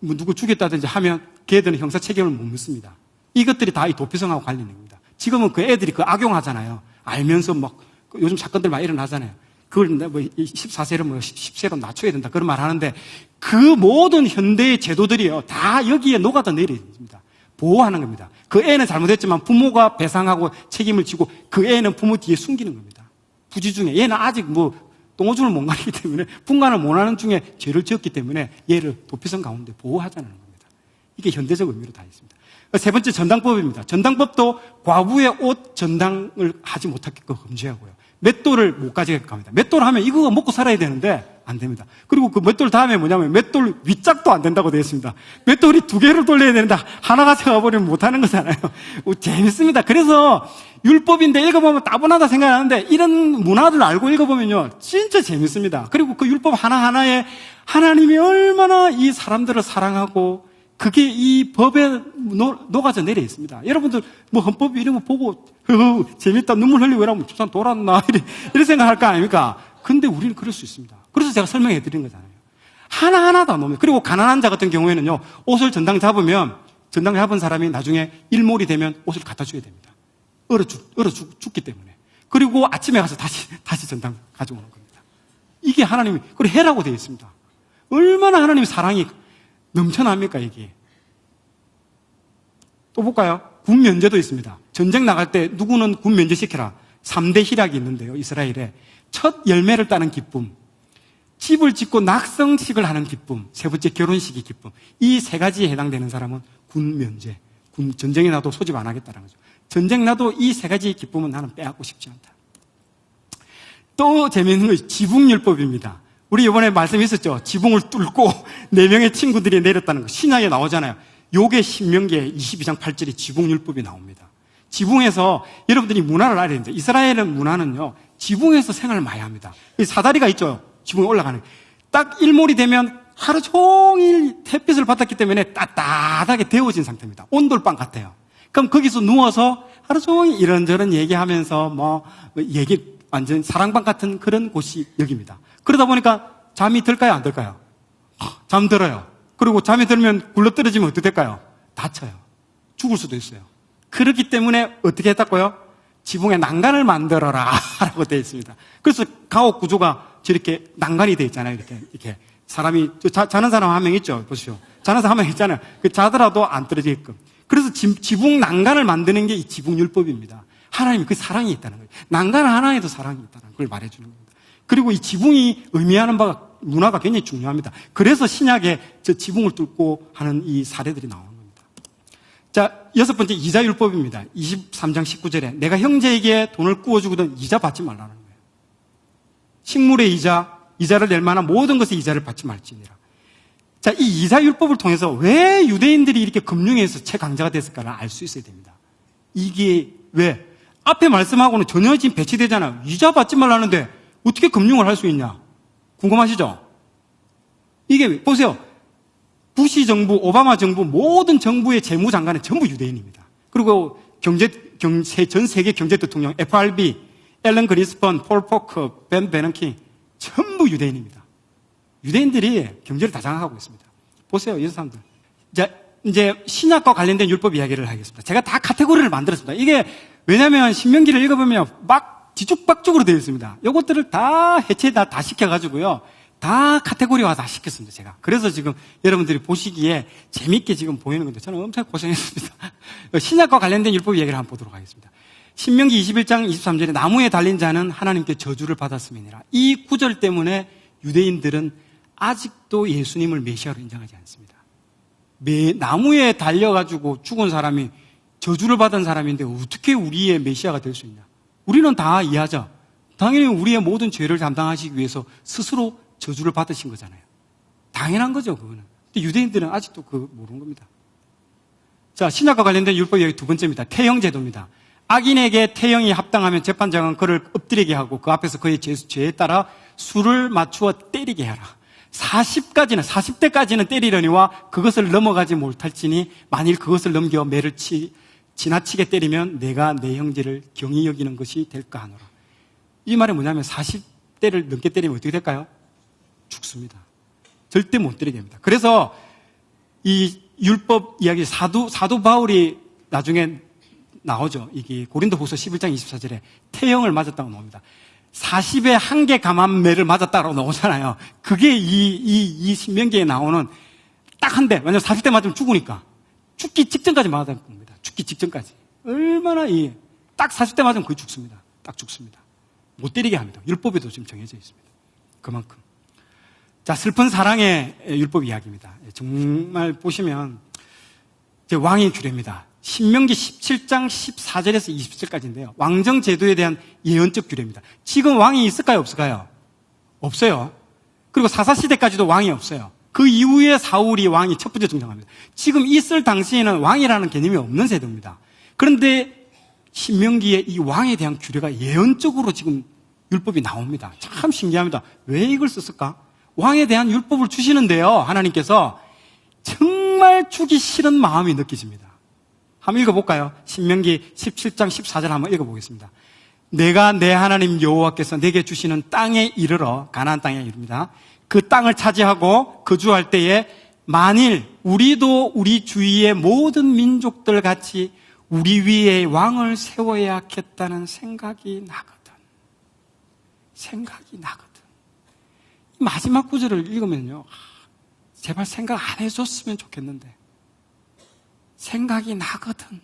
누구 죽였다든지 하면 걔들은 형사 책임을 못 묻습니다. 이것들이 다 이 도피성하고 관련된 겁니다. 지금은 그 애들이 악용하잖아요. 알면서 요즘 사건들 많이 일어나잖아요. 그걸 14세를 10세로 낮춰야 된다. 그런 말 하는데 그 모든 현대의 제도들이요. 다 여기에 녹아다 내려야 됩니다. 보호하는 겁니다. 그 애는 잘못했지만 부모가 배상하고 책임을 지고 그 애는 부모 뒤에 숨기는 겁니다. 부지 중에 얘는 아직 똥오줌을 못 가리기 때문에 분간을 못 하는 중에 죄를 지었기 때문에 얘를 도피성 가운데 보호하자는 겁니다. 이게 현대적 의미로 다 있습니다. 3번째 전당법입니다. 전당법도 과부의 옷 전당을 하지 못하게끔 금지하고요. 맷돌을 못 가지게끔 합니다. 맷돌 하면 이거 먹고 살아야 되는데 안 됩니다. 그리고 그 맷돌 다음에 뭐냐면 맷돌 윗짝도 안 된다고 되어 있습니다. 맷돌이 2개를 돌려야 되는데 하나가 세워버리면 못하는 거잖아요. 재밌습니다. 그래서 율법인데 읽어보면 따분하다 생각하는데 이런 문화를 알고 읽어보면요 진짜 재밌습니다. 그리고 그 율법 하나하나에 하나님이 얼마나 이 사람들을 사랑하고 그게 이 법에 녹아져 내려 있습니다. 여러분들 뭐 헌법 이런 거 보고 재밌다 눈물 흘리고 이러면 저 사람 돌았나 이런 생각할 거 아닙니까? 근데 우리는 그럴 수 있습니다. 그래서 제가 설명해 드린 거잖아요. 하나하나 다 놓으면. 그리고 가난한 자 같은 경우에는요 옷을 전당 잡으면 전당 잡은 사람이 나중에 일몰이 되면 옷을 갖다 줘야 됩니다. 죽기 때문에. 그리고 아침에 가서 다시 전당 가져오는 겁니다. 이게 하나님이 그리고 해라고 되어 있습니다. 얼마나 하나님의 사랑이 넘쳐납니까 이게. 또 볼까요? 군 면제도 있습니다. 전쟁 나갈 때 누구는 군 면제시켜라. 3대 희락이 있는데요. 이스라엘에 첫 열매를 따는 기쁨, 집을 짓고 낙성식을 하는 기쁨, 세 번째 결혼식의 기쁨. 이 세 가지에 해당되는 사람은 군 면제. 전쟁이 나도 소집 안 하겠다는 거죠. 전쟁 나도 이 세 가지의 기쁨은 나는 빼앗고 싶지 않다. 또 재미있는 것이 지붕율법입니다. 우리 이번에 말씀 있었죠. 지붕을 뚫고 4명의 친구들이 내렸다는 거. 신약에 나오잖아요. 요게 신명기에 22장 8절에 지붕율법이 나옵니다. 지붕에서 여러분들이 문화를 알아야 되는데 이스라엘은 문화는요. 지붕에서 생활을 많이 합니다. 사다리가 있죠. 지붕에 올라가는. 딱 일몰이 되면 하루 종일 햇빛을 받았기 때문에 따뜻하게 데워진 상태입니다. 온돌방 같아요. 그럼 거기서 누워서 하루 종일 이런저런 얘기하면서 완전 사랑방 같은 그런 곳이 여기입니다. 그러다 보니까 잠이 들까요? 안 들까요? 잠들어요. 그리고 잠이 들면 굴러떨어지면 어떻게 될까요? 다쳐요. 죽을 수도 있어요. 그렇기 때문에 어떻게 했다고요? 지붕에 난간을 만들어라 라고 되어 있습니다. 그래서 가옥 구조가 저렇게 난간이 되어 있잖아요. 이렇게 사람이 자는 사람 한 명 있죠. 보시오. 자는 사람 한 명 있잖아요. 그 자더라도 안 떨어지게끔. 그래서 지붕 난간을 만드는 게 이 지붕율법입니다. 하나님이 그 사랑이 있다는 거예요. 난간 하나에도 사랑이 있다는 걸 말해주는 겁니다. 그리고 이 지붕이 의미하는 바가 문화가 굉장히 중요합니다. 그래서 신약에 저 지붕을 뚫고 하는 이 사례들이 나오는 겁니다. 자, 6번째 이자율법입니다. 23장 19절에 내가 형제에게 돈을 구워주거든 이자 받지 말라는 거예요. 식물의 이자를 낼 만한 모든 것의 이자를 받지 말지니라. 자, 이 이자율법을 통해서 왜 유대인들이 이렇게 금융에서 최강자가 됐을까를 알 수 있어야 됩니다. 이게 왜? 앞에 말씀하고는 전혀 지금 배치되잖아요. 이자 받지 말라는데 어떻게 금융을 할 수 있냐? 궁금하시죠? 이게 보세요. 부시 정부, 오바마 정부, 모든 정부의 재무장관은 전부 유대인입니다. 그리고 전 세계 경제 대통령, FRB, 앨런 그린스펀, 폴 포커, 벤 베넌킹 전부 유대인입니다. 유대인들이 경제를 다 장악하고 있습니다. 보세요, 이 사람들. 이제 신약과 관련된 율법 이야기를 하겠습니다. 제가 다 카테고리를 만들었습니다. 이게 왜냐하면 신명기를 읽어보면 막 뒤죽박죽으로 되어 있습니다. 이것들을 다 다 시켜가지고요. 다 카테고리화 다 시켰습니다, 제가. 그래서 지금 여러분들이 보시기에 재밌게 지금 보이는 건데 저는 엄청 고생했습니다. 신약과 관련된 율법 이야기를 한번 보도록 하겠습니다. 신명기 21장 23절에 나무에 달린 자는 하나님께 저주를 받았음이니라. 이 구절 때문에 유대인들은 아직도 예수님을 메시아로 인정하지 않습니다. 나무에 달려가지고 죽은 사람이 저주를 받은 사람인데 어떻게 우리의 메시아가 될 수 있냐? 우리는 다 이해하죠. 당연히 우리의 모든 죄를 담당하시기 위해서 스스로 저주를 받으신 거잖아요. 당연한 거죠, 그거는. 근데 유대인들은 아직도 그거 모르는 겁니다. 자, 신약과 관련된 율법 이야기 두 번째입니다. 태형제도입니다. 악인에게 태형이 합당하면 재판장은 그를 엎드리게 하고 그 앞에서 그의 죄에 따라 수를 맞추어 때리게 하라. 40대까지는 때리려니와 그것을 넘어가지 못할지니 만일 그것을 넘겨 매를 지나치게 때리면 내가 내 형제를 경히 여기는 것이 될까 하노라. 이 말이 뭐냐면 40대를 넘게 때리면 어떻게 될까요? 죽습니다. 절대 못 때리게 합니다. 그래서 이 율법 이야기 사도 바울이 나중에 나오죠. 이게 고린도후서 11장 24절에 태형을 맞았다고 나옵니다. 40에 한 개 감한 매를 맞았다고 나오잖아요. 그게 이 신명기에 나오는 딱 한 대. 왜냐면 40대 맞으면 죽으니까. 죽기 직전까지 맞았던 겁니다. 죽기 직전까지. 얼마나 딱 40대 맞으면 거의 죽습니다. 딱 죽습니다. 못 때리게 합니다. 율법에도 지금 정해져 있습니다. 그만큼. 자, 슬픈 사랑의 율법 이야기입니다. 정말 보시면 이제 왕의 규례입니다. 신명기 17장 14절에서 20절까지인데요. 왕정 제도에 대한 예언적 규례입니다. 지금 왕이 있을까요? 없을까요? 없어요. 그리고 사사시대까지도 왕이 없어요. 그 이후에 사울이 왕이 첫 번째 등장합니다. 지금 있을 당시에는 왕이라는 개념이 없는 세대입니다. 그런데 신명기에 이 왕에 대한 규례가 예언적으로 지금 율법이 나옵니다. 참 신기합니다. 왜 이걸 썼을까? 왕에 대한 율법을 주시는데요, 하나님께서 정말 주기 싫은 마음이 느껴집니다. 한번 읽어볼까요? 신명기 17장 14절 한번 읽어보겠습니다. 내가 내 하나님 여호와께서 내게 주시는 땅에 이르러, 가나안 땅에 이릅니다. 그 땅을 차지하고 거주할 때에 만일 우리도 우리 주위의 모든 민족들 같이 우리 위에 왕을 세워야겠다는 생각이 나거든. 생각이 나거든. 마지막 구절을 읽으면요, 제발 생각 안 해줬으면 좋겠는데 생각이 나거든.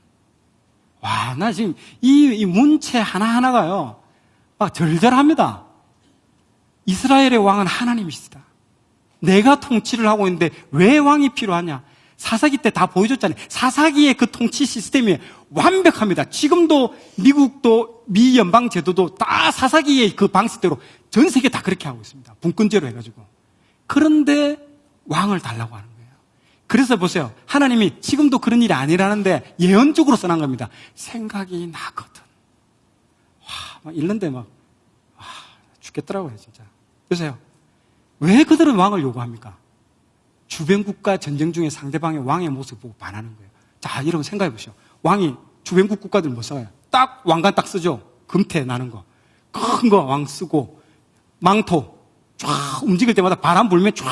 와, 나 지금 이 문체 하나하나가요 막 절절합니다. 이스라엘의 왕은 하나님이시다. 내가 통치를 하고 있는데 왜 왕이 필요하냐? 사사기 때 다 보여줬잖아요. 사사기의 그 통치 시스템이 완벽합니다. 지금도 미국도 미 연방 제도도 다 사사기의 그 방식대로 전 세계 다 그렇게 하고 있습니다. 분권제로 해가지고. 그런데 왕을 달라고 하는 거예요. 그래서 보세요. 하나님이 지금도 그런 일이 아니라는데 예언적으로 써난 겁니다. 생각이 나거든. 와, 막 읽는데 막, 와, 죽겠더라고요, 진짜. 보세요. 왜 그들은 왕을 요구합니까? 주변 국가 전쟁 중에 상대방의 왕의 모습 보고 반하는 거예요. 자, 여러분 생각해 보시오. 왕이 주변국 국가들 뭐 써요? 딱 왕관 딱 쓰죠. 금태 나는 거. 큰 거 왕 쓰고 망토 쫙 움직일 때마다 바람 불면 쫙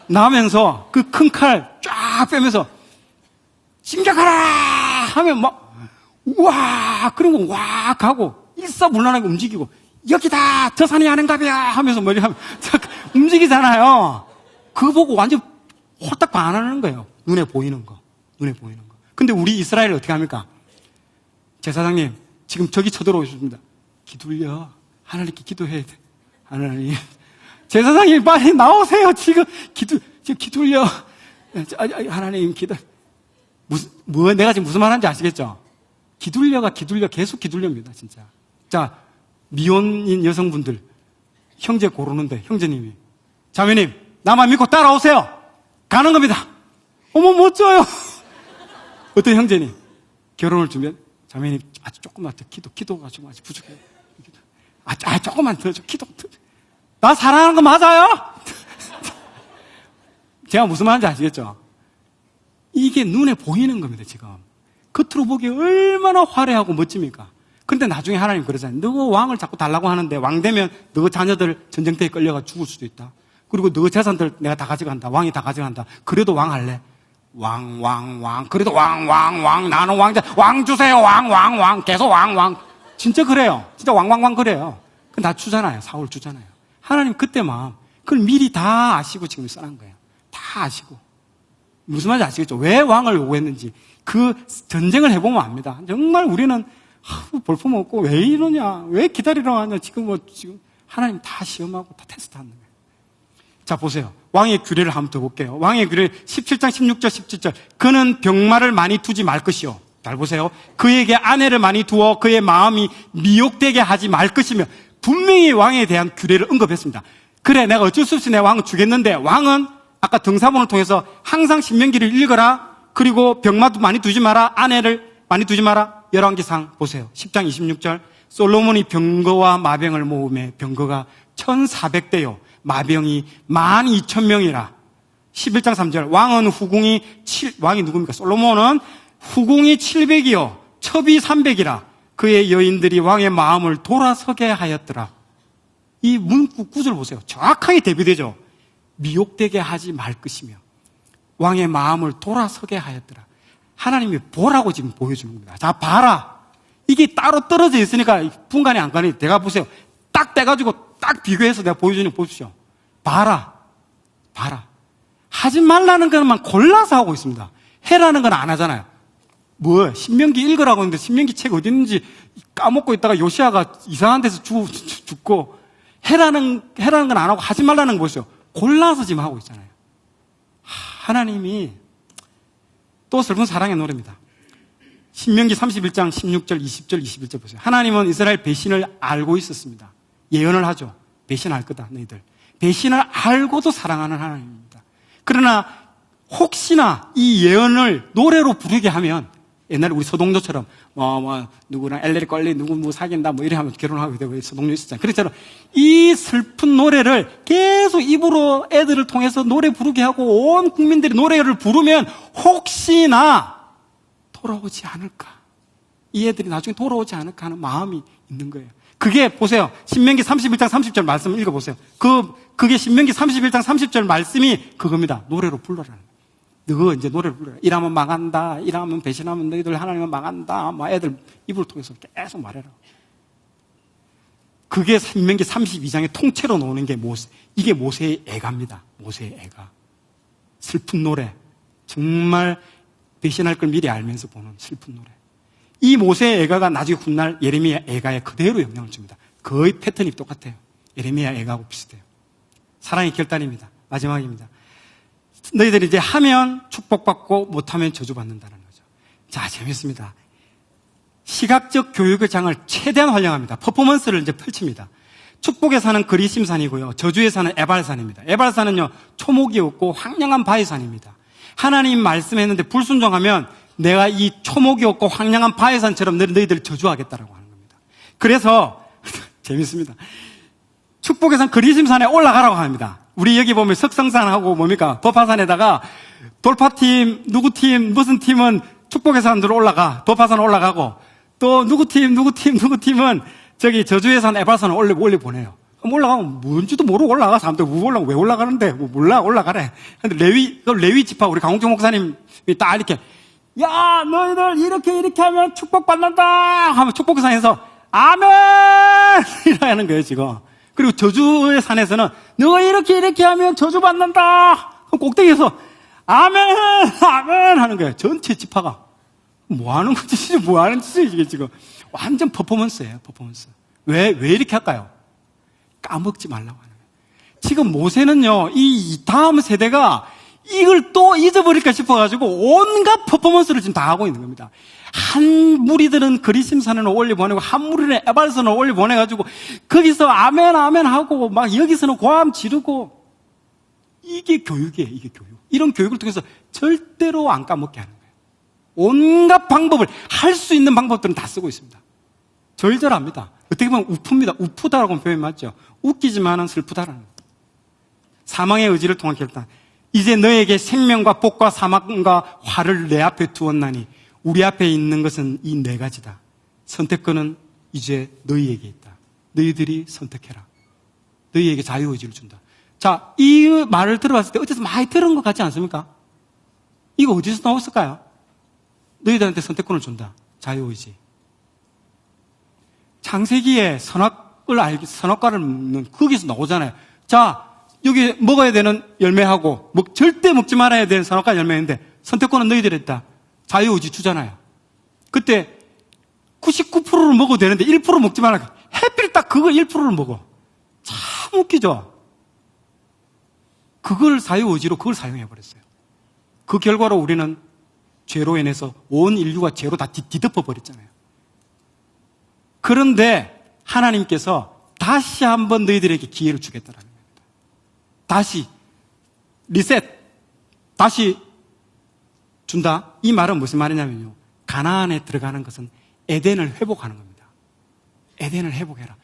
나면서 그 큰 칼 쫙 빼면서 진격하라 하면 막 우와 그런 거 와 가고 일사불란하게 움직이고 여기다 저 산이 아닌가벼 하면서 머리 하면 움직이잖아요. 그거 보고 완전 홀딱 반하는 거예요. 눈에 보이는 거. 근데 우리 이스라엘 어떻게 합니까? 제사장님 지금 저기 쳐들어오셨습니다. 기둘려. 하나님께 기도해야 돼. 하나님 제사장님 빨리 나오세요. 지금 기둘려. 하나님 기도. 내가 지금 무슨 말 하는지 아시겠죠? 기둘려 계속 기둘려입니다, 진짜. 자, 미혼인 여성분들, 형제 고르는데, 형제님이. 자매님, 나만 믿고 따라오세요. 가는 겁니다. 어머, 멋져요. 어떤 형제님, 결혼을 주면, 자매님, 아주 조금만 더 기도가 좀 아직 부족해요. 조금만 더 줘, 기도. 나 사랑하는 거 맞아요? 제가 무슨 말인지 아시겠죠? 이게 눈에 보이는 겁니다, 지금. 겉으로 보기에 얼마나 화려하고 멋집니까? 근데 나중에 하나님 그러잖아요. 너 왕을 자꾸 달라고 하는데 왕 되면 너 자녀들 전쟁터에 끌려가 죽을 수도 있다. 그리고 너 재산들 내가 다 가져간다. 왕이 다 가져간다. 그래도 왕 할래? 왕. 그래도 왕. 나는 왕자. 왕 주세요. 왕. 계속 왕. 진짜 그래요. 진짜 왕 그래요. 나 주잖아요. 사울 주잖아요. 하나님 그때 마음. 그걸 미리 다 아시고 지금 써난 거예요. 다 아시고. 무슨 말인지 아시겠죠? 왜 왕을 요구했는지. 그 전쟁을 해보면 압니다. 정말 우리는 볼품 없고 왜 이러냐? 왜 기다리러 하냐? 지금 하나님 다 시험하고 다 테스트하는 거예요. 자, 보세요. 왕의 규례를 한번 더 볼게요. 왕의 규례 17장 16절 17절. 그는 병마를 많이 두지 말 것이요. 잘 보세요. 그에게 아내를 많이 두어 그의 마음이 미혹되게 하지 말 것이며 분명히 왕에 대한 규례를 언급했습니다. 그래, 내가 어쩔 수 없이 내 왕을 주겠는데 왕은 아까 등사본을 통해서 항상 신명기를 읽어라. 그리고 병마도 많이 두지 마라. 아내를 많이 두지 마라. 열왕기상 보세요. 10장 26절. 솔로몬이 병거와 마병을 모으매 병거가 1,400대요. 마병이 12,000명이라. 11장 3절. 왕이 누굽니까? 솔로몬은 후궁이 700이요. 첩이 300이라. 그의 여인들이 왕의 마음을 돌아서게 하였더라. 이 문구 구절 보세요. 정확하게 대비되죠. 미혹되게 하지 말 것이며 왕의 마음을 돌아서게 하였더라. 하나님이 보라고 지금 보여주는 겁니다. 자, 봐라. 이게 따로 떨어져 있으니까 분간이 안 가니. 내가 보세요. 딱 떼가지고 딱 비교해서 내가 보여주는 거 보십시오. 봐라. 하지 말라는 것만 골라서 하고 있습니다. 해라는 건 안 하잖아요. 신명기 읽으라고 했는데 신명기 책 어디 있는지 까먹고 있다가 요시아가 이상한 데서 죽고 해라는 건 안 하고 하지 말라는 거 보세요. 골라서 지금 하고 있잖아요. 하나님이 또 슬픈 사랑의 노래입니다. 신명기 31장 16절, 20절, 21절 보세요. 하나님은 이스라엘 배신을 알고 있었습니다. 예언을 하죠. 배신할 거다, 너희들. 배신을 알고도 사랑하는 하나님입니다. 그러나 혹시나 이 예언을 노래로 부르게 하면 옛날에 우리 서동조처럼 누구랑 엘레리 껄리 누구 사귄다 이래 하면 결혼하게 되고 서동조 있었잖아요. 그렇잖아요. 이 슬픈 노래를 계속 입으로 애들을 통해서 노래 부르게 하고 온 국민들이 노래를 부르면 혹시나 돌아오지 않을까, 이 애들이 나중에 돌아오지 않을까 하는 마음이 있는 거예요. 그게 보세요. 신명기 31장 30절 말씀 읽어보세요. 그게 신명기 31장 30절 말씀이 그겁니다. 노래로 불러라는 거예요. 너 이제 노래를 불러라. 일하면 망한다. 일하면 배신하면 너희들 하나님은 망한다. 애들 입을 통해서 계속 말해라. 그게 신명기 32장의 통째로 나오는 게 이게 모세의 애가입니다. 모세의 애가. 슬픈 노래. 정말 배신할 걸 미리 알면서 보는 슬픈 노래. 이 모세의 애가가 나중에 훗날 예레미야 애가에 그대로 영향을 줍니다. 거의 패턴이 똑같아요. 예레미야 애가하고 비슷해요. 사랑의 결단입니다. 마지막입니다. 너희들이 이제 하면 축복받고 못하면 저주받는다는 거죠. 자, 재밌습니다. 시각적 교육의 장을 최대한 활용합니다. 퍼포먼스를 이제 펼칩니다. 축복의 산은 그리심산이고요. 저주의 산은 에발산입니다. 에발산은요, 초목이 없고 황량한 바위산입니다. 하나님 말씀했는데 불순종하면 내가 이 초목이 없고 황량한 바위산처럼 너희들을 저주하겠다라고 하는 겁니다. 그래서 재밌습니다. 축복의 산 그리심산에 올라가라고 합니다. 우리 여기 보면 석성산하고 뭡니까? 법화산에다가 돌파팀, 누구팀, 무슨 팀은 축복의 산으로 올라가. 법화산 올라가고 또 누구팀은 저기 저주의 산 에발산을 올려 보내요. 그럼 올라가면 뭔지도 모르고 올라가. 사람들 왜 올라가는데? 몰라, 올라가래. 근데 레위 지파, 우리 강홍중 목사님이 딱 이렇게, 야, 너희들 이렇게 하면 축복받는다! 하면 축복의 산에서 아멘! 이렇게 하는 거예요, 지금. 그리고 저주의 산에서는 너 이렇게 하면 저주받는다! 그럼 꼭대기에서 아멘! 아멘! 하는 거예요. 전체 지파가. 뭐 하는 거지? 뭐 하는 짓이에요, 이게 지금. 완전 퍼포먼스예요, 퍼포먼스. 왜 이렇게 할까요? 까먹지 말라고 하는 거예요. 지금 모세는요, 이 다음 세대가 이걸 또 잊어버릴까 싶어가지고 온갖 퍼포먼스를 지금 다 하고 있는 겁니다. 한 무리들은 그리심산을 올려보내고 한 무리는 에발산을 올려보내가지고 거기서 아멘 아멘 하고 막 여기서는 고함 지르고, 이게 교육이에요. 이게 교육. 이런 교육을 통해서 절대로 안 까먹게 하는 거예요. 온갖 방법을, 할 수 있는 방법들은 다 쓰고 있습니다. 절절합니다. 어떻게 보면 우프입니다. 우프다라고 표현 맞죠? 웃기지만은 슬프다라는 거예요. 사망의 의지를 통한 결단. 이제 너에게 생명과 복과 사망과 화를 내 앞에 두었나니 우리 앞에 있는 것은 이 네 가지다. 선택권은 이제 너희에게 있다. 너희들이 선택해라. 너희에게 자유의지를 준다. 자, 이 말을 들어봤을 때 어디서 많이 들은 것 같지 않습니까? 이거 어디서 나왔을까요? 너희들한테 선택권을 준다. 자유의지. 창세기에 선악과를 먹는, 거기서 나오잖아요. 자, 여기 먹어야 되는 열매하고 절대 먹지 말아야 되는 선악과 열매인데 선택권은 너희들이 있다. 자유의지 주잖아요. 그때 99%를 먹어도 되는데 1% 먹지 말라. 하필 딱 그거 1%를 먹어. 참 웃기죠? 그걸 자유의지로 그걸 사용해버렸어요. 그 결과로 우리는 죄로 인해서 온 인류가 죄로 다 뒤덮어버렸잖아요. 그런데 하나님께서 다시 한번 너희들에게 기회를 주겠다라는 겁니다. 다시 리셋, 다시 준다. 이 말은 무슨 말이냐면요, 가나안에 들어가는 것은 에덴을 회복하는 겁니다. 에덴을 회복해라.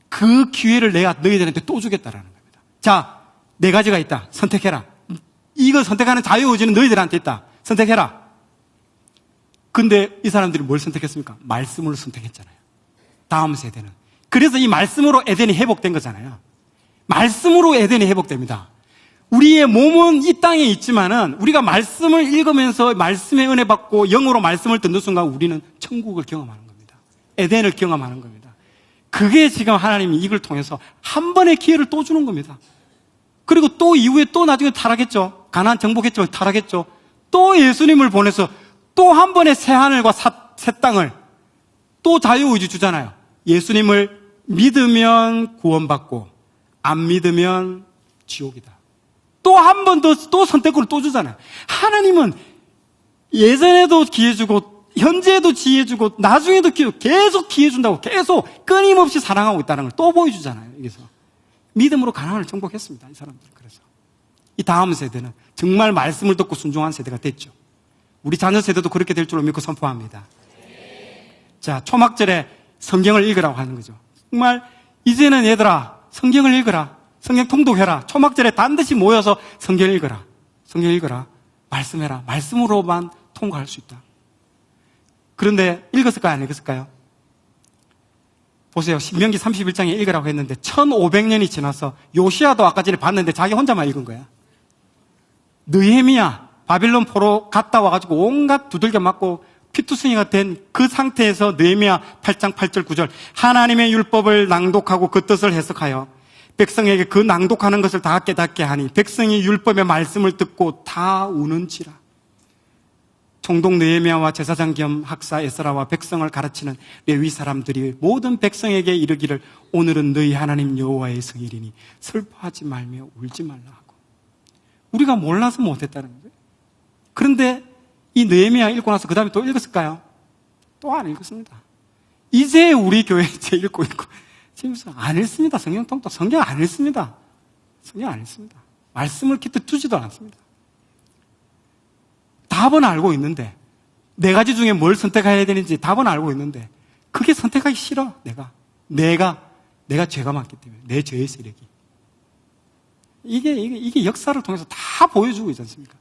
그 기회를 내가 너희들한테 또 주겠다라는 겁니다. 자, 네 가지가 있다. 선택해라. 이걸 선택하는 자유의지는 너희들한테 있다. 선택해라. 근데 이 사람들이 뭘 선택했습니까? 말씀을 선택했잖아요. 다음 세대는. 그래서 이 말씀으로 에덴이 회복된 거잖아요. 말씀으로 에덴이 회복됩니다. 우리의 몸은 이 땅에 있지만은 우리가 말씀을 읽으면서 말씀의 은혜 받고 영으로 말씀을 듣는 순간 우리는 천국을 경험하는 겁니다. 에덴을 경험하는 겁니다. 그게 지금 하나님이 이걸 통해서 한 번의 기회를 또 주는 겁니다. 그리고 또 이후에 또 나중에 타락했죠. 가나안 정복했지만 타락했죠. 또 예수님을 보내서 또 한 번의 새 하늘과 새 땅을 또 자유의지 주잖아요. 예수님을 믿으면 구원받고 안 믿으면 지옥이다. 또 한 번 더 또 선택권을 또 주잖아요. 하나님은 예전에도 기회 주고 현재에도 기회 주고 나중에도 계속 기회 준다고 계속 끊임없이 사랑하고 있다는 걸 또 보여주잖아요. 여기서 믿음으로 가나안을 정복했습니다. 이 사람들은. 그래서 이 다음 세대는 정말 말씀을 듣고 순종한 세대가 됐죠. 우리 자녀 세대도 그렇게 될 줄로 믿고 선포합니다. 자, 초막절에 성경을 읽으라고 하는 거죠. 정말 이제는 얘들아 성경을 읽어라. 성경 통독해라. 초막절에 반드시 모여서 성경을 읽어라. 성경 읽어라. 말씀해라. 말씀으로만 통과할 수 있다. 그런데 읽었을까요? 안 읽었을까요? 보세요. 신명기 31장에 읽으라고 했는데 1500년이 지나서 요시아도 아까 전에 봤는데 자기 혼자만 읽은 거야. 느헤미야 바빌론 포로 갔다 와가지고 온갖 두들겨 맞고 피투성이가 된 그 상태에서 느헤미야 8장 8절 9절 하나님의 율법을 낭독하고 그 뜻을 해석하여 백성에게 그 낭독하는 것을 다 깨닫게 하니 백성이 율법의 말씀을 듣고 다 우는지라. 총독 느헤미야와 제사장 겸 학사 에스라와 백성을 가르치는 레위 사람들이 모든 백성에게 이르기를 오늘은 너희 하나님 여호와의 성일이니 슬퍼하지 말며 울지 말라 하고. 우리가 몰라서 못했다는 거예요. 그런데 이 느헤미야 읽고 나서 그 다음에 또 읽었을까요? 또 안 읽었습니다. 이제 우리 교회 이제 읽고 지금 안 읽습니다. 성경 통독. 성경 안 읽습니다. 성경 안 읽습니다. 말씀을 깃들 두지도 않습니다. 답은 알고 있는데, 네 가지 중에 뭘 선택해야 되는지 답은 알고 있는데, 그게 선택하기 싫어, 내가 죄가 많기 때문에, 내 죄의 세력이. 이게 역사를 통해서 다 보여주고 있지 않습니까?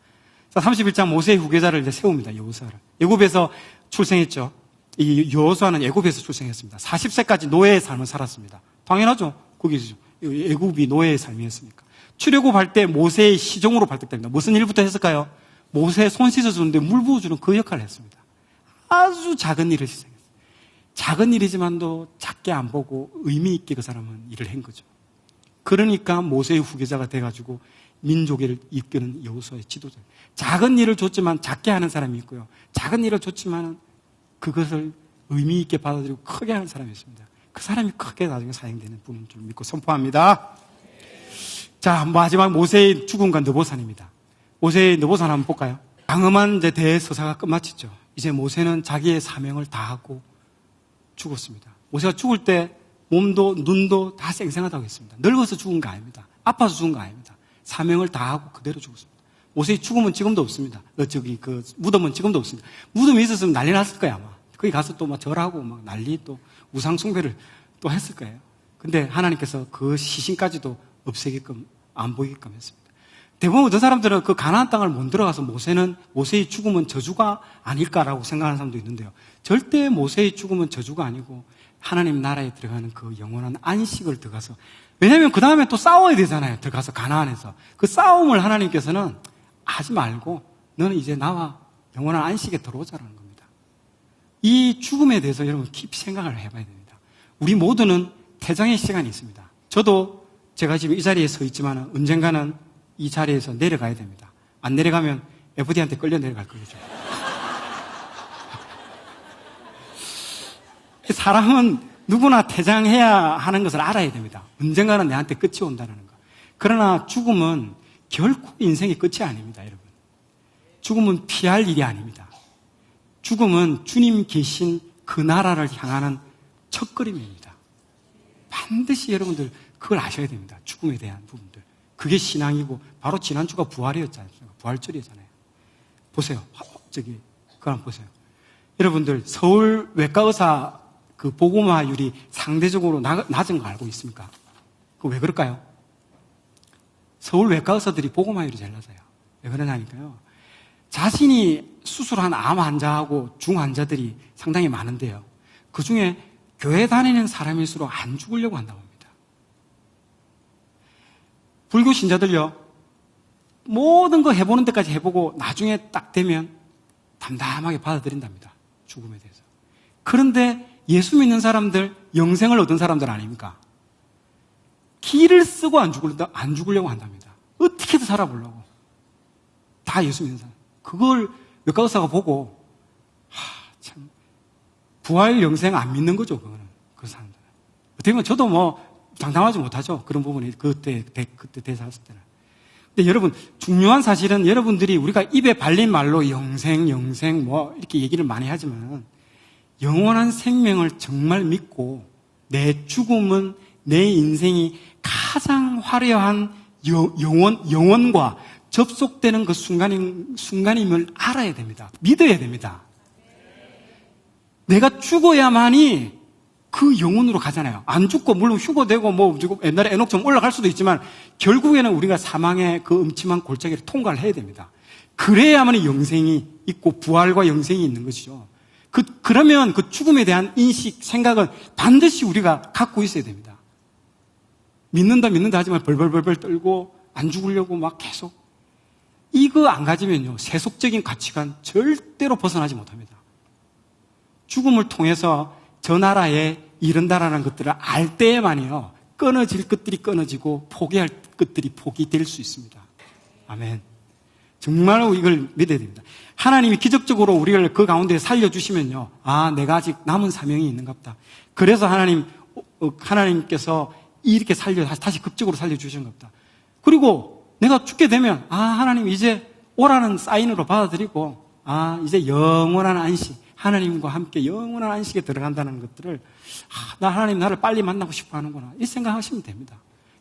자, 31장 모세의 후계자를 이제 세웁니다, 여호수아를. 애굽에서 출생했죠. 이 여호수아는 애굽에서 출생했습니다. 40세까지 노예의 삶을 살았습니다. 당연하죠. 거기서 애굽이 노예의 삶이었으니까. 출애굽할 때 모세의 시종으로 발탁됩니다. 무슨 일부터 했을까요? 모세 손 씻어주는데 물 부어주는 그 역할을 했습니다. 아주 작은 일을 시작했어요. 작은 일이지만도 작게 안 보고 의미 있게 그 사람은 일을 한 거죠. 그러니까 모세의 후계자가 돼가지고 민족을 이끄는 여호수아의 지도자. 작은 일을 줬지만 작게 하는 사람이 있고요. 작은 일을 줬지만 그것을 의미 있게 받아들이고 크게 하는 사람이 있습니다. 그 사람이 크게 나중에 사용되는 분인 줄 믿고 선포합니다. 자, 마지막 모세의 죽음과 느보산입니다. 모세의 느보산 한번 볼까요? 장엄한 이제 대서사가 끝마쳤죠. 이제 모세는 자기의 사명을 다하고 죽었습니다. 모세가 죽을 때 몸도 눈도 다 쌩쌩하다고 했습니다. 늙어서 죽은 거 아닙니다. 아파서 죽은 거 아닙니다. 사명을 다하고 그대로 죽었습니다. 모세의 죽음은 지금도 없습니다. 그 무덤은 지금도 없습니다. 무덤이 있었으면 난리 났을 거야, 아마. 거기 가서 또 막 절하고 막 난리 또 우상숭배를 또 했을 거예요. 근데 하나님께서 그 시신까지도 없애게끔 안 보이게끔 했습니다. 대부분 어떤 사람들은 그 가나안 땅을 못 들어가서 모세의 죽음은 저주가 아닐까라고 생각하는 사람도 있는데요. 절대 모세의 죽음은 저주가 아니고 하나님 나라에 들어가는 그 영원한 안식을 들어가서, 왜냐하면 그 다음에 또 싸워야 되잖아요. 들어가서 가나안에서. 그 싸움을 하나님께서는 하지 말고 너는 이제 나와 영원한 안식에 들어오자라는 겁니다. 이 죽음에 대해서 여러분 깊이 생각을 해봐야 됩니다. 우리 모두는 퇴장의 시간이 있습니다. 저도 제가 지금 이 자리에 서 있지만 언젠가는 이 자리에서 내려가야 됩니다. 안 내려가면 FD한테 끌려 내려갈 거죠. 사람은 누구나 퇴장해야 하는 것을 알아야 됩니다. 언젠가는 내한테 끝이 온다는 거. 그러나 죽음은 결코 인생의 끝이 아닙니다, 여러분. 죽음은 피할 일이 아닙니다. 죽음은 주님 계신 그 나라를 향하는 첫걸음입니다. 반드시 여러분들 그걸 아셔야 됩니다. 죽음에 대한 부분들. 그게 신앙이고 바로 지난주가 부활이었잖아요. 부활절이잖아요. 보세요. 그거 한번 보세요. 여러분들 서울 외과의사 그 보고마율이 상대적으로 낮은 거 알고 있습니까? 그거 왜 그럴까요? 서울 외과의사들이 보고마율이 제일 낮아요. 왜 그러냐니까요. 자신이 수술한 암 환자하고 중 환자들이 상당히 많은데요. 그 중에 교회 다니는 사람일수록 안 죽으려고 한다고 합니다. 불교 신자들요, 모든 거 해보는 데까지 해보고 나중에 딱 되면 담담하게 받아들인답니다. 죽음에 대해서. 그런데 예수 믿는 사람들, 영생을 얻은 사람들 아닙니까? 기를 쓰고 안 죽으려고 한답니다. 어떻게든 살아보려고. 다 예수 믿는 사람. 그걸 외과 의사가 보고, 참, 부활 영생 안 믿는 거죠, 그거는. 그 사람들은. 어떻게 보면 저도 뭐, 장담하지 못하죠. 그런 부분이 그때 대사했을 때는. 근데 여러분, 중요한 사실은 여러분들이 우리가 입에 발린 말로 영생, 뭐, 이렇게 얘기를 많이 하지만, 영원한 생명을 정말 믿고, 내 죽음은 내 인생이 가장 화려한 영혼과 접속되는 그 순간임을 알아야 됩니다. 믿어야 됩니다. 내가 죽어야만이 그 영혼으로 가잖아요. 안 죽고 물론 휴거되고 뭐 옛날에 에녹처럼 올라갈 수도 있지만 결국에는 우리가 사망의 그 음침한 골짜기를 통과를 해야 됩니다. 그래야만이 영생이 있고 부활과 영생이 있는 것이죠. 그러면 그 죽음에 대한 인식, 생각은 반드시 우리가 갖고 있어야 됩니다. 믿는다 하지만 벌벌벌벌 떨고 안 죽으려고 막 계속 이거 안 가지면요 세속적인 가치관 절대로 벗어나지 못합니다. 죽음을 통해서 저 나라에 이른다라는 것들을 알 때에만이요 끊어질 것들이 끊어지고 포기할 것들이 포기될 수 있습니다. 아멘. 정말로 이걸 믿어야 됩니다. 하나님이 기적적으로 우리를 그 가운데 살려주시면요 내가 아직 남은 사명이 있는가 보다. 그래서 하나님께서 이렇게 다시 극적으로 살려주시는가 보다. 그리고 내가 죽게 되면 하나님 이제 오라는 사인으로 받아들이고 이제 영원한 안식, 하나님과 함께 영원한 안식에 들어간다는 것들을 나 하나님 나를 빨리 만나고 싶어 하는구나 이 생각하시면 됩니다.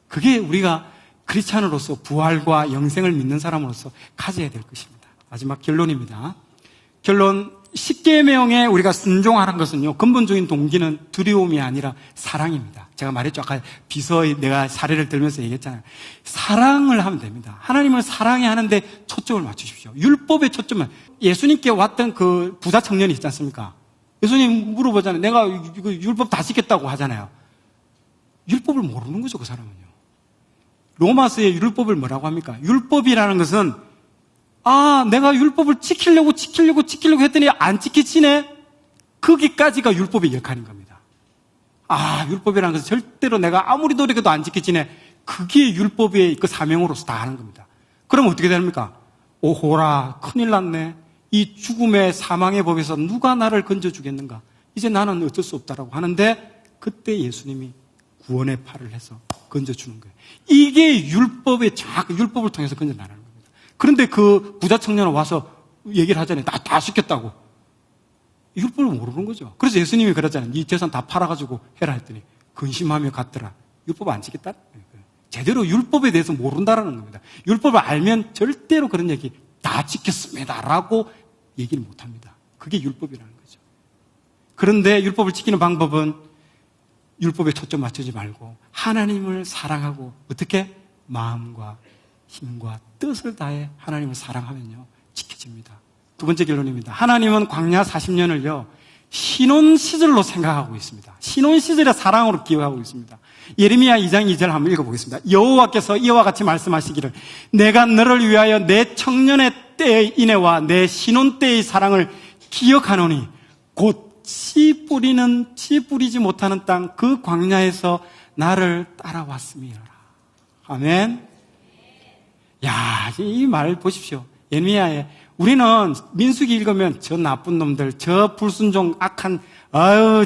그게 우리가 크리스찬으로서 부활과 영생을 믿는 사람으로서 가져야 될 것입니다. 마지막 결론입니다. 결론, 십계명에 우리가 순종하는 것은요 근본적인 동기는 두려움이 아니라 사랑입니다. 제가 말했죠. 아까 비서의 내가 사례를 들면서 얘기했잖아요. 사랑을 하면 됩니다. 하나님을 사랑해야 하는데 초점을 맞추십시오. 율법의 초점은 예수님께 왔던 그 부자 청년이 있지 않습니까? 예수님 물어보잖아요. 내가 율법 다 지켰다고 하잖아요. 율법을 모르는 거죠, 그 사람은요. 로마서의 율법을 뭐라고 합니까? 율법이라는 것은 내가 율법을 지키려고 했더니 안 지켜지네? 거기까지가 율법의 역할인 겁니다. 율법이라는 것은 절대로 내가 아무리 노력해도 안 지켜지네. 그게 율법의 그 사명으로서 다 하는 겁니다. 그럼 어떻게 됩니까? 오호라, 큰일 났네. 이 죽음의 사망의 법에서 누가 나를 건져주겠는가? 이제 나는 어쩔 수 없다라고 하는데 그때 예수님이 구원의 팔을 해서 건져주는 거예요. 이게 율법을 통해서 건져나가는 겁니다. 그런데 그 부자 청년은 와서 얘기를 하잖아요. 다 시켰다고. 율법을 모르는 거죠. 그래서 예수님이 그랬잖아요. 네 재산 다 팔아가지고 해라 했더니 근심하며 갔더라. 율법 안 지켰다? 제대로 율법에 대해서 모른다라는 겁니다. 율법을 알면 절대로 그런 얘기 다 지켰습니다 라고 얘기를 못합니다. 그게 율법이라는 거죠. 그런데 율법을 지키는 방법은 율법에 초점 맞추지 말고 하나님을 사랑하고 어떻게? 마음과 힘과 뜻을 다해 하나님을 사랑하면요 지켜집니다. 두 번째 결론입니다. 하나님은 광야 40년을요 신혼 시절로 생각하고 있습니다. 신혼 시절의 사랑으로 기억하고 있습니다. 예레미야 2장 2절 한번 읽어보겠습니다. 여호와께서 이와 같이 말씀하시기를 내가 너를 위하여 내 청년의 때의 인애와 내 신혼 때의 사랑을 기억하노니 곧 씨 뿌리지 못하는 땅 그 광야에서 나를 따라왔음이라. 아멘. 이 말 보십시오. 예레미야에 우리는 민수기 읽으면 저 나쁜 놈들, 저 불순종 악한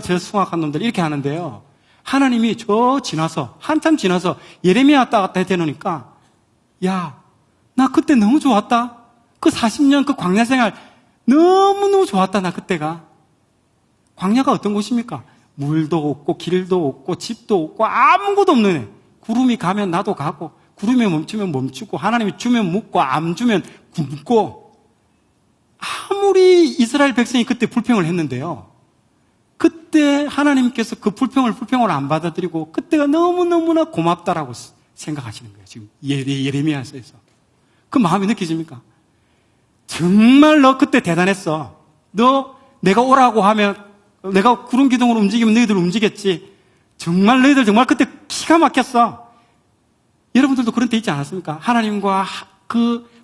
저 숭악한 놈들 이렇게 하는데요. 하나님이 한참 지나서 예레미야 왔다 갔다 해대놓으니까 나 그때 너무 좋았다. 그 40년 그 광야 생활 너무너무 좋았다. 나 그때가. 광야가 어떤 곳입니까? 물도 없고 길도 없고 집도 없고 아무것도 없는 애. 구름이 가면 나도 가고 구름이 멈추면 멈추고 하나님이 주면 묵고 안 주면 굶고 아무리 이스라엘 백성이 그때 불평을 했는데요. 그때 하나님께서 그 불평을 안 받아들이고 그때가 너무너무나 고맙다라고 생각하시는 거예요. 지금 예레미야서에서. 그 마음이 느껴집니까? 정말 너 그때 대단했어. 너 내가 오라고 하면 내가 구름 기둥으로 움직이면 너희들 움직였지. 정말 너희들 정말 그때 기가 막혔어. 여러분들도 그런 때 있지 않았습니까? 하나님과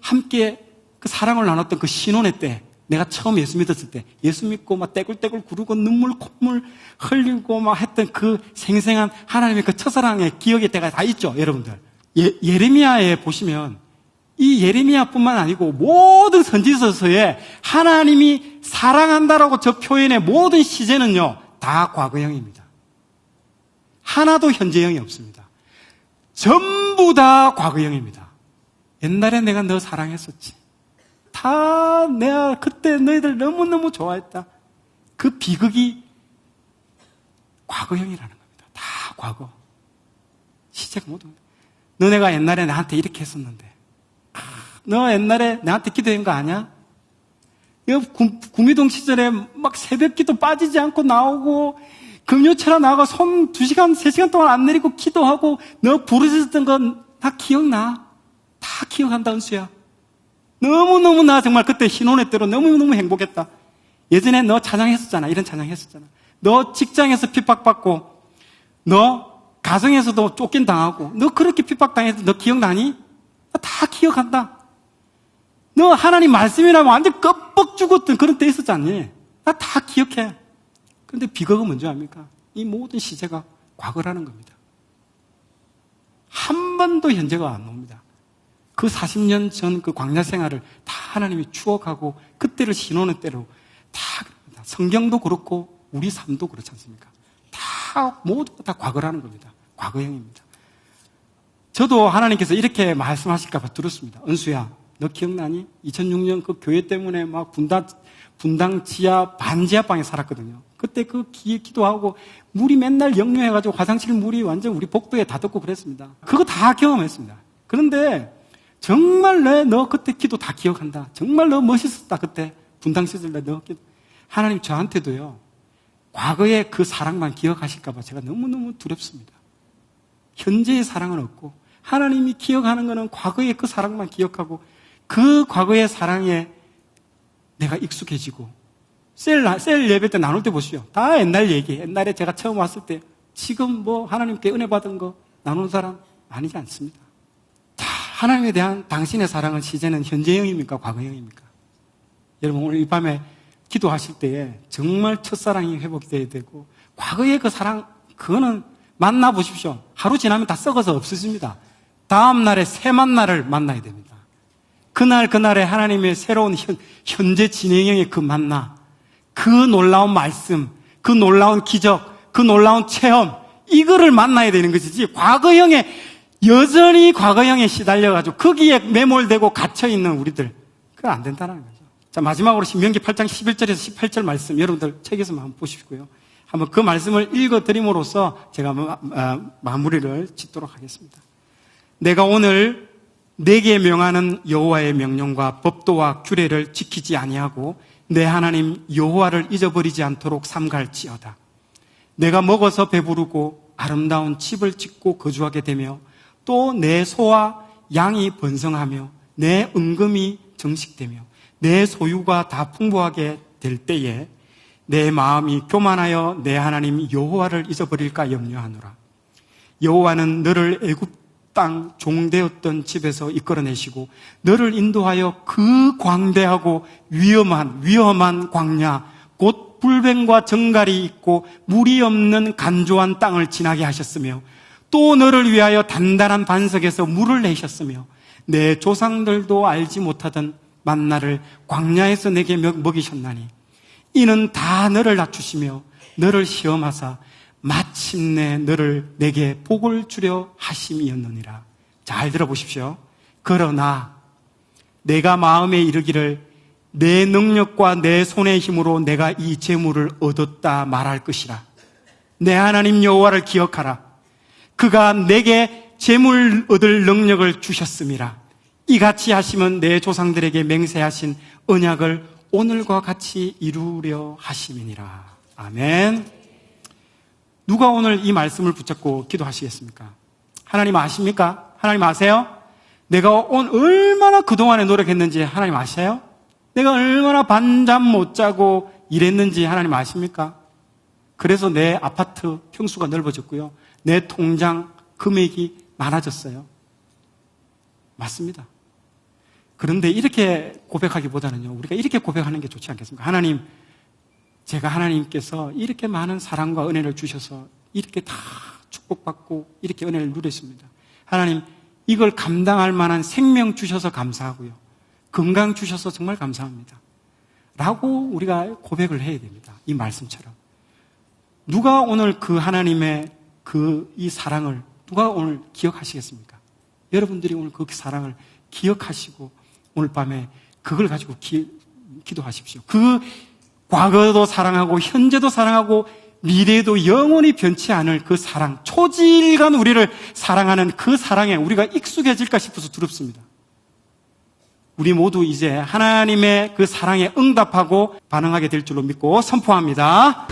함께 그 사랑을 나눴던 그 신혼의 때, 내가 처음 예수 믿었을 때, 예수 믿고 막 떼굴떼굴 구르고 콧물 흘리고 막 했던 그 생생한 하나님의 그 첫사랑의 기억의 때가 다 있죠, 여러분들. 예레미야에 보시면 이 예레미야뿐만 아니고 모든 선지서서에 하나님이 사랑한다라고 저 표현의 모든 시제는요, 다 과거형입니다. 하나도 현재형이 없습니다. 전부 다 과거형입니다. 옛날에 내가 너 사랑했었지. 다 내가 그때 너희들 너무너무 좋아했다. 그 비극이 과거형이라는 겁니다. 다 과거. 시체가 모두. 너네가 옛날에 나한테 이렇게 했었는데. 너 옛날에 나한테 기도한 거 아냐? 구미동 시절에 막 새벽 기도 빠지지 않고 나오고, 금요철에 나가고 손 2시간, 3시간 동안 안 내리고 기도하고, 너 부르짖었던 건 다 기억나. 다 기억한다, 은수야. 너무너무 나 정말 그때 신혼의 때로 너무너무 행복했다. 예전에 너 찬양했었잖아. 이런 찬양했었잖아. 너 직장에서 핍박받고, 너 가정에서도 쫓긴당하고, 너 그렇게 핍박당해서 너 기억나니? 나 다 기억한다. 너 하나님 말씀이라면 완전 껍벅 죽었던 그런 때 있었지 않니? 나 다 기억해. 그런데 비극은 뭔지 압니까? 이 모든 시제가 과거라는 겁니다. 한 번도 현재가 안 옵니다. 그 40년 전 그 광야 생활을 다 하나님이 추억하고 그때를 신호는 때로 다 그럽니다. 성경도 그렇고 우리 삶도 그렇지 않습니까? 다 모두가 다 과거라는 겁니다. 과거형입니다. 저도 하나님께서 이렇게 말씀하실까 봐 들었습니다. 은수야, 너 기억나니? 2006년 그 교회 때문에 막 분당 지하 반지하방에 살았거든요. 그때 그 기도하고 물이 맨날 역류해가지고 화장실 물이 완전 우리 복도에 다 덮고 그랬습니다. 그거 다 경험했습니다. 그런데 정말 너 그때 기도 다 기억한다. 정말 너 멋있었다. 그때 분당 시절 너 기도. 하나님 저한테도요, 과거의 그 사랑만 기억하실까 봐 제가 너무너무 두렵습니다. 현재의 사랑은 없고 하나님이 기억하는 거는 과거의 그 사랑만 기억하고 그 과거의 사랑에 내가 익숙해지고 셀 예배 때 나눌 때 보시오. 다 옛날 얘기. 옛날에 제가 처음 왔을 때 지금 뭐 하나님께 은혜 받은 거 나누는 사람 아니지 않습니다. 다 하나님에 대한 당신의 사랑은 시제는 현재형입니까? 과거형입니까? 여러분 오늘 이 밤에 기도하실 때에 정말 첫사랑이 회복이 돼야 되고 과거의 그 사랑 그거는 만나보십시오. 하루 지나면 다 썩어서 없어집니다. 다음 날에 새 만나를 만나야 됩니다. 그날에 하나님의 새로운 현재 진행형의 그 만나, 그 놀라운 말씀, 그 놀라운 기적, 그 놀라운 체험, 이거를 만나야 되는 것이지 여전히 과거형에 시달려가지고 거기에 매몰되고 갇혀있는 우리들, 그건 안 된다는 거죠. 자, 마지막으로 신명기 8장 11절에서 18절 말씀 여러분들 책에서 한번 보시고요. 한번 그 말씀을 읽어드림으로써 제가 마무리를 짓도록 하겠습니다. 내가 오늘 내게 명하는 여호와의 명령과 법도와 규례를 지키지 아니하고 내 하나님 여호와를 잊어버리지 않도록 삼갈지어다. 내가 먹어서 배부르고 아름다운 집을 짓고 거주하게 되며 또 내 소와 양이 번성하며 내 은금이 정식되며 내 소유가 다 풍부하게 될 때에 내 마음이 교만하여 내 하나님 여호와를 잊어버릴까 염려하노라. 여호와는 너를 애굽 땅 종되었던 집에서 이끌어내시고 너를 인도하여 그 광대하고 위험한 광야 곧 불뱀과 정갈이 있고 물이 없는 간조한 땅을 지나게 하셨으며 또 너를 위하여 단단한 반석에서 물을 내셨으며 내 조상들도 알지 못하던 만나를 광야에서 내게 먹이셨나니 이는 다 너를 낮추시며 너를 시험하사 마침내 너를 내게 복을 주려 하심이었느니라. 잘 들어보십시오. 그러나 내가 마음에 이르기를 내 능력과 내 손의 힘으로 내가 이 재물을 얻었다 말할 것이라. 내 하나님 여호와를 기억하라. 그가 내게 재물 얻을 능력을 주셨음이라. 이같이 하시면 내 조상들에게 맹세하신 언약을 오늘과 같이 이루려 하심이니라. 아멘. 누가 오늘 이 말씀을 붙잡고 기도하시겠습니까? 하나님 아십니까? 하나님 아세요? 내가 얼마나 그동안에 노력했는지 하나님 아세요? 내가 얼마나 밤잠 못 자고 일했는지 하나님 아십니까? 그래서 내 아파트 평수가 넓어졌고요. 내 통장 금액이 많아졌어요. 맞습니다. 그런데 이렇게 고백하기보다는요, 우리가 이렇게 고백하는 게 좋지 않겠습니까? 하나님, 제가 하나님께서 이렇게 많은 사랑과 은혜를 주셔서 이렇게 다 축복받고 이렇게 은혜를 누렸습니다. 하나님, 이걸 감당할 만한 생명 주셔서 감사하고요. 건강 주셔서 정말 감사합니다. 라고 우리가 고백을 해야 됩니다. 이 말씀처럼. 누가 오늘 그 하나님의 이 사랑을 누가 오늘 기억하시겠습니까? 여러분들이 오늘 그 사랑을 기억하시고 오늘 밤에 그걸 가지고 기도하십시오. 그 과거도 사랑하고 현재도 사랑하고 미래에도 영원히 변치 않을 그 사랑, 초지일간 우리를 사랑하는 그 사랑에 우리가 익숙해질까 싶어서 두렵습니다. 우리 모두 이제 하나님의 그 사랑에 응답하고 반응하게 될 줄로 믿고 선포합니다.